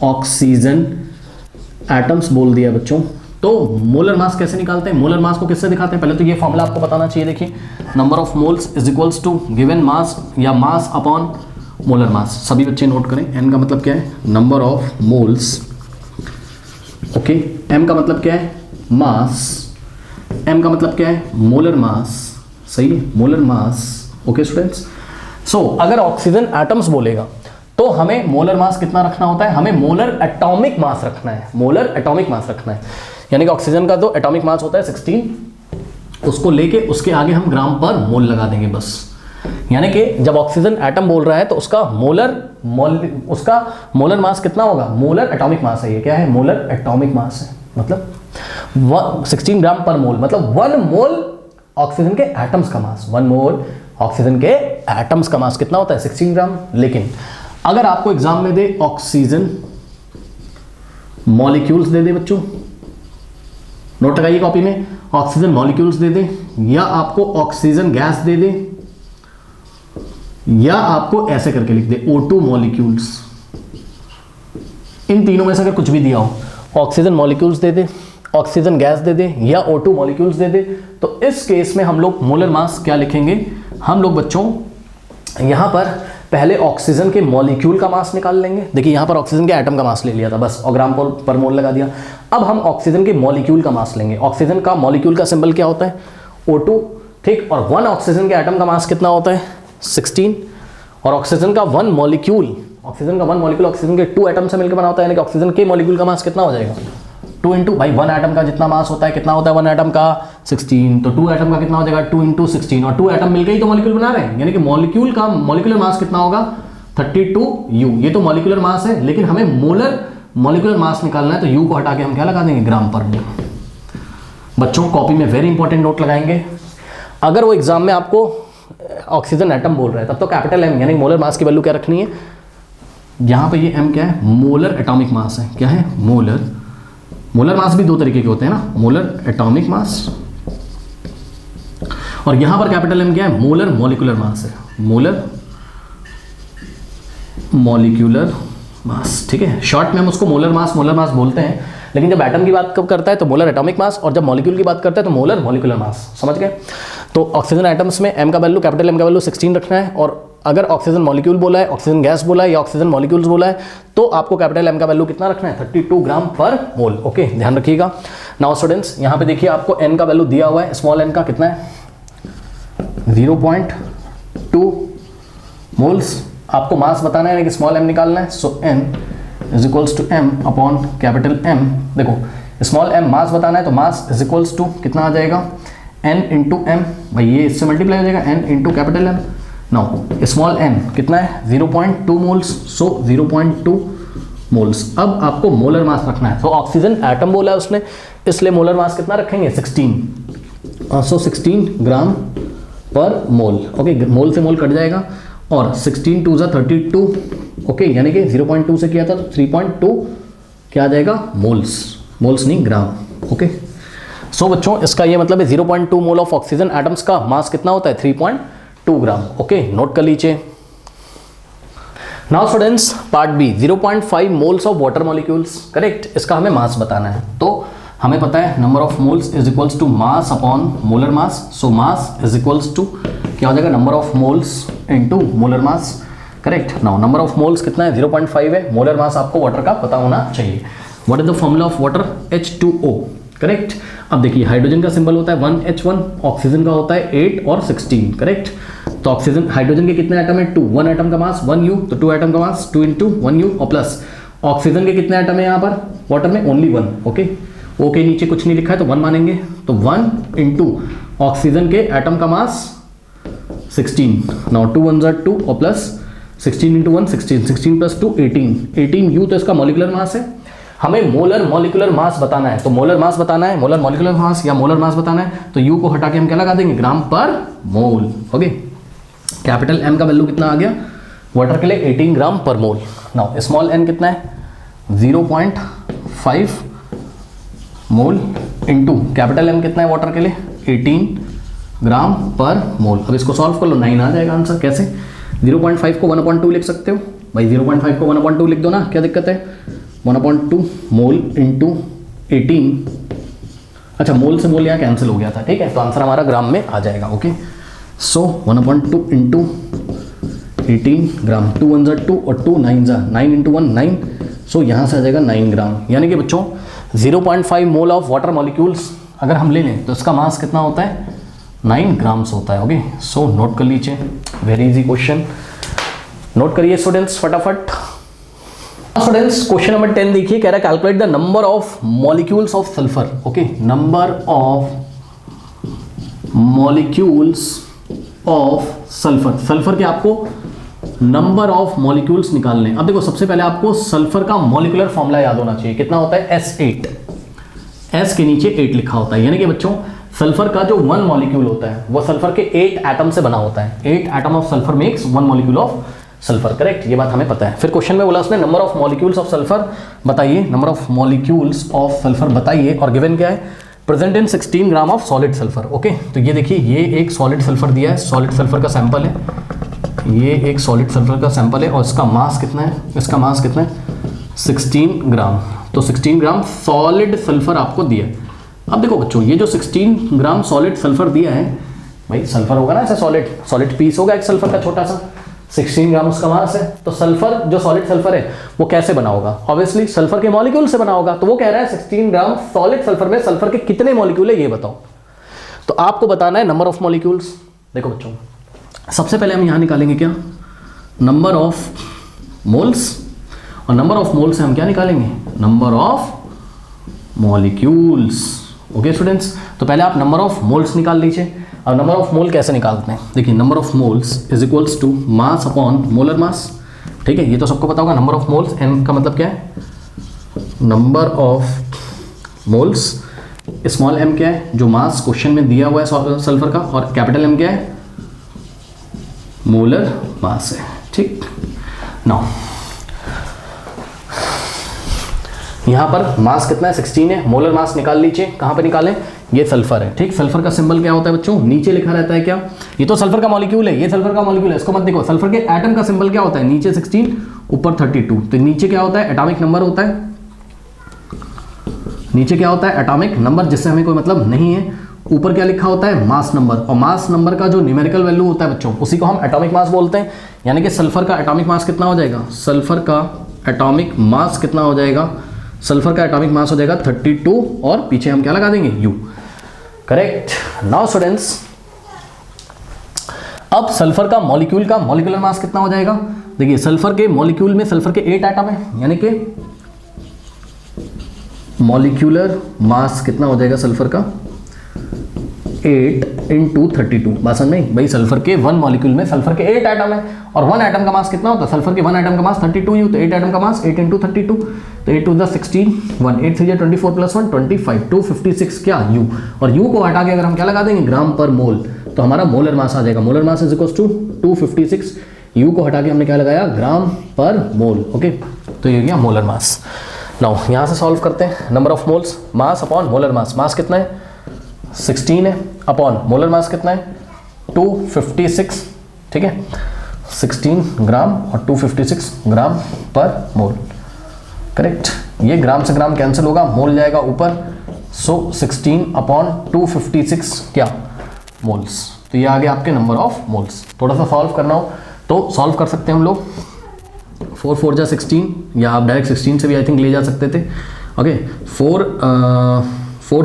ऑक्सीजन एटम्स बोल दिया है बच्चों, तो मोलर मास कैसे निकालते हैं, मोलर मास को किससे दिखाते हैं, पहले तो ये फॉर्मूला आपको बताना चाहिए। देखिए, number of moles is equals to given mass या मास अपॉन मोलर मास। सभी बच्चे नोट करें, एन का मतलब क्या है, number of moles. Okay, M का मतलब क्या है, मास। एम का मतलब क्या है, मोलर मास। सही है, मोलर मास। ओके स्टूडेंट्स, सो अगर ऑक्सीजन एटम्स बोलेगा तो हमें मोलर मास कितना रखना होता है, हमें मोलर एटॉमिक मास रखना है, मोलर एटॉमिक मास रखना है। यानी कि ऑक्सीजन का जो एटॉमिक मास होता है 16, उसको लेके उसके आगे हम ग्राम पर मोल लगा देंगे बस। यानी कि जब ऑक्सीजन एटम बोल रहा है तो उसका मोलर मास कितना होगा, मोलर एटॉमिक मास है। ये क्या है, मोलर एटॉमिक मास है, मतलब 16 ग्राम पर मोल, मतलब 1 मोल ऑक्सीजन के एटम्स का मास, 1 मोल ऑक्सीजन के एटम्स का मास कितना होता है 16 ग्राम। लेकिन अगर आपको एग्जाम में दे ऑक्सीजन मॉलिक्यूल्स दे दे बच्चों, नोट लगाइए कॉपी में, ऑक्सीजन मॉलिक्यूल्स दे दे, या आपको ऑक्सीजन गैस दे दे, या आपको ऐसे करके लिख दे O2 मॉलिक्यूल्स, इन तीनों में से अगर कुछ भी दिया हो, ऑक्सीजन मॉलिक्यूल्स दे दे, ऑक्सीजन गैस दे दे, या O2 मॉलिक्यूल्स दे दे, तो इस केस में हम लोग मोलर मास क्या लिखेंगे, हम लोग बच्चों यहां पर पहले ऑक्सीजन के मॉलिक्यूल का मास निकाल लेंगे। देखिए यहां पर ऑक्सीजन के एटम का मास ले लिया था बस, और ग्राम पर मोल लगा दिया। अब हम ऑक्सीजन के मॉलिक्यूल का मास लेंगे। ऑक्सीजन का मॉलिक्यूल का सिंबल क्या होता है, O2, ठीक, और 1 ऑक्सीजन के एटम का मास कितना होता है 16, और ऑक्सीजन का 1 मॉलिक्यूल ऑक्सीजन के 2 एटम से मिलकर बना होता है, यानी कि ऑक्सीजन के मॉलिक्यूल का मास कितना हो जाएगा 2 इंटू, भाई 1 एटम का जितना मास होता है कितना होता है 1 एटम का 16, तो 2 एटम का कितना हो जाएगा 2 इंटू 16, और 2 एटम मिलकर ही तो मॉलिक्यूल बना रहे हैं, यानी कि मॉलिक्यूल का मॉलिक्यूलर मास कितना होगा 32U। ये तो मॉलिक्यूलर मास है, लेकिन हमें मॉलिक्यूलर मास निकालना है, तो U को हटा के हम क्या लगा देंगे, ग्राम पर मोल। बच्चों कॉपी में वेरी इंपॉर्टेंट नोट लगाएंगे, अगर वो एग्जाम में आपको ऑक्सीजन एटम बोल रहा है तब तो कैपिटल M, यानी मोलर मास की वैल्यू क्या रखनी है, यहां पे ये M क्या है, मोलर एटॉमिक मास है। क्या है, मोलर मास भी 2 तरीके के होते हैं ना, मोलर एटॉमिक मास, और यहां पर कैपिटल M क्या है, मोलर मॉलिक्यूलर मास है, मोलर मॉलिक्यूलर मास। ठीक है, शॉर्ट में हम उसको मोलर मास बोलते हैं, लेकिन जब एटम की बात कब करता है तो मोलर एटॉमिक मास, और जब मॉलिक्यूल की बात करता है तो मोलर मॉलिक्यूलर मास। समझ गए। तो ऑक्सीजन एटम्स में M का वैल्यू, कैपिटल M का वैल्यू 16 रखना है, और अगर ऑक्सीजन मॉलिक्यूल बोला है, ऑक्सीजन गैस बोला है, या ऑक्सीजन मॉलिक्यूल्स बोला है, तो आपको कैपिटल M का वैल्यू कितना रखना है 32 ग्राम पर मोल। ओके, ध्यान रखिएगा। नाउ स्टूडेंट्स, यहाँ पे देखिए आपको N का वैल्यू दिया हुआ है, स्मॉल n का कितना है 0.2 मोल्स। आपको मास बताना है कि स्मॉल m निकालना है, so n is equals to m upon capital M। देखो स्मॉल m मास बताना है, तो मास इज इक्वल्स टू कितना आ जाएगा n इंटू m, भाई ये इससे मल्टीप्लाई हो जाएगा n into capital M। Now small n कितना है 0.2 मोल्स, सो 0.2 मोल्स। अब आपको मोलर मास रखना है, तो ऑक्सीजन एटम बोला है उसने, इसलिए मोलर मास कितना रखेंगे 16, सो 16 ग्राम पर मोल। ओके, मोल से मोल कट जाएगा, और 16 2 जा 32, ओके, यानी कि 0.2 से किया था तो 3.2 क्या आ जाएगा, मोल्स नहीं ग्राम। ओके, सो बच्चों इसका ये मतलब है 0.2 मोल ऑफ ऑक्सीजन एटम्स का मास कितना होता है 3.2 2 ग्राम। ओके, नोट कर लीजिए। Now students, part B, 0.5 moles of water molecules. Correct, इसका हमें मास बताना है। तो हमें पता है number of moles is equals to mass upon molar mass. So mass is equals to क्या हो जाएगा, number of moles into molar mass. Correct. Now number of moles कितना है, 0.5 है। मोलर मास आपको वाटर का पता होना चाहिए। What is the formula of water, H2O। Correct. अब देखिए, हाइड्रोजन का सिंबल होता है 1H1, ऑक्सीजन का होता है 8 और 16। करेक्ट। तो ऑक्सीजन, हाइड्रोजन के कितने एटम है, 2, 1 एटम का मास 1U, तो 2 एटम का मास 2 इंटू 1U और प्लस ऑक्सीजन के कितने एटम है यहाँ पर वाटर में, ओनली 1। ओके, O के नीचे कुछ नहीं लिखा है तो 1 मानेंगे। तो 1 इंटू ऑक्सीजन के एटम का मास 16। नाउ 2 1 2 और प्लस 16 इंटू 1 16, 16 प्लस 2 18U तो इसका मॉलिक्यूलर मास है। हमें मोलर मॉलिक्यूलर मास बताना है। तो मोलर मास बताना है, मोलर मॉलिक्यूलर मास या मोलर मास बताना है, तो U को हटा के हम क्या लगा देंगे, ग्राम पर मोल। ओके, कैपिटल M का वैल्यू कितना आ गया वाटर के लिए, 18 ग्राम पर मोल। नाउ स्मॉल n कितना है, 0.5 मोल इंटू कैपिटल M कितना है वाटर के लिए, 18 ग्राम पर मोल। अब इसको सॉल्व कर लो, 9 आ जाएगा आंसर। कैसे, 0.5 को 1/2 लिख सकते हो भाई, 0.5 को 1/2 लिख दो ना, क्या दिक्कत है। 1/2 मोल इंटू 18, अच्छा मोल से मोल यहाँ कैंसिल हो गया था, ठीक है, तो आंसर हमारा ग्राम में आ जाएगा। ओके, सो 1/2 इंटू 18 ग्राम, 2 1 2 और 2 9 इंटू 1 9, सो यहाँ से आ जाएगा 9 ग्राम। यानी कि बच्चों 0.5 मोल ऑफ वाटर मॉलिक्यूल्स अगर हम ले लें तो इसका मास कितना होता है, 9 ग्राम्स होता है। ओके, सो नोट कर लीजिए, वेरी इजी क्वेश्चन, नोट करिए स्टूडेंट्स फटाफट। स्टूडेंट्स क्वेश्चन नंबर 10 देखिए, कह रहा है calculate the number of molecules of sulphur. Okay, number of molecules of sulphur. Sulphur के आपको नंबर ऑफ मॉलिक्यूल्स निकालने। अब देखो, सबसे पहले आपको सल्फर का मॉलिक्यूलर फॉर्मूला याद होना चाहिए, कितना होता है, S8। S के नीचे 8 लिखा होता है। यानी कि बच्चों सल्फर का जो 1 मॉलिक्यूल होता है वो सल्फर के 8 एटम से बना होता है। 8 atom of sulphur makes 1 molecule of sulphur. Correct, ये बात हमें पता है। फिर क्वेश्चन में बोला उसने number of molecules of sulphur बताइए, number of molecules of sulphur बताइए, और गिवन क्या है, present in 16 gram of solid sulphur. Okay, तो ये देखिए, ये एक सॉलिड सल्फर दिया है, सॉलिड सल्फर का सैंपल है, ये एक सॉलिड सल्फर का सैंपल है, और इसका मास कितना है, इसका मास कितना है, 16 ग्राम। तो 16 ग्राम सॉलिड सल्फर आपको दिया है। अब देखो बच्चों, ये जो 16 ग्राम सॉलिड सल्फर दिया है, भाई सल्फर होगा ना ऐसा, सॉलिड पीस होगा एक सल्फर का छोटा सा, 16 ग्राम उसका मास है। तो सल्फर जो सॉलिड सल्फर है वो कैसे बना होगा, ऑब्वियसली सल्फर के मॉलिक्यूल से बना होगा। तो वो कह रहा है 16 ग्राम सॉलिड सल्फर में सल्फर के कितने मॉलिक्यूल है ये बताओ। तो आपको बताना है नंबर ऑफ मॉलिक्यूल्स। देखो बच्चों, सबसे पहले हम यहां निकालेंगे क्या, नंबर ऑफ मोल्स, और नंबर ऑफ मोल्स से हम क्या निकालेंगे, number of molecules. Okay students, तो पहले आप नंबर ऑफ मोल्स निकाल लीजिए। अब नंबर ऑफ मोल कैसे निकालते हैं, देखिए, number of moles is equals to mass upon molar mass. ठीक है, ये तो सबको पता होगा। नंबर ऑफ मोल्स, एन का मतलब क्या है, number of moles, small m क्या है, जो मास क्वेश्चन में दिया हुआ है सल्फर का, और कैपिटल एम क्या है, मोलर मास है। ठीक, नाउ यहां पर मास कितना है, 16 है, मोलर मास निकाल लीजिए। कहां पे निकालें, ये सल्फर है। ठीक, सल्फर का सिंबल क्या होता है बच्चों, नीचे लिखा रहता है क्या, ये तो सल्फर का मॉलिक्यूल है, ये सल्फर का मॉलिक्यूल है, इसको मत देखो। सल्फर के एटम का सिंबल क्या होता है, नीचे 16 ऊपर 32। तो नीचे क्या होता है, एटॉमिक नंबर होता है, नीचे क्या होता है, एटॉमिक नंबर, जिससे हमें कोई मतलब नहीं है। ऊपर क्या लिखा होता है, मास नंबर, और मास नंबर का जो न्यूमेरिकल वैल्यू होता है बच्चों, उसी को हम एटॉमिक मास बोलते हैं। यानी कि सल्फर का एटॉमिक मास कितना हो जाएगा, सल्फर का एटॉमिक मास कितना हो जाएगा, सल्फर का एटॉमिक मास हो जाएगा 32, और पीछे हम क्या लगा देंगे, U। करेक्ट। नाउ स्टूडेंट्स, अब सल्फर का मॉलिक्यूलर मास कितना हो जाएगा, देखिए सल्फर के मॉलिक्यूल में सल्फर के 8 एटम है, यानी कि मॉलिक्यूलर मास कितना हो जाएगा सल्फर का, 8 इंटू 32। बात समझ में भाई, सल्फर के 1 मॉलिक्यूल में सल्फर के 8 एटम है, और 1 एटम का मास कितना होता है, सल्फर के 1 एटम का मास 32U, तो 8 एटम का मास 8 इंटू 32, तो 8 2 16 1 8 3 24 प्लस 1 25 256 क्या U, और U को हटा के अगर हम क्या लगा देंगे, ग्राम पर मोल, तो हमारा मोलर मास आ जाएगा। Molar mass is equal to 256, U को हटा के हमने क्या लगाया, ग्राम पर मोल। ओके, तो ये हो गया मोलर मास। नाउ यहाँ से सॉल्व करते हैं, number of moles, mass upon molar mass, mass कितना है 16 है, अपॉन मोलर मास कितना है 256, ठीक है, 16 ग्राम और 256 ग्राम पर मोल, करेक्ट। ये ग्राम से ग्राम कैंसिल होगा, मोल जाएगा ऊपर, सो 16/256 क्या मोल्स। तो ये आ गया आपके नंबर ऑफ मोल्स। थोड़ा सा सॉल्व करना हो तो सॉल्व कर सकते हैं हम लोग। 4 4 जा 16, या आप डायरेक्ट 16 से भी आई थिंक ले जा सकते थे। ओके, 4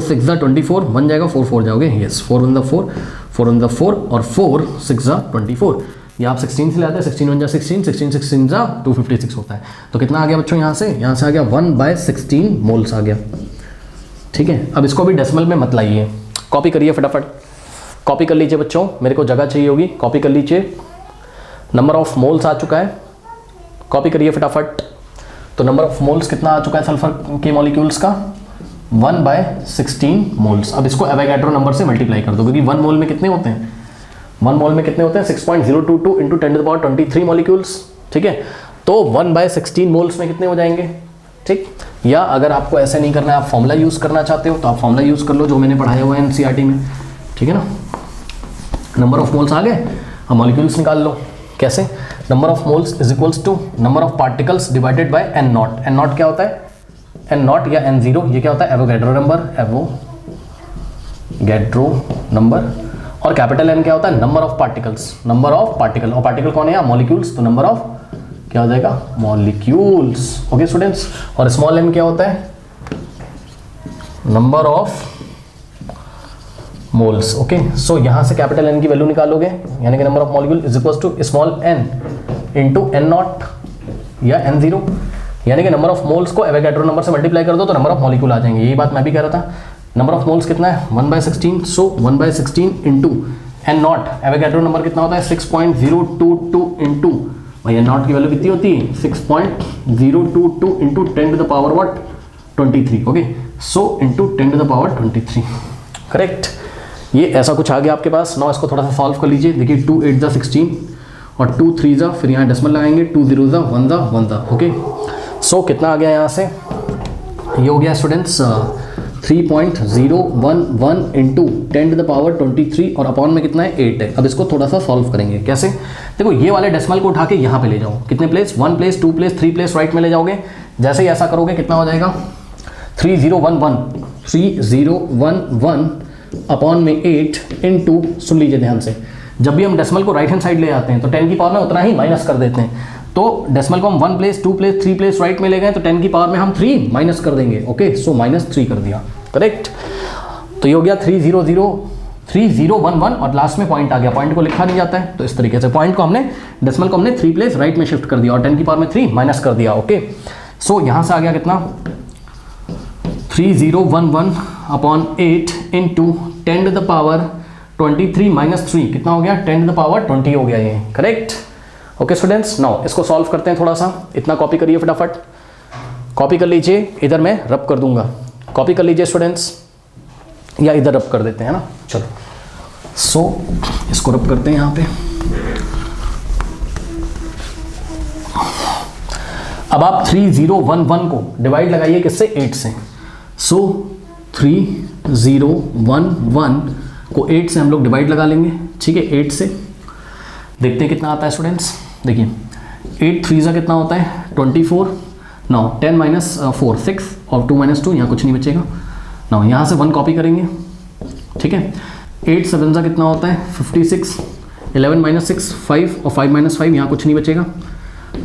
6 जा 24 बन जाएगा, 4 4 जाओगे, यस, 4 1 जा 4, 4 1 जा 4 और 4 6 जा 24। ये आप 16 से लाते हैं, 16 1 जा 16, 16 16 जा 256 होता है। तो कितना आ गया बच्चों, यहाँ से आ गया 1/16 मोल्स आ गया, ठीक है। अब इसको भी डेसिमल में मत लाइए, कॉपी करिए फटाफट, कॉपी कर लीजिए बच्चों, मेरे को जगह चाहिए होगी, कॉपी कर लीजिए। नंबर ऑफ मोल्स आ चुका है, कॉपी करिए फटाफट। तो नंबर ऑफ मोल्स कितना आ चुका है सल्फर के मॉलिक्यूल्स का, 1/16 मोल्स। अब इसको एवोगाड्रो नंबर से मल्टीप्लाई कर दो, क्योंकि 1 मोल में कितने होते हैं, 1 मोल में कितने होते हैं, 6.022 इंटू 10⁻23 मॉलिक्यूल्स, ठीक है। तो 1/16 मोल्स में कितने हो जाएंगे, ठीक। या अगर आपको ऐसे नहीं करना है, आप फॉर्मूला यूज़ करना चाहते हो तो आप फॉर्मूला यूज़ कर लो जो मैंने पढ़ाया हुआ है एनसीईआरटी में, ठीक है ना। नंबर ऑफ मोल्स आ गए, अब मॉलिक्यूल्स निकाल लो। कैसे, number of moles is equals to number of particles divided by n naught. n naught क्या होता है, n नॉट या n0, ये क्या होता है, एवोगाड्रो नंबर, एवोगाड्रो नंबर। और कैपिटल N क्या होता है, number of particles, number of particle, और पार्टिकल कौन है, मॉलिक्यूल्स, तो नंबर ऑफ क्या हो जाएगा, मॉलिक्यूल्स। ओके स्टूडेंट्स, और स्मॉल n क्या होता है, number of moles. Okay, so यहां से कैपिटल N की वैल्यू निकालोगे, यानी कि number of molecule is equal to small n into n naught या n0, यानी कि नंबर ऑफ मोल्स को एवोगाड्रो नंबर से मल्टीप्लाई कर दो तो नंबर ऑफ मॉलिक्यूल आ जाएंगे। यही बात मैं भी कह रहा था। नंबर ऑफ मोल्स कितना है, 1/16, सो 1/16 into n not, Avogadro number कितना होता है, 6.022 इंटू, भाई n नॉट की वैल्यू कितनी होती है, 6.022 into 10⁻23, okay, so into 10⁻23, correct. ये ऐसा कुछ आ गया आपके पास। नाउ इसको थोड़ा सा सॉल्व कर लीजिए। देखिए 2 8 जा 16 और 2 3 जा, फिर यहाँ डेसिमल लगाएंगे, 2 0 जा 1 जा 1 जा, ओके। सो कितना आ गया यहाँ से, ये हो गया स्टूडेंट्स 3.011 इंटू 10⁻23 और अपॉन में कितना है, 8 है। अब इसको थोड़ा सा सॉल्व करेंगे। कैसे, देखो ये वाले डेसिमल को उठा के यहाँ पे ले जाओ, कितने place, 1 place 2 place 3 place right में ले जाओगे। जैसे ही ऐसा करोगे कितना हो जाएगा, 3011 अपॉन में 8 इंटू, सुन लीजिए ध्यान से, जब भी हम डेसिमल को राइट हैंड साइड ले आते हैं तो 10 की पावर में उतना ही माइनस कर देते हैं। तो डेसिमल को हम 1 प्लेस 2 प्लेस 3 प्लेस राइट में ले गए तो 10 की पावर में हम 3 माइनस कर देंगे, ओके, सो -3 कर दिया, करेक्ट। तो ये हो गया 3011 और लास्ट में पॉइंट आ गया, पॉइंट को लिखा नहीं जाता है, तो इस तरीके से पॉइंट को हमने, डेसिमल को हमने 3 प्लेस राइट में शिफ्ट कर दिया और 10 की पावर में 3 माइनस कर दिया, ओके। सो यहाँ से आ गया कितना, 3011 अपॉन 8 इंटू 10⁻23 माइनस 3 कितना हो गया, 10⁻20 हो गया ये, करेक्ट। ओके स्टूडेंट्स, नाउ इसको सॉल्व करते हैं थोड़ा सा। इतना कॉपी करिए फटाफट, कॉपी कर लीजिए, इधर मैं रब कर दूंगा, कॉपी कर लीजिए स्टूडेंट्स, या इधर रब कर देते हैं ना, चलो। सो इसको रब करते हैं यहाँ पे। अब आप 3011 को डिवाइड लगाइए किससे, 8 से। सो 3011 को 8 से हम लोग डिवाइड लगा लेंगे, ठीक है, 8 से। देखते हैं कितना आता है स्टूडेंट्स। देखिए 8 3 जा कितना होता है, 24। नाउ 10 माइनस 4 6 और 2 माइनस 2, यहाँ कुछ नहीं बचेगा। नाउ यहाँ से 1 कॉपी करेंगे, ठीक है। 8 7 जा कितना होता है, 56। 11 माइनस 6 5 और 5 माइनस 5, यहाँ कुछ नहीं बचेगा।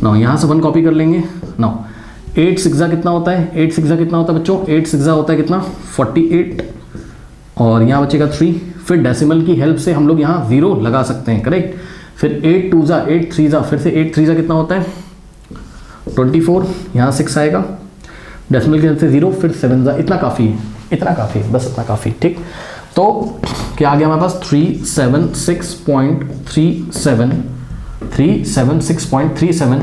नाउ यहाँ से 1 कॉपी कर लेंगे। नाउ 8 6 जा कितना होता है, 8 6 जा कितना होता है बच्चों, 8 6 जा होता है कितना, 48 और यहाँ बचेगा 3। फिर डेसिमल की हेल्प से हम लोग यहाँ 0 लगा सकते हैं, करेक्ट। फिर 8 2 जा 8 3 जा, फिर से 8 3 जा कितना होता है, 24, यहाँ 6 आएगा, डेसिमल की हेल्प से 0, फिर 7 जा, इतना काफ़ी है, इतना काफ़ी है, बस इतना काफ़ी, ठीक। तो क्या आ गया हमारे पास, 376.37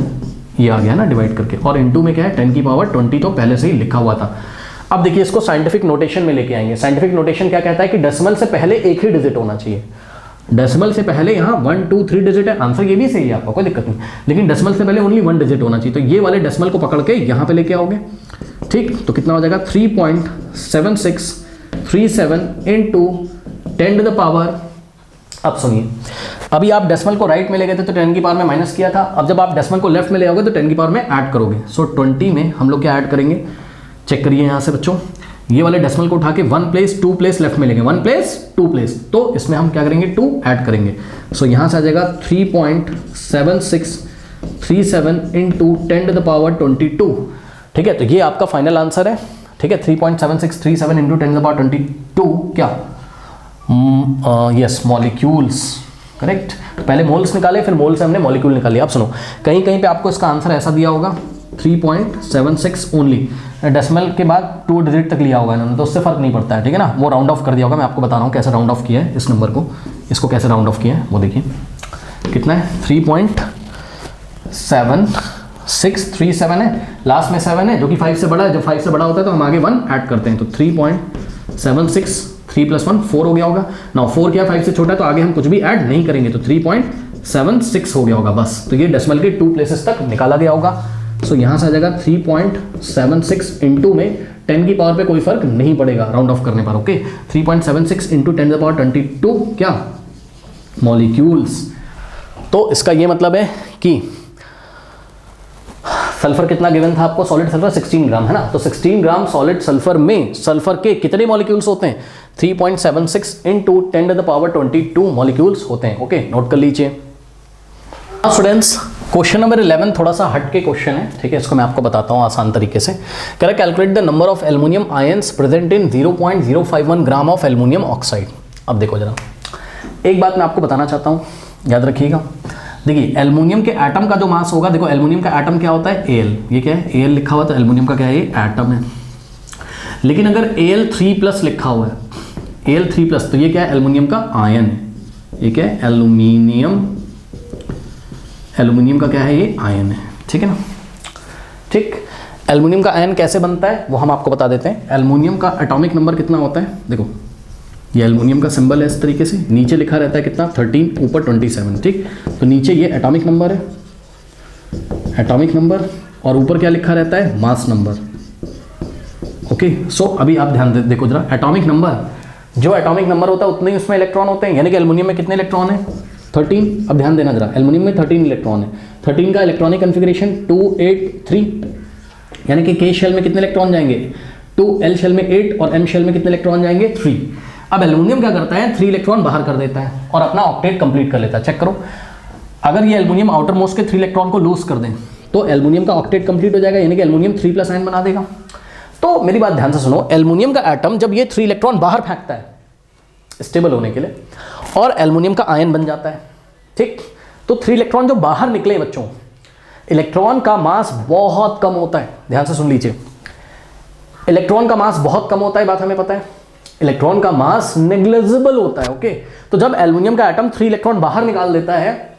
ये आ गया ना डिवाइड करके, और इनटू में क्या है, 10⁻20 तो पहले से ही लिखा हुआ था। अब देखिए इसको साइंटिफिक नोटेशन में लेके आएंगे। साइंटिफिक नोटेशन क्या कहता है कि डेसिमल से पहले एक ही डिजिट होना चाहिए। डेसिमल से पहले यहाँ 1 2 3 डिजिट है, आंसर ये भी सही है, आपका कोई दिक्कत नहीं, लेकिन डेसिमल से पहले ओनली 1 डिजिट होना चाहिए। तो ये वाले डेसिमल को पकड़ के यहाँ पे लेके आओगे, ठीक। तो कितना हो जाएगा, 3.7637 इंटू 10⁻, अब सुनिए अभी आप डेसिमल को राइट में ले गए थे तो 10 की पावर में माइनस किया था, अब जब आप डेसिमल को लेफ्ट में ले आओगे तो 10 की पावर में ऐड करोगे। सो 20 में हम लोग क्या ऐड करेंगे, चेक करिए यहाँ से बच्चों, ये वाले डेसिमल को उठा के 1 प्लेस 2 प्लेस लेफ्ट में लेंगे, 1 प्लेस 2 प्लेस, तो इसमें हम क्या करेंगे 2 ऐड करेंगे। सो यहाँ से आ जाएगा 3.7637 इंटू 10 टू द पावर 22। ठीक है, तो ये आपका फाइनल आंसर है। ठीक है, 3.7637 इंटू 10 टू द पावर 22 क्या, यस मॉलिक्यूल्स, करेक्ट। तो पहले मोल्स निकाले, फिर मोल से हमने मॉलिक्यूल निकाले। अब सुनो, कहीं कहीं पे आपको इसका आंसर ऐसा दिया होगा 3.76 ओनली, डेसिमल के बाद 2 डिजिट तक लिया होगा इन्होंने, तो उससे फर्क नहीं पड़ता है। ठीक है ना, वो राउंड ऑफ कर दिया होगा। मैं आपको बता रहा हूँ कैसे राउंड ऑफ किया है इस नंबर को, इसको कैसे राउंड ऑफ किया है वो देखिए कितना है, 3.7637 है, लास्ट में 7 है जो कि 5 से बड़ा है। जब 5 से बड़ा होता है तो हम आगे 1 ऐड करते हैं, तो 3.76 3 + 1 4 हो गया होगा ना। 4 क्या 5 से छोटा है तो आगे हम कुछ भी ऐड नहीं करेंगे, तो 3.76 हो गया होगा बस। तो ये डेसिमल के 2 प्लेसेस तक निकाला गया होगा। सो यहाँ से आ जाएगा 3.76 इंटू में 10 की पावर पे कोई फर्क नहीं पड़ेगा राउंड ऑफ करने पर। Okay, 3.76 into 10 to the power 22 क्या, मॉलिक्यूल्स। तो इसका ये मतलब है कि सल्फर कितना गिवन था आपको, सॉलिड सल्फर 16 ग्राम है ना, तो 16 ग्राम सॉलिड सल्फर में सल्फर के कितने मॉलिक्यूल्स होते हैं, 3.76 into 10 to the power 22 molecules होते हैं। ओके, नोट कर लीजिए। स्टूडेंट्स, क्वेश्चन नंबर 11 थोड़ा सा हट के क्वेश्चन है। ठीक है, इसको मैं आपको बताता हूँ आसान तरीके से। कह रहा calculate the number of aluminium ions present in 0.051 gram of aluminium oxide. अब देखो जरा, एक बात मैं आपको बताना चाहता हूँ, याद रखिएगा। देखिए, एल्युमिनियम के एटम का जो मास होगा, देखो एल्युमिनियम का एटम क्या होता है, Al, ये क्या है, Al लिखा हुआ, तो एल्युमिनियम का क्या है, ये एटम है। लेकिन अगर Al3+ लिखा हुआ है, Al3+, तो ये क्या है, एल्युमिनियम का आयन है। ये क्या है, एल्युमिनियम का क्या है, ये आयन है। ठीक है ना, ठीक। एल्युमिनियम का आयन कैसे बनता है वो हम आपको बता देते हैं। एल्युमिनियम का एटॉमिक नंबर कितना होता है, देखो ये एल्युमिनियम का सिंबल है इस तरीके से, नीचे लिखा रहता है कितना, 13, ऊपर 27। ठीक, तो नीचे ये एटॉमिक नंबर है, एटॉमिक नंबर, और ऊपर क्या लिखा रहता है, मास नंबर। ओके, सो अभी आप ध्यान देखो जरा, एटॉमिक नंबर, जो एटॉमिक नंबर होता है उतने ही उसमें इलेक्ट्रॉन होते हैं, यानी कि एल्युमिनियम में कितने इलेक्ट्रॉन है, 13। अब ध्यान देना जरा, एल्युमिनियम में 13 इलेक्ट्रॉन है। 13 का इलेक्ट्रॉनिक कन्फिग्रेशन 283, यानी कि K शेल में कितने इलेक्ट्रॉन जाएंगे, 2, L शेल में 8 और M शेल में कितने इलेक्ट्रॉन जाएंगे, 3। अब एल्युमिनियम क्या करता है, 3 इलेक्ट्रॉन बाहर कर देता है और अपना ऑक्टेट कंप्लीट कर लेता है। चेक करो, अगर ये एल्युमिनियम आउटर मोस्ट के 3 इलेक्ट्रॉन को लूज कर दें तो एल्युमिनियम का ऑक्टेट कंप्लीट हो जाएगा, यानी कि एल्युमिनियम 3+ आयन बना देगा। तो मेरी बात ध्यान से सुनो, एल्युमिनियम का एटम जब ये 3 इलेक्ट्रॉन बाहर फेंकता है स्टेबल होने के लिए, और एल्युमिनियम का आयन बन जाता है। ठीक, तो 3 इलेक्ट्रॉन जो बाहर निकले बच्चों, इलेक्ट्रॉन का मास बहुत कम होता है। ध्यान से सुन लीजिए, इलेक्ट्रॉन का मास बहुत कम होता है, बात हमें पता है। इलेक्ट्रॉन का मास नेग्लिजिबल होता है। ओके, तो जब एल्युमिनियम का एटम 3 इलेक्ट्रॉन बाहर निकाल देता है,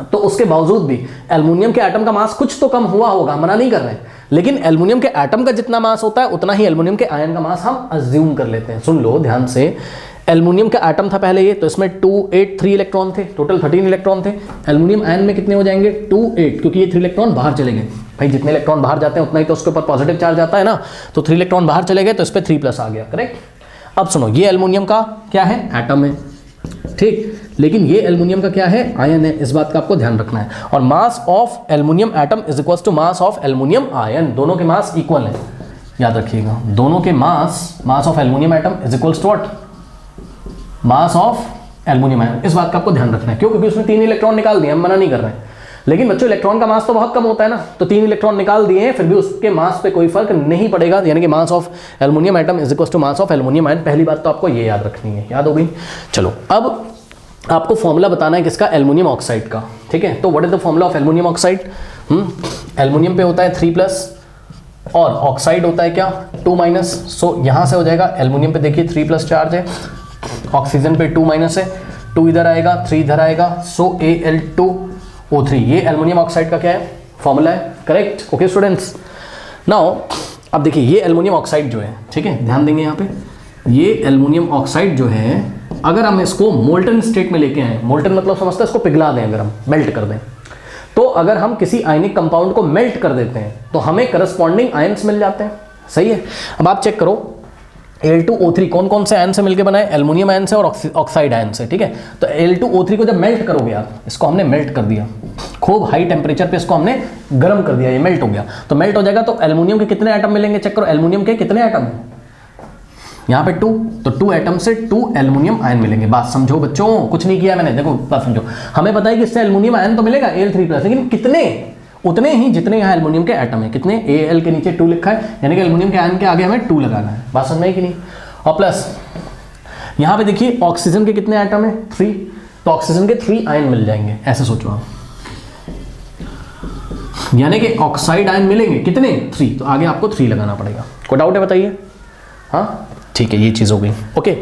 तो उसके बावजूद भी एल्युमिनियम के एटम का मास कुछ तो कम हुआ होगा, मना नहीं कर रहे हैं, लेकिन एल्युमिनियम के एटम का जितना मास होता है उतना ही एल्युमिनियम के आयन का मास हम अज्यूम कर लेते हैं। सुन लो ध्यान से, एल्युमिनियम का एटम था पहले ये, तो इसमें 2, 8, 3 इलेक्ट्रॉन थे, टोटल 13 इलेक्ट्रॉन थे। एल्युमिनियम आयन में कितने हो जाएंगे, 2, 8, क्योंकि ये 3 इलेक्ट्रॉन बाहर चले गए। भाई जितने इलेक्ट्रॉन बाहर जाते हैं उतना ही तो उसके ऊपर पॉजिटिव चार्ज आता है ना, तो 3 इलेक्ट्रॉन बाहर चले गए तो इस पर 3+ आ गया, करेक्ट। अब सुनो, ये एल्युमिनियम का क्या है, एटम है, ठीक, लेकिन ये एल्युमिनियम का क्या है, आयन है। इस बात का आपको ध्यान रखना है। और mass of aluminium atom is equal to mass of aluminium ion, दोनों के मास इक्वल है, याद रखिएगा। दोनों के mass of aluminium atom is equal to what, mass of aluminium ion. इस बात का आपको ध्यान रखना है, क्यों, क्योंकि उसने 3 इलेक्ट्रॉन निकाल दिए, हम मना नहीं कर रहे हैं, लेकिन बच्चों इलेक्ट्रॉन का मास तो बहुत कम होता है ना, तो 3 इलेक्ट्रॉन निकाल दिए हैं, फिर भी उसके मास पे कोई फर्क नहीं पड़ेगा, यानी कि mass of aluminium atom is equal to mass of aluminium ion. पहली बात तो आपको ये याद रखनी है, याद हो गई। चलो, अब आपको फॉर्मूला बताना है किसका, एल्युमिनियम ऑक्साइड का। ठीक है, तो what is the formula of aluminium oxide. Aluminium पे होता है 3+ और ऑक्साइड होता है क्या, 2-। सो यहाँ से हो जाएगा, एल्युमिनियम पे देखिए 3+ चार्ज है, ऑक्सीजन पे 2- है, 2 इधर आएगा, 3 इधर आएगा, सो Al2O3। ये एल्युमिनियम ऑक्साइड का क्या है, फॉर्मूला है, करेक्ट। ओके स्टूडेंट्स, नाउ अब देखिए ये एल्युमिनियम ऑक्साइड जो है, ठीक है, ध्यान देंगे यहाँ पे, ये एल्युमिनियम ऑक्साइड जो है, अगर हम इसको मोल्टन स्टेट में लेके आए, मोल्टन मतलब समझते हैं इसको पिघला दें, अगर हम मेल्ट कर दें, तो अगर हम किसी आयनिक कंपाउंड को मेल्ट कर देते हैं तो हमें करस्पॉन्डिंग आयंस मिल जाते हैं। सही है, अब आप चेक करो, Al2O3 कौन कौन से आयन से मिलकर बना है? एल्युमिनियम आयन से और ऑक्साइड आयन से, ठीक है। तो Al2O3 को जब मेल्ट करोगे आप, इसको हमने मेल्ट कर दिया, खूब हाई टेम्परेचर पे इसको हमने गर्म कर दिया, ये मेल्ट हो गया। तो मेल्ट हो जाएगा तो एल्युमिनियम के कितने एटम मिलेंगे? चेक करो, एल्युमिनियम के कितने एटम है? यहाँ पे 2, तो 2 एटम से 2 एल्युमिनियम आयन मिलेंगे। बात समझो बच्चों, कुछ नहीं किया मैंने, देखो बात समझो। हमें पता है कि इससे एल्युमिनियम आयन तो मिलेगा Al3+, लेकिन कितने? उतने ही जितने यहाँ एल्युमिनियम के एटम है। कितने? Al के नीचे 2 लिखा है, यानी कि एल्युमिनियम के आयन के आगे हमें 2 लगाना है। बात समझ में आई कि नहीं? और प्लस यहाँ पे देखिए ऑक्सीजन के कितने एटम है? 3, तो ऑक्सीजन के 3 आयन मिल जाएंगे, ऐसे सोचो आप, यानी कि ऑक्साइड आयन मिलेंगे कितने? 3, तो आगे आपको 3 लगाना पड़ेगा। कोई डाउट है बताइए? हाँ ठीक है, ये चीज़ हो गई। ओके,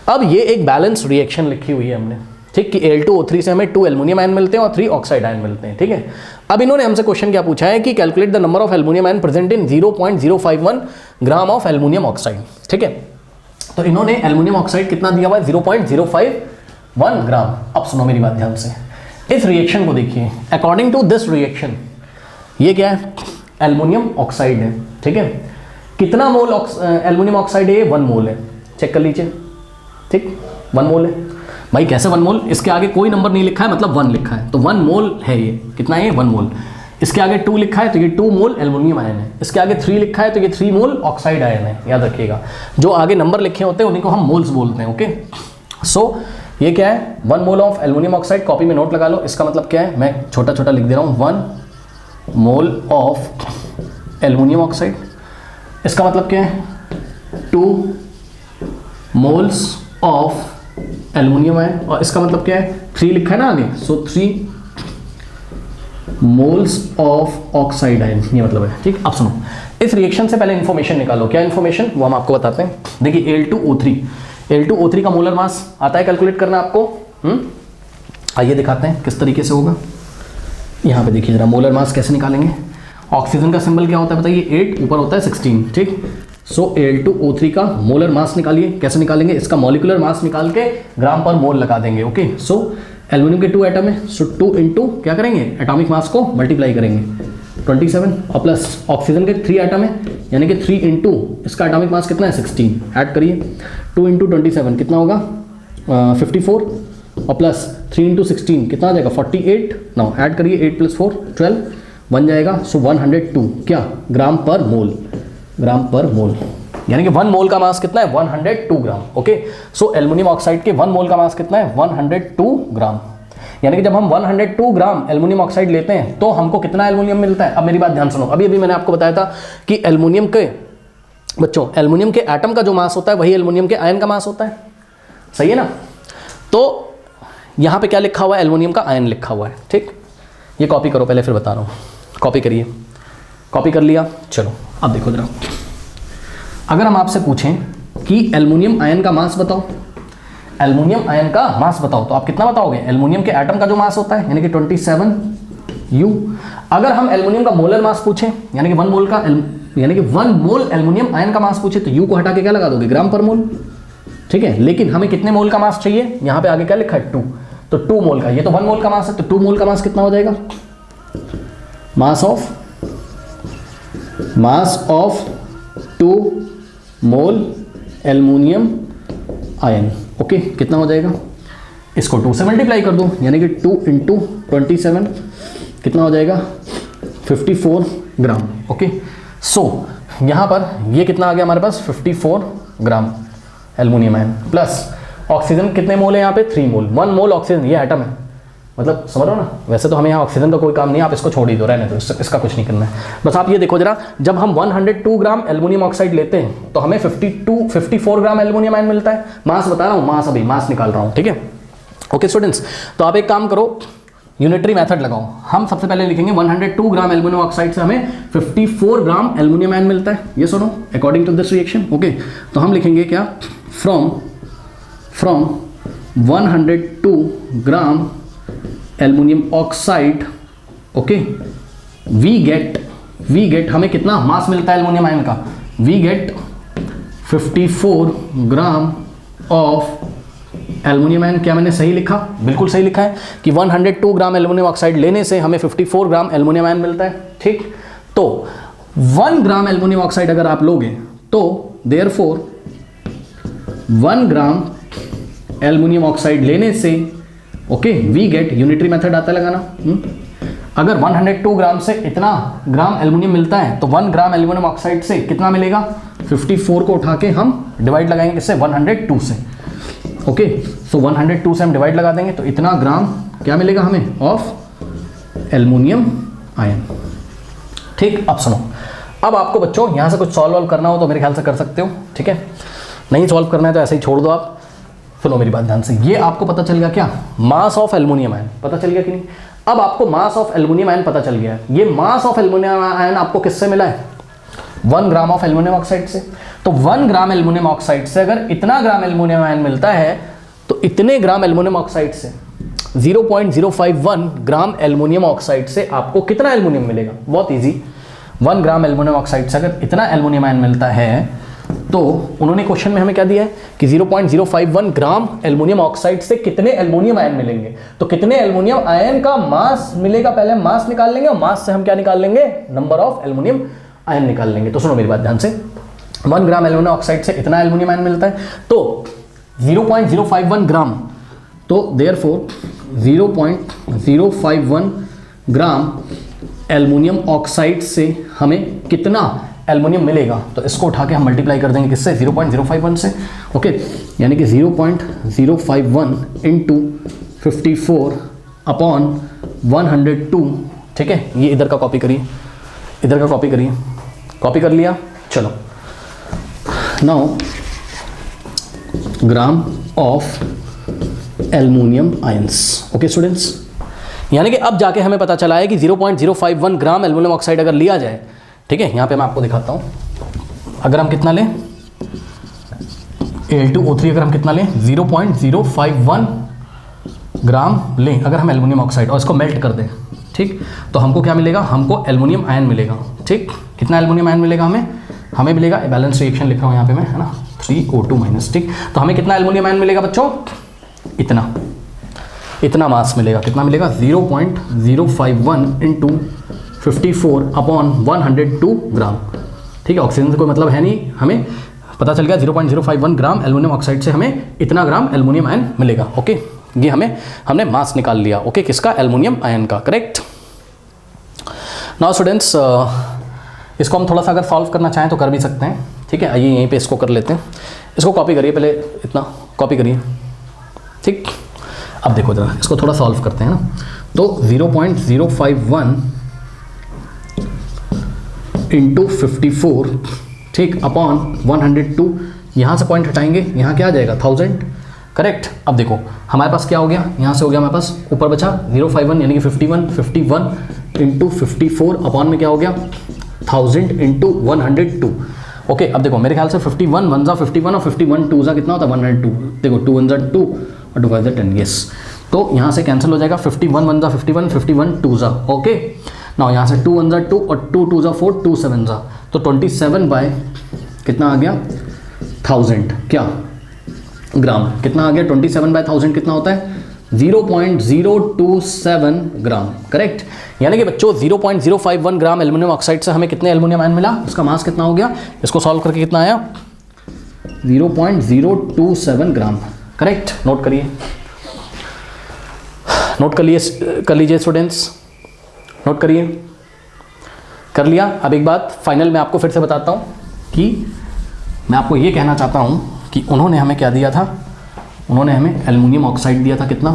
अब ये एक बैलेंस रिएक्शन लिखी हुई है हमने, ठीक, कि Al2O3 से हमें 2 एल्युमिनियम आयन मिलते हैं और 3 ऑक्साइड आयन मिलते हैं, ठीक है। अब इन्होंने हमसे क्वेश्चन क्या पूछा है कि calculate the number of aluminium ion present in 0.051 gram of aluminium oxide, ठीक है। तो इन्होंने एल्युमिनियम ऑक्साइड कितना दिया हुआ है? 0.051 ग्राम। अब सुनो मेरी बात ध्यान से, इस रिएक्शन को देखिए, अकॉर्डिंग टू दिस रिएक्शन ये क्या है? एल्युमिनियम ऑक्साइड है, ठीक है। कितना मोल एल्युमिनियम ऑक्साइड है? 1 मोल है, चेक कर लीजिए, ठीक, 1 मोल है। भाई कैसे 1 मोल? इसके आगे कोई नंबर नहीं लिखा है, मतलब 1 लिखा है, तो 1 मोल है ये। कितना है? 1 मोल। इसके आगे 2 लिखा है तो ये 2 मोल एल्युमिनियम आयन है। इसके आगे 3 लिखा है तो ये 3 मोल ऑक्साइड आयन है। याद रखिएगा, जो आगे नंबर लिखे होते हैं उन्हीं को हम मोल्स बोलते हैं। ओके, सो ये क्या है? 1 mole of aluminium oxide. Copy में नोट लगा लो, इसका मतलब क्या है, मैं छोटा छोटा लिख दे रहा हूँ। 1 मोल ऑफ एल्युमिनियम ऑक्साइड, इसका मतलब क्या है? 2 मोल्स ऑफ एल्युमिनियम आयन, और इसका मतलब क्या है? 3 लिखा है ना आगे, सो 3 मोल्स ऑफ ऑक्साइड आयन, ये मतलब है, ठीक। अब सुनो, इस रिएक्शन से पहले इंफॉर्मेशन निकालो। क्या इंफॉर्मेशन? वो हम आपको बताते हैं। देखिए Al2O3 का मोलर मास आता है कैलकुलेट करना आपको। आइए दिखाते हैं किस तरीके से होगा। यहाँ पे देखिए जरा, मोलर मास कैसे निकालेंगे। ऑक्सीजन का सिंबल क्या होता है बताइए? 8, ऊपर होता है 16, ठीक। सो Al2O3 का मोलर मास निकालिए। कैसे निकालेंगे? इसका मॉलिक्यूलर मास निकाल के ग्राम पर मोल लगा देंगे। ओके, सो एल्युमिनियम के 2 एटम है, सो 2 इंटू क्या करेंगे? एटॉमिक मास को मल्टीप्लाई करेंगे 27, और प्लस ऑक्सीजन के 3 एटम है, यानी कि 3 इंटू इसका एटॉमिक मास कितना है? 16। ऐड करिए, 2 इंटू 27 कितना होगा? 54, और प्लस 3 इंटू 16 कितना आ जाएगा? 48। नाउ ऐड करिए, 8 + 4 12 बन जाएगा। सो 102 क्या? ग्राम पर मोल, ग्राम पर मोल, यानी कि 1 मोल का मास कितना है? 102 ग्राम। ओके, सो एल्युमिनियम ऑक्साइड के 1 मोल का मास कितना है? 102 ग्राम। यानी कि जब हम 102 ग्राम एल्युमिनियम ऑक्साइड लेते हैं तो हमको कितना एल्युमिनियम मिलता है? अब मेरी बात ध्यान सुनो, अभी मैंने आपको बताया था कि एल्युमिनियम के बच्चों, एल्युमिनियम के एटम का जो मास होता है वही एल्युमिनियम के आयन का मास होता है, सही है ना। तो यहाँ पे क्या लिखा हुआ है? एल्युमिनियम का आयन लिखा हुआ है, ठीक। ये कॉपी करो पहले, फिर बता रहा हूँ। कॉपी करिए, कॉपी कर लिया। चलो अब देखो जरा, अगर हम आपसे पूछें कि एल्युमिनियम आयन का मास बताओ, एल्युमिनियम आयन का मास बताओ, तो आप कितना बताओगे? एल्युमिनियम के एटम का जो मास होता है, यानी कि 27U। अगर हम एल्युमिनियम का मोलर मास पूछें, यानी कि 1 मोल का, यानी कि 1 मोल एल्युमिनियम आयन का मास पूछे, तो U को हटा के क्या लगा दोगे? ग्राम पर मोल, ठीक है। लेकिन हमें कितने मोल का मास चाहिए? यहाँ पे आगे क्या लिखा है? 2, तो 2 मोल का, ये तो 1 मोल का मास है, तो 2 मोल का मास कितना हो जाएगा? Mass of 2 mole aluminium ion. Okay, कितना हो जाएगा? इसको 2 से मल्टीप्लाई कर दो, यानी कि 2 इंटू 27 कितना हो जाएगा? 54 ग्राम। ओके, सो यहाँ पर ये कितना आ गया हमारे पास? 54 ग्राम एल्युमिनियम आयन, प्लस ऑक्सीजन कितने मोल है यहाँ पे? 3 मोल। 1 मोल ऑक्सीजन, ये एटम है, मतलब समझ रहे हो ना। वैसे तो हमें यहाँ ऑक्सीजन का कोई काम नहीं है, आप इसको छोड़ ही दो, रहने दो, इसका कुछ नहीं करना है। बस आप ये देखो जरा, जब हम 102 ग्राम एल्युमिनियम ऑक्साइड लेते हैं तो हमें 54 ग्राम एल्युमिनियम आयन मिलता है। मास बता रहा हूँ, मास अभी मास निकाल रहा हूँ, ठीक है। ओके स्टूडेंट्स, तो आप एक काम करो, यूनिटरी मेथड लगाओ। हम सबसे पहले लिखेंगे 102 ग्राम एल्युमिनियम ऑक्साइड से हमें 54 ग्राम एल्युमिनियम आयन मिलता है। ये सुनो, according to this reaction. Okay, तो हम लिखेंगे क्या? From 102 gram aluminium oxide, okay, we get हमें कितना मास मिलता है एल्युमिनियम आयन का? We get 54 gram of aluminium ion. क्या मैंने सही लिखा? बिल्कुल सही लिखा है कि 102 ग्राम एल्युमिनियम ऑक्साइड लेने से हमें 54 ग्राम एल्युमिनियम आयन मिलता है, ठीक। तो 1 ग्राम एल्युमिनियम ऑक्साइड अगर आप लोगे तो देयरफॉर 1 ग्राम एल्युमिनियम ऑक्साइड लेने से okay we get, unitary method आता है लगाना, अगर 102 ग्राम से इतना ग्राम एल्युमिनियम मिलता है तो 1 ग्राम एल्युमिनियम ऑक्साइड से कितना मिलेगा, 54 को उठा के हम डिवाइड लगाएंगे किससे, 102 से। ओके सो 102 से हम डिवाइड लगा देंगे तो इतना ग्राम क्या मिलेगा हमें ऑफ एल्युमिनियम आयन। ठीक, अब सुनो, अब आपको बच्चों यहां से कुछ सॉल्व करना हो तो मेरे ख्याल से कर सकते हो, ठीक है, नहीं सॉल्व करना है तो ऐसे ही छोड़ दो आप। सुनो मेरी बात ध्यान से, ये आपको पता चल गया क्या, मास ऑफ एल्युमिनियम आयन पता चल गया कि नहीं। अब आपको मास ऑफ एल्युमिनियम आयन पता चल गया है। ये मास ऑफ एल्युमिनियम आयन आपको किससे मिला है, 1 ग्राम ऑफ एल्युमिनियम ऑक्साइड से। तो 1 ग्राम एल्युमिनियम ऑक्साइड से अगर इतना ग्राम एल्युमिनियम आयन मिलता है तो इतने ग्राम एल्युमिनियम ऑक्साइड से 0.051 ग्राम एल्युमिनियम ऑक्साइड से आपको कितना एल्युमिनियम मिलेगा, बहुत इजी। 1 ग्राम एल्युमिनियम ऑक्साइड से अगर इतना एल्युमिनियम आयन मिलता है तो उन्होंने क्वेश्चन में हमें क्या दिया है कि 0.051 ग्राम एल्युमिनियम ऑक्साइड से कितने एल्युमिनियम आयन मिलेंगे। तो कितने एल्युमिनियम आयन का मास मिलेगा, पहले हम मास निकाल लेंगे और मास से हम क्या निकाल लेंगे, नंबर ऑफ एल्युमिनियम आयन निकाल लेंगे। तो सुनो मेरी बात ध्यान से, 1 ग्राम एल्युमिनियम ऑक्साइड से इतना एल्युमिनियम आयन मिलता है तो 0.051 ग्राम, तो देयरफॉर 0.051 ग्राम एल्युमिनियम ऑक्साइड से हमें कितना एल्युमिनियम मिलेगा। तो इसको उठा के हम मल्टीप्लाई कर देंगे किससे, 0.051 से। ओके यानी कि 0.051 इंटू 54 अपॉन 102, ठीक है, ये इधर का कॉपी करिए, इधर का कॉपी करिए, कॉपी कर लिया। चलो now gram of aluminium ions. Okay students, यानी कि अब जाके हमें पता चला है कि 0.051 ग्राम एल्युमिनियम ऑक्साइड अगर लिया जाए, ठीक है, यहाँ पे मैं आपको दिखाता हूँ, अगर हम कितना लें Al2O3, अगर हम कितना लें 0.051 ग्राम लें अगर हम एल्युमिनियम ऑक्साइड और इसको मेल्ट कर दें, ठीक, तो हमको क्या मिलेगा, हमको एल्युमिनियम आयन मिलेगा। ठीक, कितना एल्युमिनियम आयन मिलेगा हमें मिलेगा, बैलेंस रिएक्शन लिख रहा हूँ यहाँ पे मैं, है ना, 3O2 माइनस। ठीक, तो हमें कितना एल्युमिनियम आयन मिलेगा बच्चों, इतना मास मिलेगा, कितना मिलेगा 0.051 इंटू 54 अपॉन 102 ग्राम। ठीक है, ऑक्सीजन से कोई मतलब है नहीं, हमें पता चल गया 0.051 ग्राम एल्युमिनियम ऑक्साइड से हमें इतना ग्राम एल्युमिनियम आयन मिलेगा। ओके, ये हमने मास निकाल लिया। ओके, किसका, एल्युमिनियम आयन का, करेक्ट। नाउ स्टूडेंट्स, इसको हम थोड़ा सा अगर सॉल्व करना चाहें तो कर भी सकते हैं। ठीक है, आइए यहीं पे इसको कर लेते हैं, इसको कॉपी करिए, पहले इतना कॉपी करिए। ठीक, अब देखो जरा इसको थोड़ा सॉल्व करते हैं ना, तो 0.051 इंटू 54, ठीक, अपॉन 102, यहाँ से पॉइंट हटाएंगे, यहाँ क्या आ जाएगा 1000, करेक्ट। अब देखो हमारे पास क्या हो गया, यहाँ से हो गया हमारे पास, ऊपर बचा 051 यानी कि 51 इंटू 54 अपॉन में क्या हो गया 1000 इंटू 102। ओके, अब देखो मेरे ख्याल से 51 1 जा 51 और 51 2 जा कितना होता है 102। देखो 2 1 जा 2 और 2 5 जा 10, यस, तो यहाँ से कैंसिल हो जाएगा, 51 1 जा 51, 51 2 जा। ओके, ना यहाँ से 2 1 जा 2 और 2 2 जा 4, 2 7 जा, तो 27 बाय कितना आ गया 1000, क्या ग्राम, कितना आ गया 27 बाय 1000 कितना होता है 0.027 ग्राम, करेक्ट। यानी कि बच्चों 0.051 ग्राम एल्युमिनियम ऑक्साइड से हमें कितने एल्युमिनियम आयन मिला, उसका मास कितना हो गया, इसको सॉल्व करके कितना आया 0.027 ग्राम, करेक्ट। नोट करिए, नोट कर लीजिए स्टूडेंट्स, नोट करिए, कर लिया। अब एक बात फाइनल में आपको फिर से बताता हूँ कि मैं आपको ये कहना चाहता हूँ कि उन्होंने हमें क्या दिया था, उन्होंने हमें एल्युमिनियम ऑक्साइड दिया था, कितना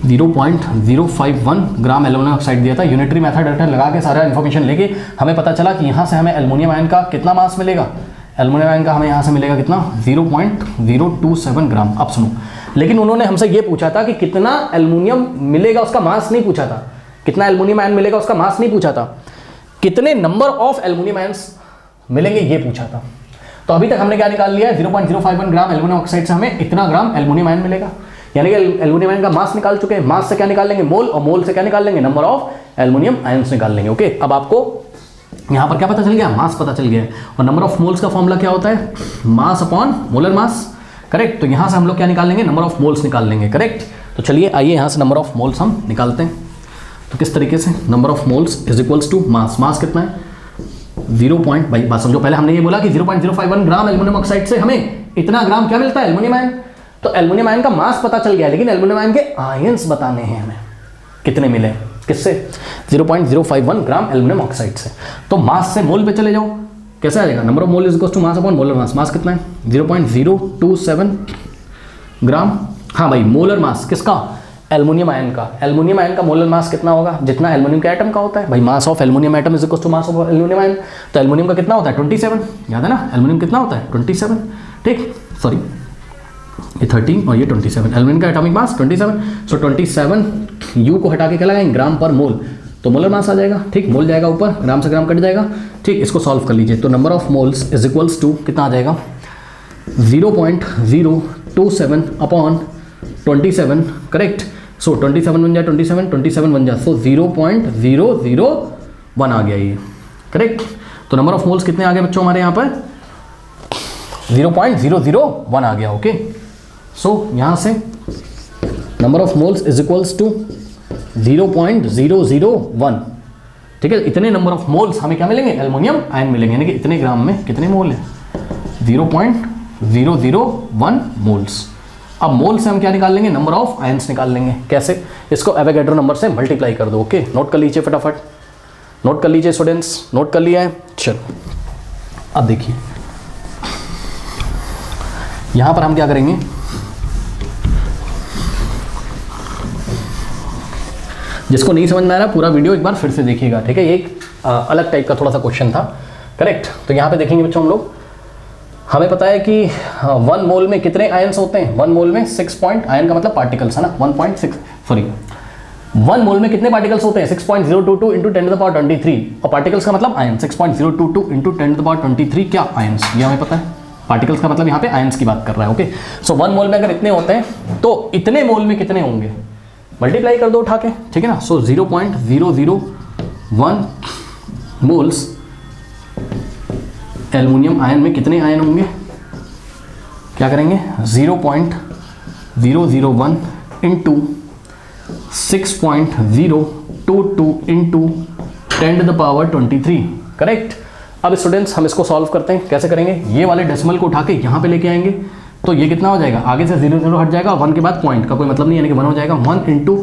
0.051 ग्राम एल्युमिनियम ऑक्साइड दिया था। यूनिटरी मेथड लगा के सारा इन्फॉर्मेशन लेके हमें पता चला कि यहाँ से हमें एल्युमिनियम आयन का कितना मास मिलेगा, एल्युमिनियम आयन का हमें यहाँ से मिलेगा कितना 0.027 ग्राम। अब सुनो, लेकिन उन्होंने हमसे ये पूछा था कि कितना एल्युमिनियम मिलेगा, उसका मास नहीं पूछा था, कितना एल्युमिनियम आयन मिलेगा उसका मास नहीं पूछा था, कितने नंबर ऑफ एल्युमिनियम आयन्स मिलेंगे ये पूछा था। तो अभी तक हमने क्या निकाल लिया है 0.051 ग्राम एल्युमिनियम ऑक्साइड से हमें इतना ग्राम एल्युमिनियम आयन मिलेगा, यानी कि एल्युमिनियम आयन का मास निकाल चुके हैं। मास से क्या निकाल लेंगे मोल, और मोल से क्या निकाल लेंगे नंबर ऑफ एल्युमिनियम आयन्स निकाल लेंगे। ओके, अब आपको यहाँ पर क्या पता चल गया, मास पता चल गया है, और नंबर ऑफ मोल्स का फॉर्मूला क्या होता है मास अपॉन मोलर मास, करेक्ट। तो यहाँ से हम लोग क्या निकाल लेंगे, नंबर ऑफ मोल्स निकाल लेंगे, करेक्ट। तो चलिए आइए यहाँ से नंबर ऑफ मोल्स हम निकालते हैं। तो किस तरीके से, number of moles is equals to mass, mass कितना है 0 भाई बात समझो, पहले हमने ये बोला कि 0.051 ग्राम एल्युमिनियम ऑक्साइड से हमें इतना ग्राम क्या मिलता है, एल्युमिनियम आयन। तो एल्युमिनियम आयन का मास पता चल गया, लेकिन एल्युमिनियम आयन के आयंस बताने हैं हमें, कितने मिले, किससे, 0.051 ग्राम एल्युमिनियम ऑक्साइड से। तो मास से मोल पे चले जाओ, कैसे आ जाएगा, number of mole is equal to mass upon molar mass. Mass कितना है, 0.027 ग्राम। हाँ भाई, मोलर मास किसका, एल्युमिनियम आयन का। एल्युमिनियम आयन का मोलर मास कितना होगा, जितना एल्युमिनियम के एटम का होता है भाई। Mass of aluminium atom is equal to mass of aluminium ion. तो एल्युमिनियम का कितना होता है, 27, याद है ना, एल्युमिनियम कितना होता है, 27, ठीक, सॉरी ये 13 और ये 27, एल्युमिनियम का एटॉमिक मास 27। सो 27 यू को हटा के क्या लगाएंगे, ग्राम पर मोल, तो मोलर मास आ जाएगा, ठीक, मोल जाएगा ऊपर, ग्राम से ग्राम कट जाएगा, ठीक। इसको सॉल्व कर लीजिए, तो number of moles is equals to कितना आ जाएगा, 0.027 अपॉन 27, करेक्ट। सो 27 बन जाए 27, 27 बन जाए, सो 0.001 आ गया ये, करेक्ट। तो नंबर ऑफ मोल्स कितने आ गए बच्चों हमारे यहाँ पर, 0.001 आ गया, ओके। सो यहाँ से number of moles is equals to 0.001, ठीक है। इतने नंबर ऑफ मोल्स हमें क्या मिलेंगे, एल्युमिनियम आयन मिलेंगे, यानी कि इतने ग्राम में कितने मोल है, 0.001 मोल्स। अब मोल से हम क्या निकाल लेंगे, नंबर ऑफ आयंस निकाल लेंगे, कैसे, इसको एवोगैड्रो नंबर से मल्टीप्लाई कर दो, ओके। नोट कर लीजिए फटाफट, नोट कर लीजिए स्टूडेंट्स, नोट कर लिया है, चलो। अब देखिए यहां पर हम क्या करेंगे, जिसको नहीं समझ में आ रहा पूरा वीडियो एक बार फिर से देखिएगा, ठीक है। ये एक अलग टाइप का थोड़ा सा क्वेश्चन था, करेक्ट। तो यहाँ पे देखेंगे बच्चों हम लोग, हमें पता है कि 1 मोल में कितने आयंस होते हैं, 1 मोल में 6 पॉइंट, आयन का मतलब पार्टिकल्स है ना, 1.6 सॉरी 1 मोल में कितने पार्टिकल्स होते हैं, 6.022 इंटू 10⁻23, और पार्टिकल्स का मतलब आयन 6.022 इंटू 10⁻23 क्या आयंस, ये हमें पता है। पार्टिकल्स का मतलब यहाँ पे आयंस की बात कर रहा है, ओके। सो 1 मोल में अगर इतने होते हैं तो इतने मोल में कितने होंगे, मल्टीप्लाई कर दो उठा के, ठीक है ना। सो 0.001 मोल्स एल्युमिनियम आयन में कितने आयन होंगे, क्या करेंगे, 0.001 इंटू 6.022 इंटू 10⁻23, करेक्ट। अब स्टूडेंट्स हम इसको सॉल्व करते हैं, कैसे करेंगे, ये वाले डेसिमल को उठा के यहाँ पे लेके आएंगे, तो ये कितना हो जाएगा, आगे से 0 हट जाएगा, 1 के बाद पॉइंट का कोई मतलब नहीं, यानी कि 1 हो जाएगा, 1 इंटू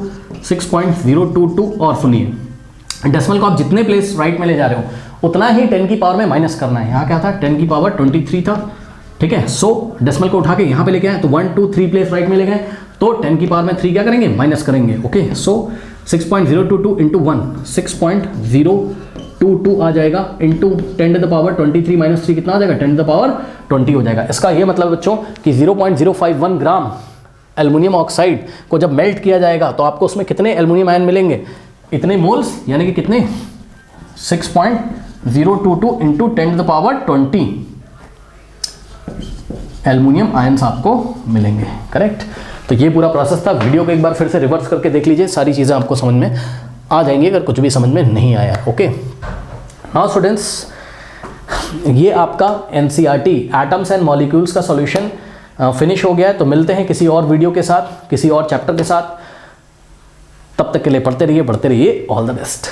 6.022, और सुनिए डेसिमल को आप जितने प्लेस राइट में ले जा रहे हो उतना ही 10 की पावर में माइनस करना है। यहाँ क्या था, 10 की पावर 23 था, ठीक है। सो डेसिमल को उठा के यहाँ पे लेके आए, तो 1 2 3 प्लेस राइट में ले गए, तो 10 की पावर में 3 क्या करेंगे, माइनस करेंगे, ओके। सो 6.022 इंटू 1 6.022 आ जाएगा, इंटू 10⁻23 माइनस 3 कितना आ जाएगा, 10⁻20 हो जाएगा। इसका ये मतलब बच्चों कि 0.051 ग्राम एल्युमिनियम ऑक्साइड को जब मेल्ट किया जाएगा तो आपको उसमें कितने एल्युमिनियम आयन मिलेंगे, इतने मोल्स, यानी कि कितने, 6.022 इंटू 10⁻20 एल्युमिनियम आयंस आपको मिलेंगे, करेक्ट। तो ये पूरा प्रोसेस था, वीडियो को एक बार फिर से रिवर्स करके देख लीजिए, सारी चीज़ें आपको समझ में आ जाएंगी अगर कुछ भी समझ में नहीं आया, ओके। नाउ स्टूडेंट्स, ये आपका एनसीईआरटी एटम्स एंड मॉलिक्यूल्स का सॉल्यूशन फिनिश हो गया है। तो मिलते हैं किसी और वीडियो के साथ, किसी और चैप्टर के साथ, तब तक के लिए पढ़ते रहिए, ऑल द बेस्ट।